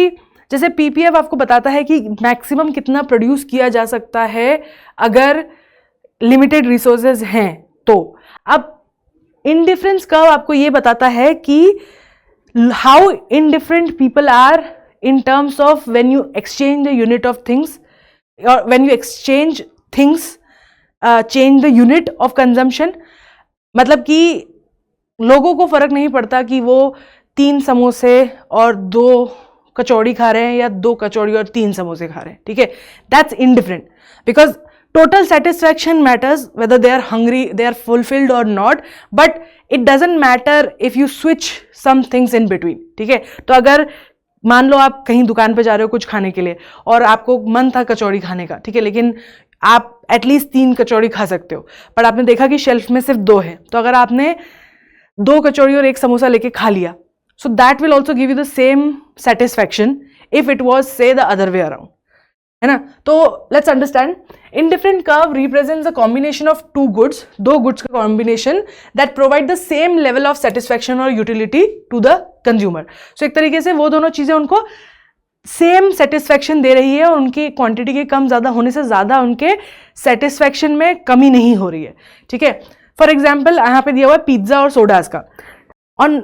जैसे PPF आपको बताता है कि maximum कितना produce किया जा सकता है अगर लिमिटेड रिसोर्सेज हैं, तो अब indifference curve आपको ये बताता है कि how indifferent people are in terms of when you exchange the unit of things, or when you exchange things, change the unit of consumption. मतलब कि लोगों को फर्क नहीं पड़ता कि वो 3 समोसे और 2 कचौड़ी खा रहे हैं या 2 कचौड़ी और 3 समोसे खा रहे हैं, ठीक है। That's indifferent because total satisfaction matters whether they are hungry, they are fulfilled or not, but it doesn't matter if you switch some things in between, ठीक है। तो अगर मान लो आप कहीं दुकान पे जा रहे हो कुछ खाने के लिए और आपको मन था कचौड़ी खाने का, ठीक है, लेकिन आप एटलीस्ट 3 कचौड़ी खा सकते हो, पर आपने देखा कि शेल्फ में सिर्फ 2 है, तो अगर आपने 2 कचौड़ी और 1 समोसा लेके खा लिया, so that will also give you the same satisfaction if it was से द अदर वे अराउंड, है ना। तो let's understand, indifferent curve represents a combination of 2 goods, 2 goods का combination that provide the same level of satisfaction or utility to the consumer. So एक तरीके से वो दोनों चीजें उनको सेम सेटिस्फैक्शन दे रही है और उनकी क्वांटिटी के कम ज्यादा होने से ज्यादा उनके सेटिस्फैक्शन में कमी नहीं हो रही है, ठीक है। फॉर एग्जाम्पल यहाँ पे दिया हुआ है पिज्जा और सोडाज का। On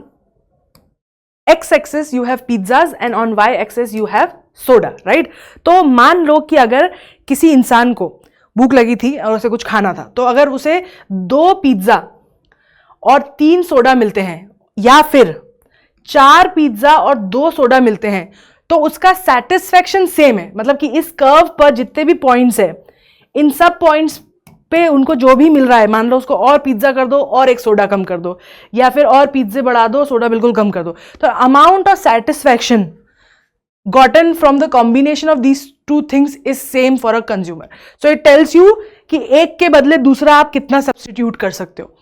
X axis you have pizzas and on Y axis you have soda, right. तो मान लो कि अगर किसी इंसान को भूख लगी थी और उसे कुछ खाना था, तो अगर उसे 2 पिज्जा और 3 सोडा मिलते हैं या फिर 4 पिज्जा और 2 सोडा मिलते हैं, तो उसका सेटिस्फैक्शन सेम है। मतलब कि इस कर्व पर जितने भी पॉइंट्स है, इन सब पॉइंट्स पे उनको जो भी मिल रहा है, मान लो उसको और पिज्जा कर दो और 1 सोडा कम कर दो, या फिर और पिज्जे बढ़ा दो, सोडा बिल्कुल कम कर दो, तो amount of satisfaction gotten from the combination of these 2 things is same for a consumer. So it tells you कि एक के बदले दूसरा आप कितना सब्स्टिट्यूट कर सकते हो।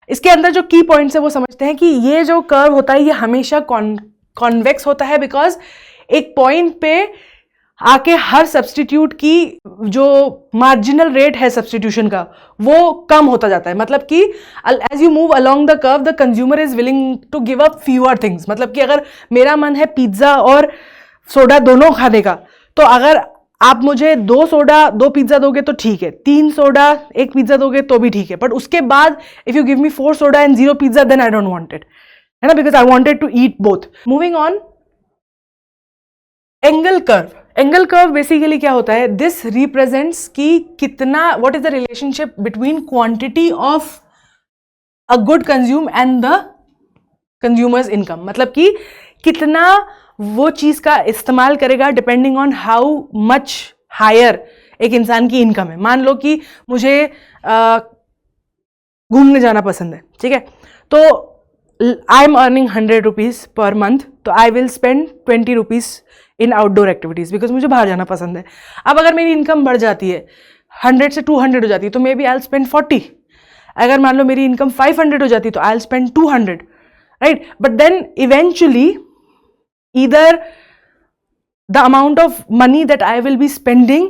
इसके अंदर जो की पॉइंट्स है वो समझते हैं कि ये जो कर्व होता है ये हमेशा कॉन्वेक्स होता है, बिकॉज एक पॉइंट पे आके हर सब्स्टिट्यूट की जो मार्जिनल रेट है सब्स्टिट्यूशन का वो कम होता जाता है। मतलब कि as you move along the curve the consumer is willing to give up fewer things. मतलब कि अगर मेरा मन है पिज्जा और सोडा दोनों खाने का, तो अगर आप मुझे 2 सोडा 2 पिज्जा दोगे तो ठीक है, 3 सोडा 1 पिज्जा दोगे तो भी ठीक है, बट उसके बाद if you give me 4 soda and 0 pizza then I don't want it, है ना, because I wanted to eat both. Moving on, Engel curve. Engel curve basically क्या होता है, दिस रिप्रेजेंट्स कि कितना, what is the relationship between quantity of a good consume and the consumer's income. मतलब कि कितना वो चीज का इस्तेमाल करेगा depending on how much higher एक इंसान की इनकम है। मान लो कि मुझे घूमने जाना पसंद है, ठीक है, तो I am earning 100 rupees per month, तो I will spend 20 rupees in outdoor activities because मुझे बाहर जाना पसंद है। अब अगर मेरी इनकम बढ़ जाती है 100 से 200 हो जाती है, तो maybe I will spend 40। अगर मान लो मेरी इनकम 500 हो जाती है तो I will spend 200, right. But then eventually either the amount of money that I will be spending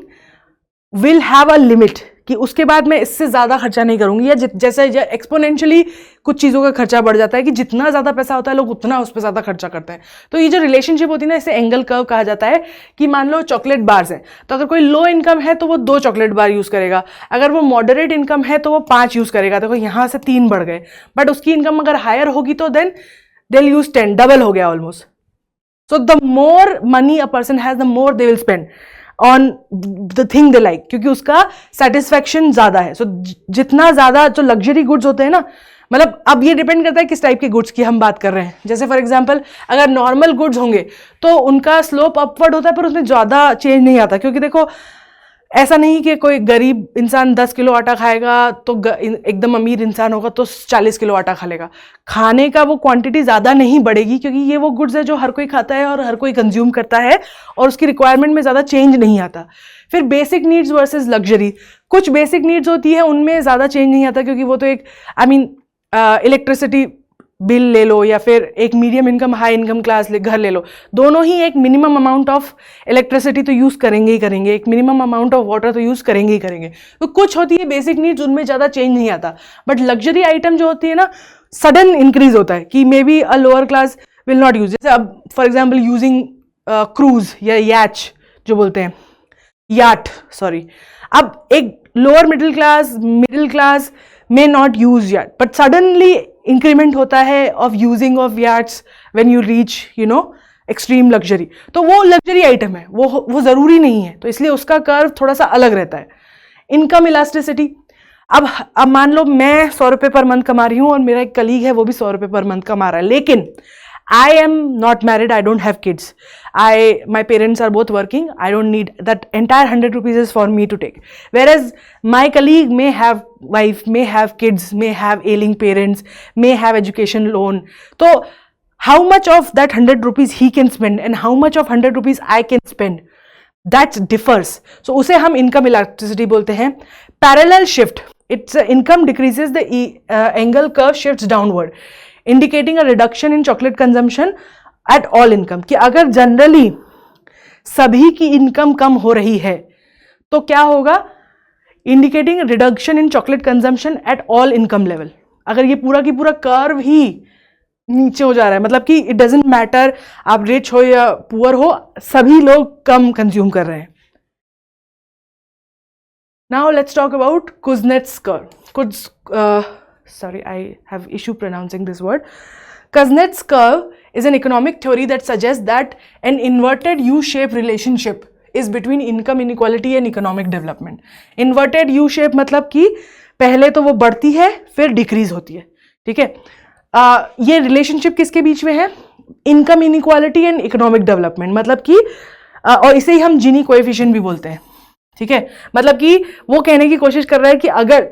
will have a limit, कि उसके बाद मैं इससे ज़्यादा खर्चा नहीं करूँगी, या जैसे एक्सपोनेंशियली कुछ चीज़ों का खर्चा बढ़ जाता है कि जितना ज़्यादा पैसा होता है लोग उतना उस पर ज़्यादा खर्चा करते हैं। तो ये जो रिलेशनशिप होती है ना, इसे एंगल कर्व कहा जाता है। कि मान लो चॉकलेट बार्स हैं, तो अगर कोई लो इनकम है तो वो 2 चॉकलेट बार यूज़ करेगा, अगर वो मॉडरेट इनकम है तो वो 5 यूज़ करेगा। देखो यहाँ से 3 बढ़ गए, बट उसकी इनकम अगर हायर होगी तो then they will use 10, double हो गया almost. So the more money a person has, the more they will spend on the thing they like, क्योंकि उसका satisfaction ज़्यादा है। So जितना ज़्यादा जो luxury goods होते हैं ना, मतलब अब ये डिपेंड करता है किस टाइप के गुड्स की हम बात कर रहे हैं। जैसे फॉर एग्जांपल अगर नॉर्मल गुड्स होंगे तो उनका स्लोप अपवर्ड होता है, पर उसमें ज़्यादा चेंज नहीं आता, क्योंकि देखो ऐसा नहीं कि कोई गरीब इंसान 10 किलो आटा खाएगा तो एकदम अमीर इंसान होगा तो 40 किलो आटा खा लेगा। खाने का वो क्वांटिटी ज़्यादा नहीं बढ़ेगी, क्योंकि ये वो गुड्स है जो हर कोई खाता है और हर कोई कंज्यूम करता है और उसकी रिक्वायरमेंट में ज़्यादा चेंज नहीं आता। फिर बेसिक नीड्स वर्सेस लग्जरी, कुछ बेसिक नीड्स होती है उनमें ज़्यादा चेंज नहीं आता, क्योंकि वो तो एक इलेक्ट्रिसिटी बिल ले लो या फिर एक medium income high income class घर ले लो, दोनों ही एक मिनिमम अमाउंट ऑफ इलेक्ट्रिसिटी तो यूज़ करेंगे ही करेंगे, एक मिनिमम अमाउंट ऑफ वाटर तो यूज़ करेंगे ही करेंगे। तो कुछ होती है बेसिक नीड्स, उनमें ज़्यादा चेंज नहीं आता। बट लग्जरी आइटम जो होती है ना, सडन इंक्रीज होता है कि may be a lower class will not use. जैसे अब फॉर एग्जाम्पल यूजिंग क्रूज या याच जो बोलते हैं, याट सॉरी, अब एक lower middle class may not use yacht, but suddenly increment होता है of using of yachts when you reach extreme luxury। तो वो luxury item है, वो ज़रूरी नहीं है, तो इसलिए उसका कर्व थोड़ा सा अलग रहता है। इनकम इलास्टिसिटी, अब मान लो मैं 100 रुपये पर मंथ कमा रही हूँ और मेरा एक कलीग है वो भी 100 रुपये पर मंथ कमा रहा है, लेकिन I am not married, I don't have kids, my parents are both working, I don't need that entire 100 rupees is for me to take, whereas my colleague may have wife, may have kids, may have ailing parents, may have education loan, so how much of that 100 rupees he can spend and how much of 100 rupees I can spend, that differs। so उसे हम income elasticity बोलते हैं। parallel shift, its income decreases, the angle curve shifts downward, indicating a reduction in chocolate consumption at all income। कि अगर generally सभी की income कम हो रही है तो क्या होगा, indicating reduction in chocolate consumption at all income level. अगर ये पूरा की पूरा कर्व ही नीचे हो जा रहा है, मतलब कि इट डजेंट मैटर आप रिच हो या पुअर हो, सभी लोग कम कंज्यूम कर रहे हैं। Now let's talk about Kuznets curve. Sorry, I have issue pronouncing this word. Kuznets curve is an economic theory that suggests that an inverted U-shaped relationship is between income inequality and economic development. Inverted U-shape मतलब कि पहले तो वो बढ़ती है फिर decrease होती है, ठीक है। ये रिलेशनशिप किसके बीच में है, income inequality and economic development, मतलब कि और इसे ही हम जीनी कोएफिशिएंट भी बोलते हैं, ठीक है। मतलब कि वो कहने की कोशिश कर रहा है कि अगर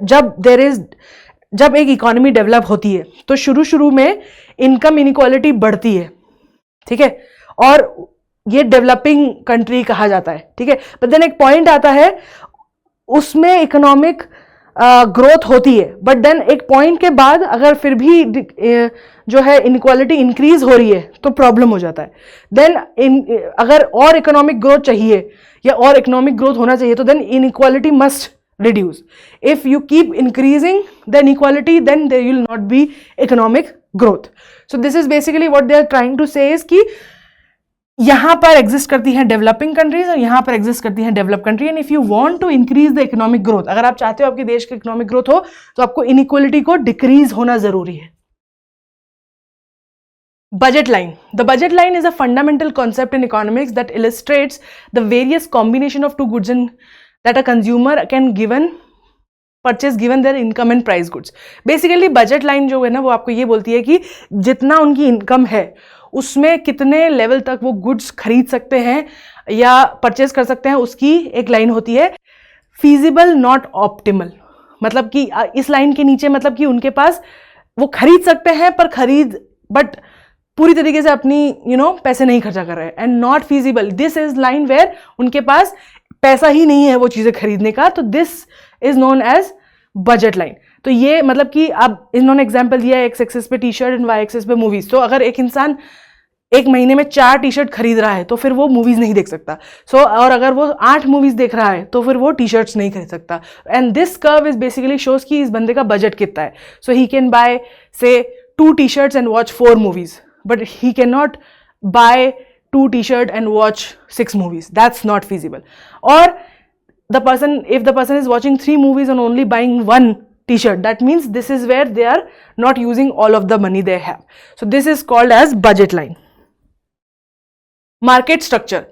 जब एक इकोनॉमी डेवलप होती है तो शुरू में इनकम इनइक्वालिटी बढ़ती है, ठीक है, और ये डेवलपिंग कंट्री कहा जाता है, ठीक है। बट देन एक पॉइंट आता है उसमें इकोनॉमिक ग्रोथ होती है, बट देन एक पॉइंट के बाद अगर फिर भी जो है इनइक्वालिटी इंक्रीज हो रही है तो प्रॉब्लम हो जाता है। देन अगर और इकोनॉमिक ग्रोथ चाहिए या और इकोनॉमिक ग्रोथ होना चाहिए तो then inequality must reduce. If you keep increasing the inequality, then there will not be economic growth. So this is basically what they are trying to say is कि यहाँ पर exist करती हैं developing countries और यहाँ पर exist करती हैं develop country, and if you want to increase the economic growth, अगर आप चाहते हो आपके देश की इकोनॉमिक ग्रोथ हो तो आपको इनइक्वालिटी को डिक्रीज होना जरूरी है। Budget line. The budget line is a fundamental concept in economics that illustrates the various combination of two goods and that a consumer can purchase given their income and price goods. Basically budget line जो है ना वो आपको ये बोलती है कि जितना उनकी इनकम है उसमें कितने लेवल तक वो गुड्स खरीद सकते हैं या परचेज कर सकते हैं, उसकी एक लाइन होती है feasible not optimal। मतलब कि इस लाइन के नीचे मतलब कि उनके पास वो खरीद सकते हैं पर बट पूरी तरीके से अपनी पैसे नहीं खर्चा कर रहे हैं, and not feasible, this is line where उनके पास पैसा ही नहीं है वो चीज़ें खरीदने का, तो this is known as budget line. तो ये मतलब कि अब इन्होंने एग्जांपल दिया है एक्स एक्सेस पे T shirt and Y axis पे मूवीज। तो अगर एक इंसान एक महीने में 4 टी शर्ट खरीद रहा है तो फिर वो मूवीज नहीं देख सकता। और अगर वो 8 मूवीज देख रहा है तो फिर वो टी शर्ट्स नहीं खरीद सकता। And this curve is basically shows कि इस बंदे का बजट कितना है। सो he can buy say 2 T shirts and watch 4 movies, but he can not buy 2 t-shirt and watch 6 movies. That's not feasible. Or if the person is watching 3 movies and only buying 1 t-shirt, that means this is where they are not using all of the money they have. So this is called as budget line. Market structure.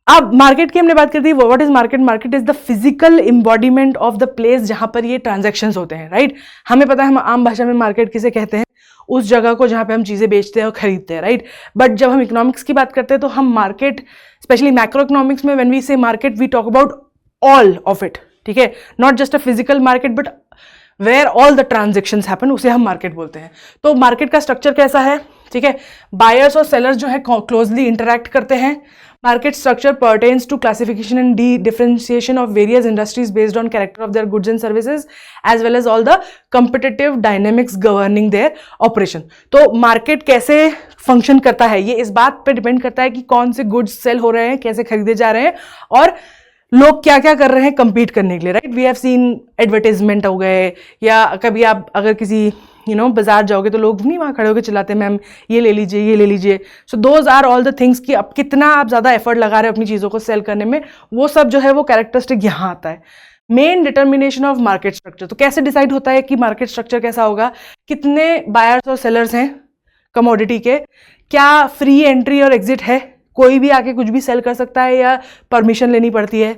अब market की हमने बात कर दी। What is market? Market is the physical embodiment of the place जहां पर ये transactions होते हैं, राइट। हमें पता है, हम आम भाषा में मार्केट किसे कहते हैं, उस जगह को जहां पे हम चीजें बेचते हैं और खरीदते हैं, राइट। बट जब हम इकोनॉमिक्स की बात करते हैं तो हम मार्केट, स्पेशली मैक्रो इकोनॉमिक्स में when we say market we talk about all of it, ठीक है, not just a physical market but where all the transactions happen, उसे हम मार्केट बोलते हैं। तो मार्केट का स्ट्रक्चर कैसा है, ठीक है, बायर्स और सेलर्स जो है क्लोजली इंटरैक्ट करते हैं। Market structure pertains to classification and differentiation of various industries based on character of their goods and services as well as all the competitive dynamics governing their operation। तो market कैसे function करता है ये इस बात पे डिपेंड करता है कि कौन से गुड्स सेल हो रहे हैं, कैसे खरीदे जा रहे हैं और लोग क्या क्या कर रहे हैं compete करने के लिए, right. We have seen advertisement हो गए, या कभी आप अगर किसी बाजार जाओगे तो लोग नहीं वहाँ खड़े होकर चिल्लाते हैं मैम ये ले लीजिए ये ले लीजिए। So those are all the things कि अब कितना आप ज़्यादा एफर्ट लगा रहे हो अपनी चीज़ों को सेल करने में, वो सब जो है वो कैरेक्टरिस्टिक यहाँ आता है। Main determination of market structure, तो कैसे डिसाइड होता है कि मार्केट स्ट्रक्चर कैसा होगा, कितने बायर्स और सेलर्स हैं कमोडिटी के, क्या फ्री एंट्री और एग्जिट है, कोई भी आके कुछ भी सेल कर सकता है या परमिशन लेनी पड़ती है,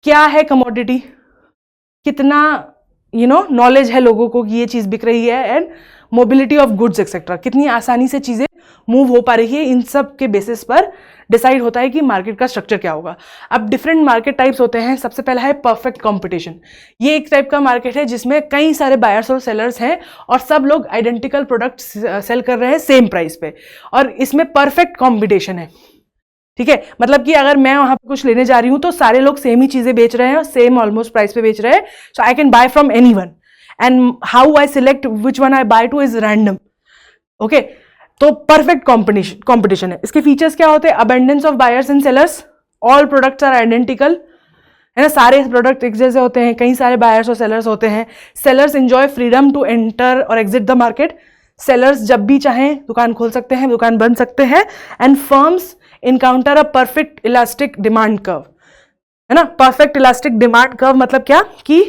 क्या है कमोडिटी, कितना नॉलेज है लोगों को कि ये चीज़ बिक रही है, and mobility of goods etcetera, कितनी आसानी से चीज़ें मूव हो पा रही है, इन सब के बेसिस पर डिसाइड होता है कि मार्केट का स्ट्रक्चर क्या होगा। अब डिफरेंट मार्केट टाइप्स होते हैं। सबसे पहला है परफेक्ट कंपटीशन। ये एक टाइप का मार्केट है जिसमें कई सारे बायर्स और सेलर्स हैं और सब लोग आइडेंटिकल प्रोडक्ट सेल कर रहे हैं सेम प्राइस पे, और इसमें परफेक्ट कॉम्पिटिशन है, ठीक है। मतलब कि अगर मैं वहां पे कुछ लेने जा रही हूं तो सारे लोग सेम ही चीजें बेच रहे हैं और सेम ऑलमोस्ट प्राइस पे बेच रहे हैं, so I can buy from anyone and how I select which one I buy to is random, okay. तो परफेक्ट कॉम्पिटिशन है। इसके फीचर्स क्या होते हैं, abundance of buyers and sellers, all products are identical, है ना, सारे प्रोडक्ट एक जैसे होते हैं, कई सारे बायर्स और सेलर्स होते हैं। Sellers enjoy freedom to enter और एग्जिट द मार्केट, सेलर्स जब भी चाहें दुकान खोल सकते हैं, दुकान बंद सकते हैं। And firms encounter a perfect elastic demand curve, है ना। परफेक्ट इलास्टिक डिमांड कर्व मतलब क्या कि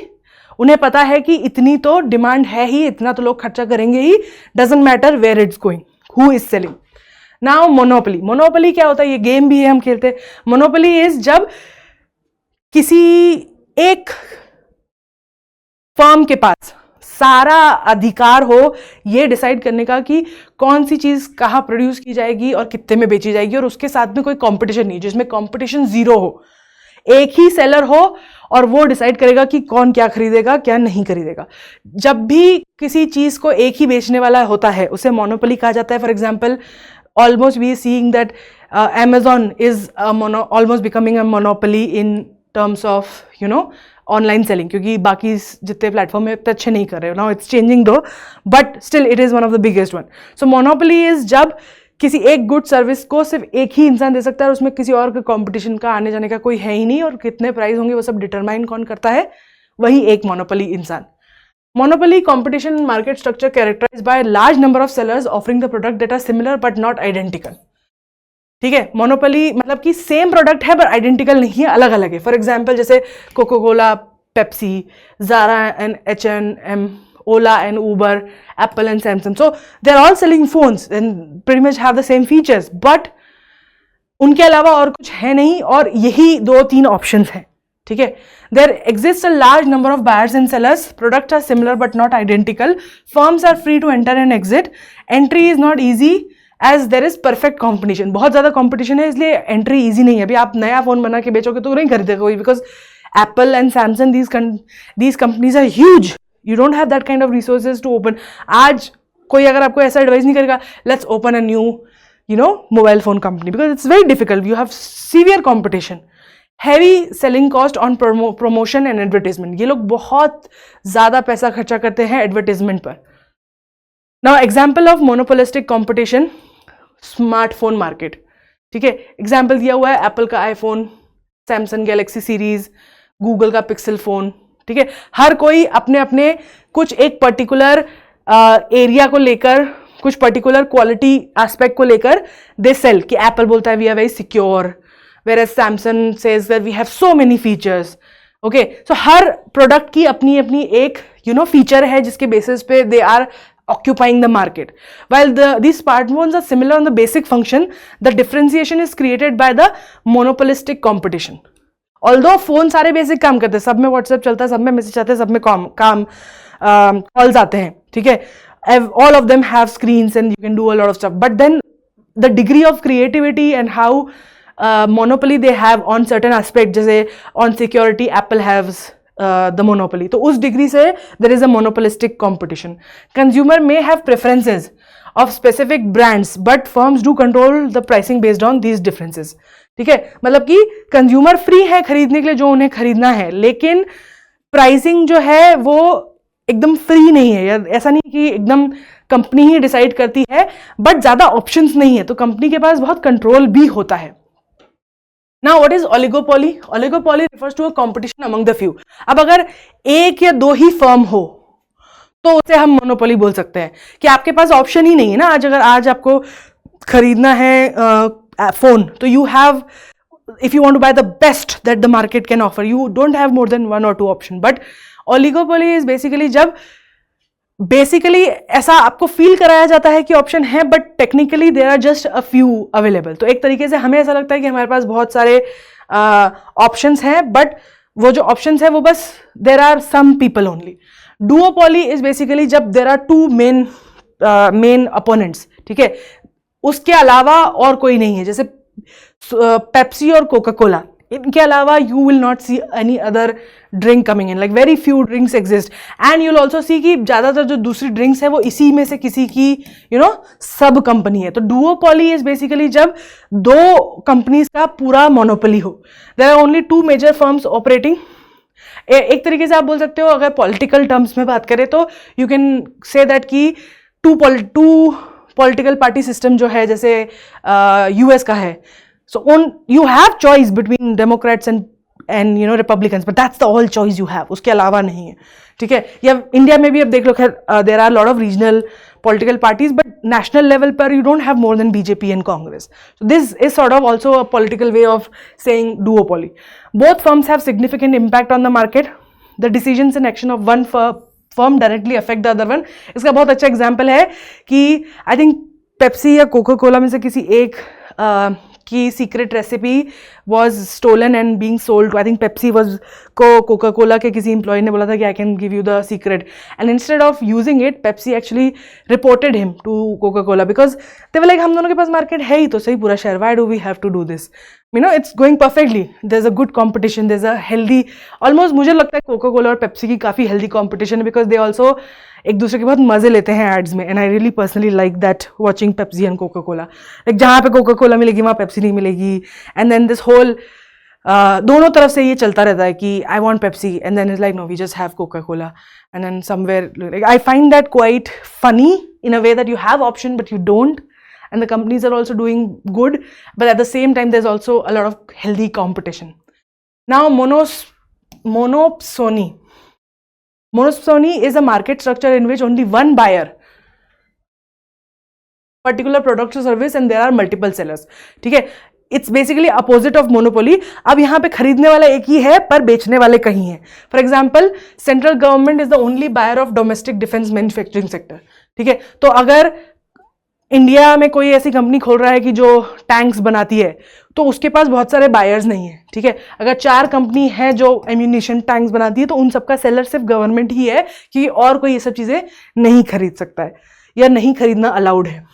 उन्हें पता है कि इतनी तो डिमांड है ही, इतना तो लोग खर्चा करेंगे ही, doesn't matter where it's going, who is selling. Now monopoly, monopoly क्या होता है, ये गेम भी है हम खेलते हैं। मोनोपोली इज जब किसी एक फर्म के पास सारा अधिकार हो ये डिसाइड करने का कि कौन सी चीज कहाँ प्रोड्यूस की जाएगी और कितने में बेची जाएगी, और उसके साथ में कोई कंपटीशन नहीं, जिसमें कंपटीशन जीरो हो, एक ही सेलर हो और वो डिसाइड करेगा कि कौन क्या खरीदेगा क्या नहीं खरीदेगा। जब भी किसी चीज को एक ही बेचने वाला होता है उसे मोनोपोली कहा जाता है। For example, almost we seeing that Amazon is almost becoming a monopoly in terms of online selling, क्योंकि बाकी जितने प्लेटफॉर्म है उतने अच्छे नहीं कर रहे हो। नाउ इट्स चेंजिंग दो, but still it is one of the biggest one. So monopoly is जब किसी एक गुड सर्विस को सिर्फ एक ही इंसान दे सकता है और उसमें किसी और के कंपटीशन का आने जाने का कोई है ही नहीं, और कितने प्राइस होंगे वो सब डिटरमाइन कौन करता है, वही एक मोनोपोली इंसान। Monopoly competition market structure characterized by a large number of sellers offering the product that are similar but not identical। ठीक है, मोनोपोली मतलब कि सेम प्रोडक्ट है पर आइडेंटिकल नहीं है, अलग अलग है। फॉर एग्जाम्पल जैसे Coca Cola, Pepsi, Zara and H&M, Ola and Uber, Apple and Samsung, so they are all selling phones and pretty much have the same features, but उनके अलावा और कुछ है नहीं, और यही 2-3 ऑप्शंस हैं। ठीक है, there exist a large number of buyers and sellers, products are similar but not identical, firms are free to enter and exit, entry is not easy as there is perfect competition. बहुत ज़्यादा competition है इसलिए entry easy नहीं है। अभी आप नया phone बना के बेचोगे तो नहीं खरीदेगा कोई, because Apple and Samsung these companies are huge, you don't have that kind of resources to open. आज कोई अगर आपको ऐसा एडवाइस नहीं करेगा let's open a new mobile phone company, because it's very difficult, you have severe competition, heavy selling cost on promotion and advertisement. ये लोग बहुत ज़्यादा पैसा खर्चा करते हैं एडवर्टीजमेंट पर। Now example of monopolistic competition, smartphone market. ठीक है, एग्जाम्पल दिया हुआ है एप्पल का iPhone, Samsung Galaxy series, Google का पिक्सल फोन। ठीक है, हर कोई अपने अपने कुछ एक पर्टिकुलर एरिया को लेकर, कुछ पर्टिकुलर क्वालिटी एस्पेक्ट को लेकर दे सेल, कि एप्पल बोलता है we are very secure, whereas Samsung says that we have so many features। okay, so हर प्रोडक्ट की अपनी अपनी एक फीचर है जिसके बेसिस पे they are occupying the market, while these smartphones are similar on the basic function, the differentiation is created by the monopolistic competition। although phone सारे basic काम करते हैं, सब में व्हाट्सएप चलता है, सब में मैसेज आते हैं, सब में काम कॉल्स आते हैं, ठीक है, all of them have screens and you can do a lot of stuff, but then the degree of creativity and how monopoly they have on certain aspect, जैसे on security Apple haves the monopoly, तो उस degree से there is a monopolistic competition. Consumer may have preferences of specific brands but firms do control the pricing based on these differences. ठीक है, मतलब कि consumer free है खरीदने के लिए जो उन्हें खरीदना है, लेकिन प्राइसिंग जो है वो एकदम फ्री नहीं है. या ऐसा नहीं कि एकदम कंपनी ही डिसाइड करती है, बट ज्यादा ऑप्शंस नहीं है, तो कंपनी के पास बहुत कंट्रोल भी होता है. Now what is oligopoly? Oligopoly refers to a competition among the few. अब अगर एक या दो ही फर्म हो तो उसे हम मोनोपोली बोल सकते हैं, कि आपके पास ऑप्शन ही नहीं है ना. आज आपको खरीदना है फोन, तो you have, if you want to buy the best that the market can offer, you don't have more than one or two option. But oligopoly is basically जब बेसिकली ऐसा आपको फील कराया जाता है कि ऑप्शन है, but technically there are just a few available. तो एक तरीके से हमें ऐसा लगता है कि हमारे पास बहुत सारे ऑप्शंस हैं, बट वो जो ऑप्शंस है वो बस there are some people only. Duopoly is basically जब there are two main opponents. ठीक है, उसके अलावा और कोई नहीं है. जैसे पेप्सी और कोका कोला, इनके अलावा you will not see any other drink coming in, like very few drinks exist. And you will also see कि ज़्यादातर जो दूसरी ड्रिंक्स है वो इसी में से किसी की सब कंपनी है. तो डुओपोली इज बेसिकली जब दो कंपनीज का पूरा मोनोपोली हो. There are only two major firms operating. एक तरीके से आप बोल सकते हो, अगर पॉलिटिकल टर्म्स में बात करें तो यू कैन से दैट कि टू पॉलिटिकल पार्टी सिस्टम जो है, जैसे यूएस का है. So you have choice between Democrats and Republicans, but that's the all choice you have. उसके अलावा नहीं है. ठीक है, या इंडिया में भी अब देख लो, खैर there are a lot of regional political parties, but national level पर you don't have more than BJP and Congress. So this is sort of also a political way of saying duopoly. Both firms have significant impact on the market. The decisions and action of one firm directly affect the other one. इसका बहुत अच्छा example है कि I think Pepsi या Coca Cola में से किसी एक की secret recipe was stolen and being sold. I think Pepsi was को कोका कोला के किसी एम्प्लॉय ने बोला था कि I can give you the secret, and instead of using it Pepsi actually reported him to Coca Cola because they were like हम दोनों के पास मार्केट है ही तो सही पूरा share, why do we have to do this, it's going perfectly. There's a good competition, there's a healthy, almost मुझे लगता है कोका कोला और पेप्सी की काफ़ी हेल्दी कॉम्पिटिशन है, बिकॉज दे ऑल्सो एक दूसरे के बहुत मजे लेते हैं एड्स में. And I really personally like that watching Pepsi and Coca Cola. Like जहाँ पे कोका कोला मिलेगी वहाँ पेप्सी नहीं मिलेगी, एंड देन दिस होल दोनों तरफ से ये चलता रहता है कि I want Pepsi and then is like no we just have Coca Cola. And then somewhere I find that quite funny in a way that you have option but you don't, and the companies are also doing good, but at the same time there's also a lot of healthy competition. Now monopsony is a market structure in which only one buyer particular product or service and there are multiple sellers. ठीक है, it's basically opposite of monopoly. अब यहाँ पे खरीदने वाला एक ही है पर बेचने वाले कहीं हैं. For example, central government is the only buyer of domestic defence manufacturing sector. ठीक है, तो अगर इंडिया में कोई ऐसी कंपनी खोल रहा है कि जो टैंक्स बनाती है तो उसके पास बहुत सारे बायर्स नहीं है. ठीक है, अगर 4 कंपनी है जो एम्यूनिशन टैंक्स बनाती है तो उन सबका सेलर सिर्फ गवर्नमेंट ही है, कि और कोई ये सब चीज़ें नहीं खरीद सकता है या नहीं खरीदना अलाउड है.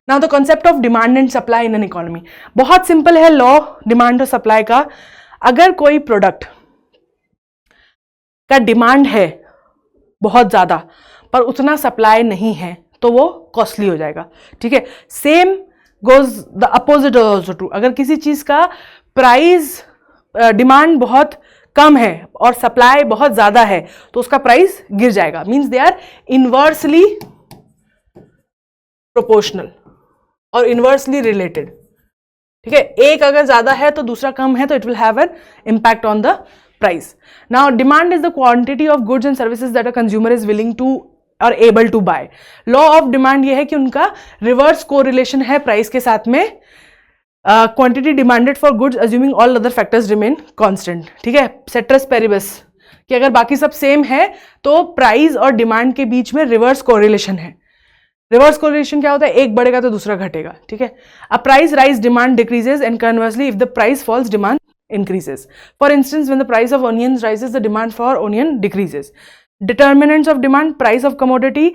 Now the concept of demand and supply in an economy बहुत सिंपल है. लॉ डिमांड और सप्लाई का, अगर कोई प्रोडक्ट का डिमांड है बहुत ज़्यादा पर उतना सप्लाई नहीं है तो वो कॉस्टली हो जाएगा. ठीक है, same goes the opposite also true. अगर किसी चीज़ का प्राइस डिमांड बहुत कम है और सप्लाई बहुत ज़्यादा है तो उसका प्राइस गिर जाएगा. Means they are inversely proportional और इनवर्सली रिलेटेड. ठीक है, एक अगर ज़्यादा है तो दूसरा कम है तो it will have an impact on the price. Now demand is the quantity of goods and services that a consumer is willing to और able to buy. Law of demand ये है कि उनका रिवर्स कोरिलेशन है price के साथ में. Quantity demanded for goods assuming all other factors remain constant. ठीक है, सेट्रस पेरिबस कि अगर बाकी सब सेम है तो प्राइस और डिमांड के बीच में रिवर्स कोरिलेशन है. रिवर्स कोरिलेशन क्या होता है, एक बढ़ेगा तो दूसरा घटेगा. ठीक है, a price rise demand decreases and conversely if the price falls demand increases. For instance, when the price of onions rises, the demand for onion decreases. Determinants of demand, price of commodity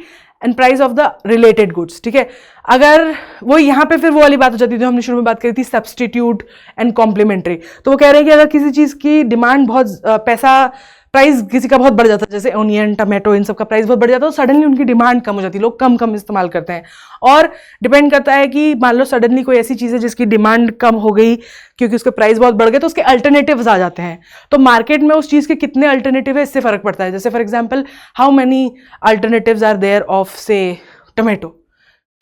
and price of the related goods, ठीक है। अगर वो यहाँ पे फिर वो वाली बात हो जाती है जो हमने शुरू में बात करी थी, सब्सटीट्यूट एंड कॉम्प्लीमेंट्री। तो वो कह रहे हैं कि अगर किसी चीज़ की डिमांड बहुत प्राइस किसी का बहुत बढ़ जाता है, जैसे ऑनियन, टमाटो, इन सब का प्राइस बहुत बढ़ जाता है, तो सडनली उनकी डिमांड कम हो जाती है, लोग कम कम इस्तेमाल करते हैं। और डिपेंड करता है कि मान लो सडनली कोई ऐसी चीज़ है जिसकी डिमांड कम हो गई क्योंकि उसके प्राइस बहुत बढ़ गए, तो उसके अल्टरनेटिव्स आ जाते हैं। तो मार्केट में उस चीज़ के कितने अल्टरनेटिव है इससे फर्क पड़ता है। जैसे for example, how many alternatives are there of से टमाटो,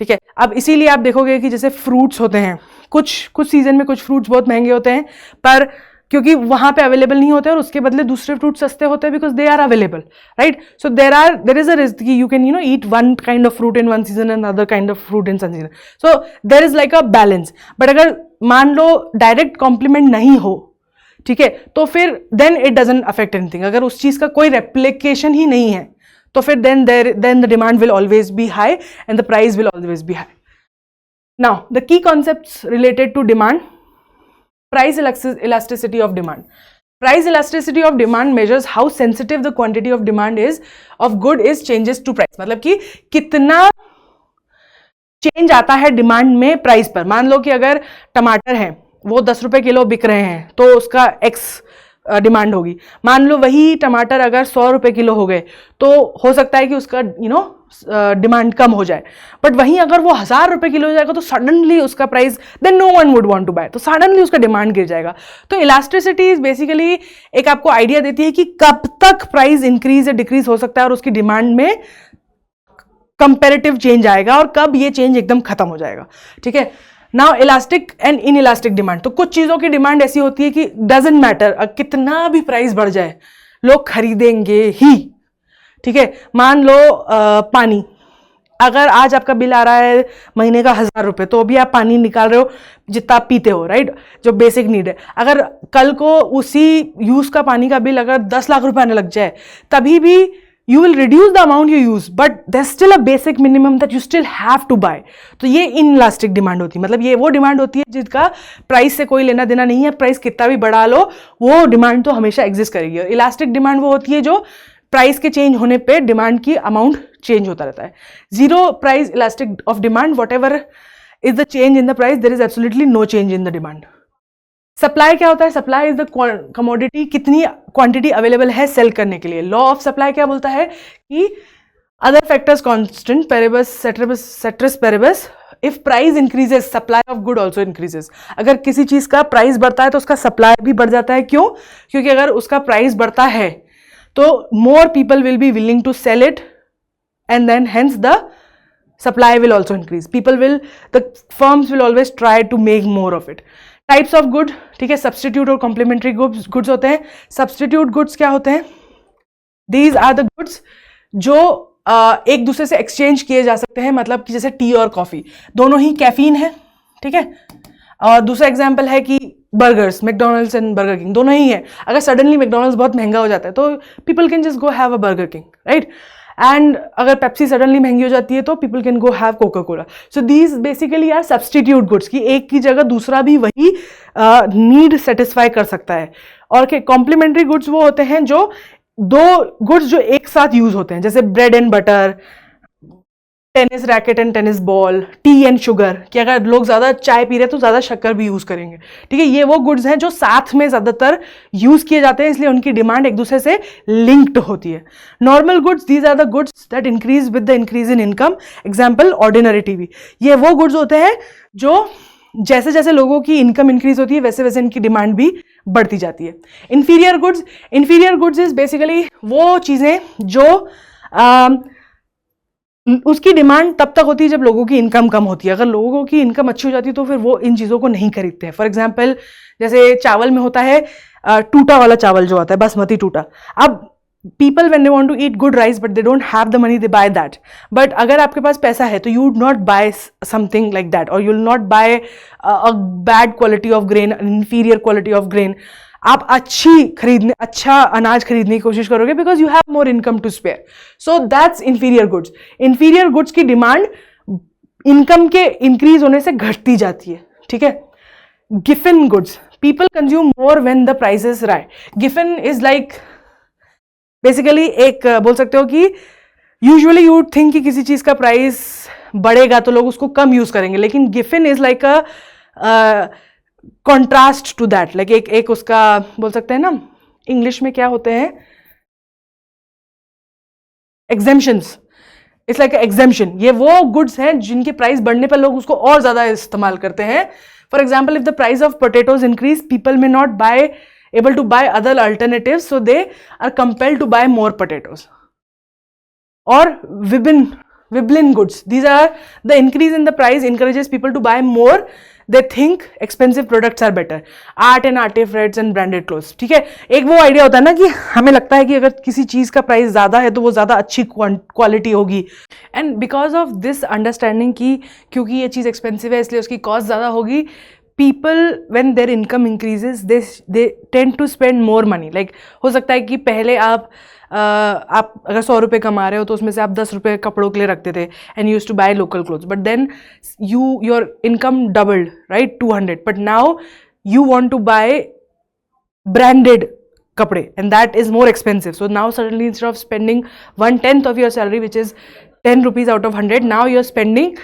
ठीक है। अब इसीलिए आप देखोगे कि जैसे फ्रूट्स होते हैं, कुछ सीजन में कुछ फ्रूट्स बहुत महंगे होते हैं, पर क्योंकि वहां पे अवेलेबल नहीं होते और उसके बदले दूसरे फ्रूट सस्ते होते हैं, because they are available, right. So there is a risk कि you can eat one kind of fruit in one season and other kind of fruit in some season. So there is like a balance. But अगर मान लो direct complement नहीं हो, ठीक है, तो फिर then it doesn't affect anything. अगर उस चीज का कोई रेप्लिकेशन ही नहीं है तो फिर then the demand will always be high and the price will always be high. Now the key concepts related to demand, price elasticity of demand. Price elasticity of demand measures how sensitive the quantity of demand is of good is changes to price. मतलब कि कितना change आता है demand में price पर। मान लो कि अगर टमाटर है वो 10 रुपए किलो बिक रहे हैं तो उसका एक्स डिमांड होगी। मान लो वही टमाटर अगर 100 रुपए किलो हो गए तो हो सकता है कि उसका डिमांड कम हो जाए। बट वहीं अगर वो 1000 रुपए किलो हो जाएगा तो सडनली उसका price, then no one would want to buy, तो सडनली उसका डिमांड गिर जाएगा। तो इलास्टिसिटी इज बेसिकली एक आपको आइडिया देती है कि कब तक प्राइस इंक्रीज या डिक्रीज हो सकता है और उसकी डिमांड में कंपेरेटिव चेंज आएगा और कब ये चेंज एकदम खत्म हो जाएगा, ठीक है। Now elastic and in elastic demand, तो कुछ चीजों की डिमांड ऐसी होती है कि डजेंट मैटर, कितना भी प्राइस बढ़ जाए लोग खरीदेंगे ही, ठीक है। मान लो पानी, अगर आज आपका बिल आ रहा है महीने का 1000 रुपए, तो अभी आप पानी निकाल रहे हो जितना आप पीते हो, राइट, जो बेसिक नीड है। अगर कल को उसी यूज का पानी का बिल अगर 10 लाख रुपए आने लग जाए, तभी भी you will reduce the amount you use, but there's still a basic minimum that you still have to buy. तो ये inelastic डिमांड होती है, मतलब ये वो डिमांड होती है जिसका प्राइस से कोई लेना देना नहीं है, प्राइस कितना भी बढ़ा लो वो डिमांड तो हमेशा एग्जिस्ट करेगी। और इलास्टिक डिमांड वो होती है जो प्राइस के चेंज होने पे डिमांड की अमाउंट चेंज होता रहता है। Zero price elastic of demand, whatever is the change in the price, there is absolutely no change in the demand. Supply क्या होता है? सप्लाई इज द कमोडिटी, कितनी क्वांटिटी अवेलेबल है sell करने के लिए। लॉ ऑफ सप्लाई क्या बोलता है कि other factors constant, paribus ceteris paribus, if price increases supply of good also increases. अगर किसी चीज का प्राइस बढ़ता है तो उसका सप्लाई भी बढ़ जाता है। क्यों? क्योंकि अगर उसका प्राइस बढ़ता है तो more people will be willing to sell it and then hence the supply will also increase. The firms will always try to make more of it. Types of good, ठीक है, substitute और complementary goods होते हैं। Substitute goods क्या होते हैं? These are the goods जो एक दूसरे से एक्सचेंज किए जा सकते हैं, मतलब कि जैसे टी और कॉफी दोनों ही कैफीन है, ठीक है। और दूसरा एग्जाम्पल है कि burgers, McDonald's and burger king दोनों ही है। अगर सडनली मैकडोनल्ड्स बहुत महंगा हो जाता है तो people can just go have a Burger King, right. And अगर पेप्सी सडनली महंगी हो जाती है तो people can go have Coca Cola. So these basically are substitute goods, की एक की जगह दूसरा भी वही नीड सेटिस्फाई कर सकता है। और कॉम्प्लीमेंट्री गुड्स वो होते हैं जो दो गुड्स जो एक साथ यूज होते हैं, जैसे bread and butter, tennis racket and tennis ball, T and sugar, कि अगर लोग ज्यादा चाय पी रहे हैं तो ज्यादा शक्कर भी यूज करेंगे, ठीक है। ये वो गुड्स हैं जो साथ में ज्यादातर यूज किए जाते हैं, इसलिए उनकी डिमांड एक दूसरे से लिंक्ड होती है। Normal goods, these are the goods that increase with the increase in income. Example ordinary TV, ये वो गुड्स होते हैं जो जैसे जैसे लोगों की इनकम इंक्रीज होती है वैसे वैसे इनकी डिमांड भी बढ़ती जाती है। इंफीरियर गुड्स इज बेसिकली वो चीजें जो उसकी डिमांड तब तक होती है जब लोगों की इनकम कम होती है। अगर लोगों की इनकम अच्छी हो जाती है तो फिर वो इन चीज़ों को नहीं खरीदते हैं। फॉर एग्जाम्पल जैसे चावल में होता है टूटा वाला चावल जो आता है, बासमती टूटा। अब people when they want to eat good rice but they don't have the money, they buy that. But अगर आपके पास पैसा है तो you would not buy something like that, और you will not buy a bad quality of grain, inferior quality of grain. आप अच्छा अनाज खरीदने की कोशिश करोगे because you have more income to spare. So that's inferior goods. Inferior goods की demand income के इंक्रीज होने से घटती जाती है, ठीक है। Giffen goods, people consume more when the prices rise. Giffen is like basically एक बोल सकते हो कि यूजुअली यू वुड थिंक कि किसी चीज का प्राइस बढ़ेगा तो लोग उसको कम यूज करेंगे, लेकिन Giffen is like a contrast to that. Like एक उसका बोल सकते हैं ना, इंग्लिश में क्या होते हैं, एग्जेम्पशंस। It's like exemption. ये वो गुड्स हैं जिनके प्राइस बढ़ने पर लोग उसको और ज्यादा इस्तेमाल करते हैं। For example, if the price of potatoes increase, people may not buy able to buy other alternatives, so they are compelled to buy more potatoes. Or Veblen goods, these are the increase in the price encourages people to buy more. They think expensive products are better. Art and artifacts and branded clothes. ठीक है, एक वो idea होता है ना कि हमें लगता है कि अगर किसी चीज का प्राइस ज्यादा है तो वो ज्यादा अच्छी क्वालिटी होगी, and because of this understanding कि क्योंकि ये चीज एक्सपेंसिव है इसलिए उसकी कॉस्ट ज्यादा होगी, people when their income increases they tend to spend more money. Like हो सकता है कि पहले आप अगर 100 रुपये कमा रहे हो तो उसमें से आप 10 रुपये कपड़ों के लिए रखते थे and used to buy local clothes, but then your income doubled, right, 200, but now you want to buy branded kapde and that is more expensive. So now suddenly instead of spending 1/10 of your salary, which is 10 rupees out of 100, now you're spending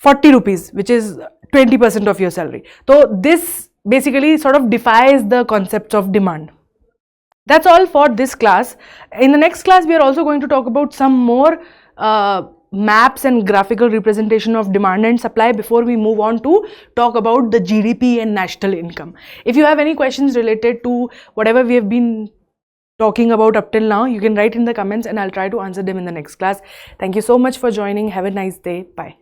40 rupees, which is 20% of your salary. So this basically sort of defies the concepts of demand. That's all for this class. In the next class, we are also going to talk about some more maps and graphical representation of demand and supply before we move on to talk about the GDP and national income. If you have any questions related to whatever we have been talking about up till now, you can write in the comments and I'll try to answer them in the next class. Thank you so much for joining. Have a nice day. Bye.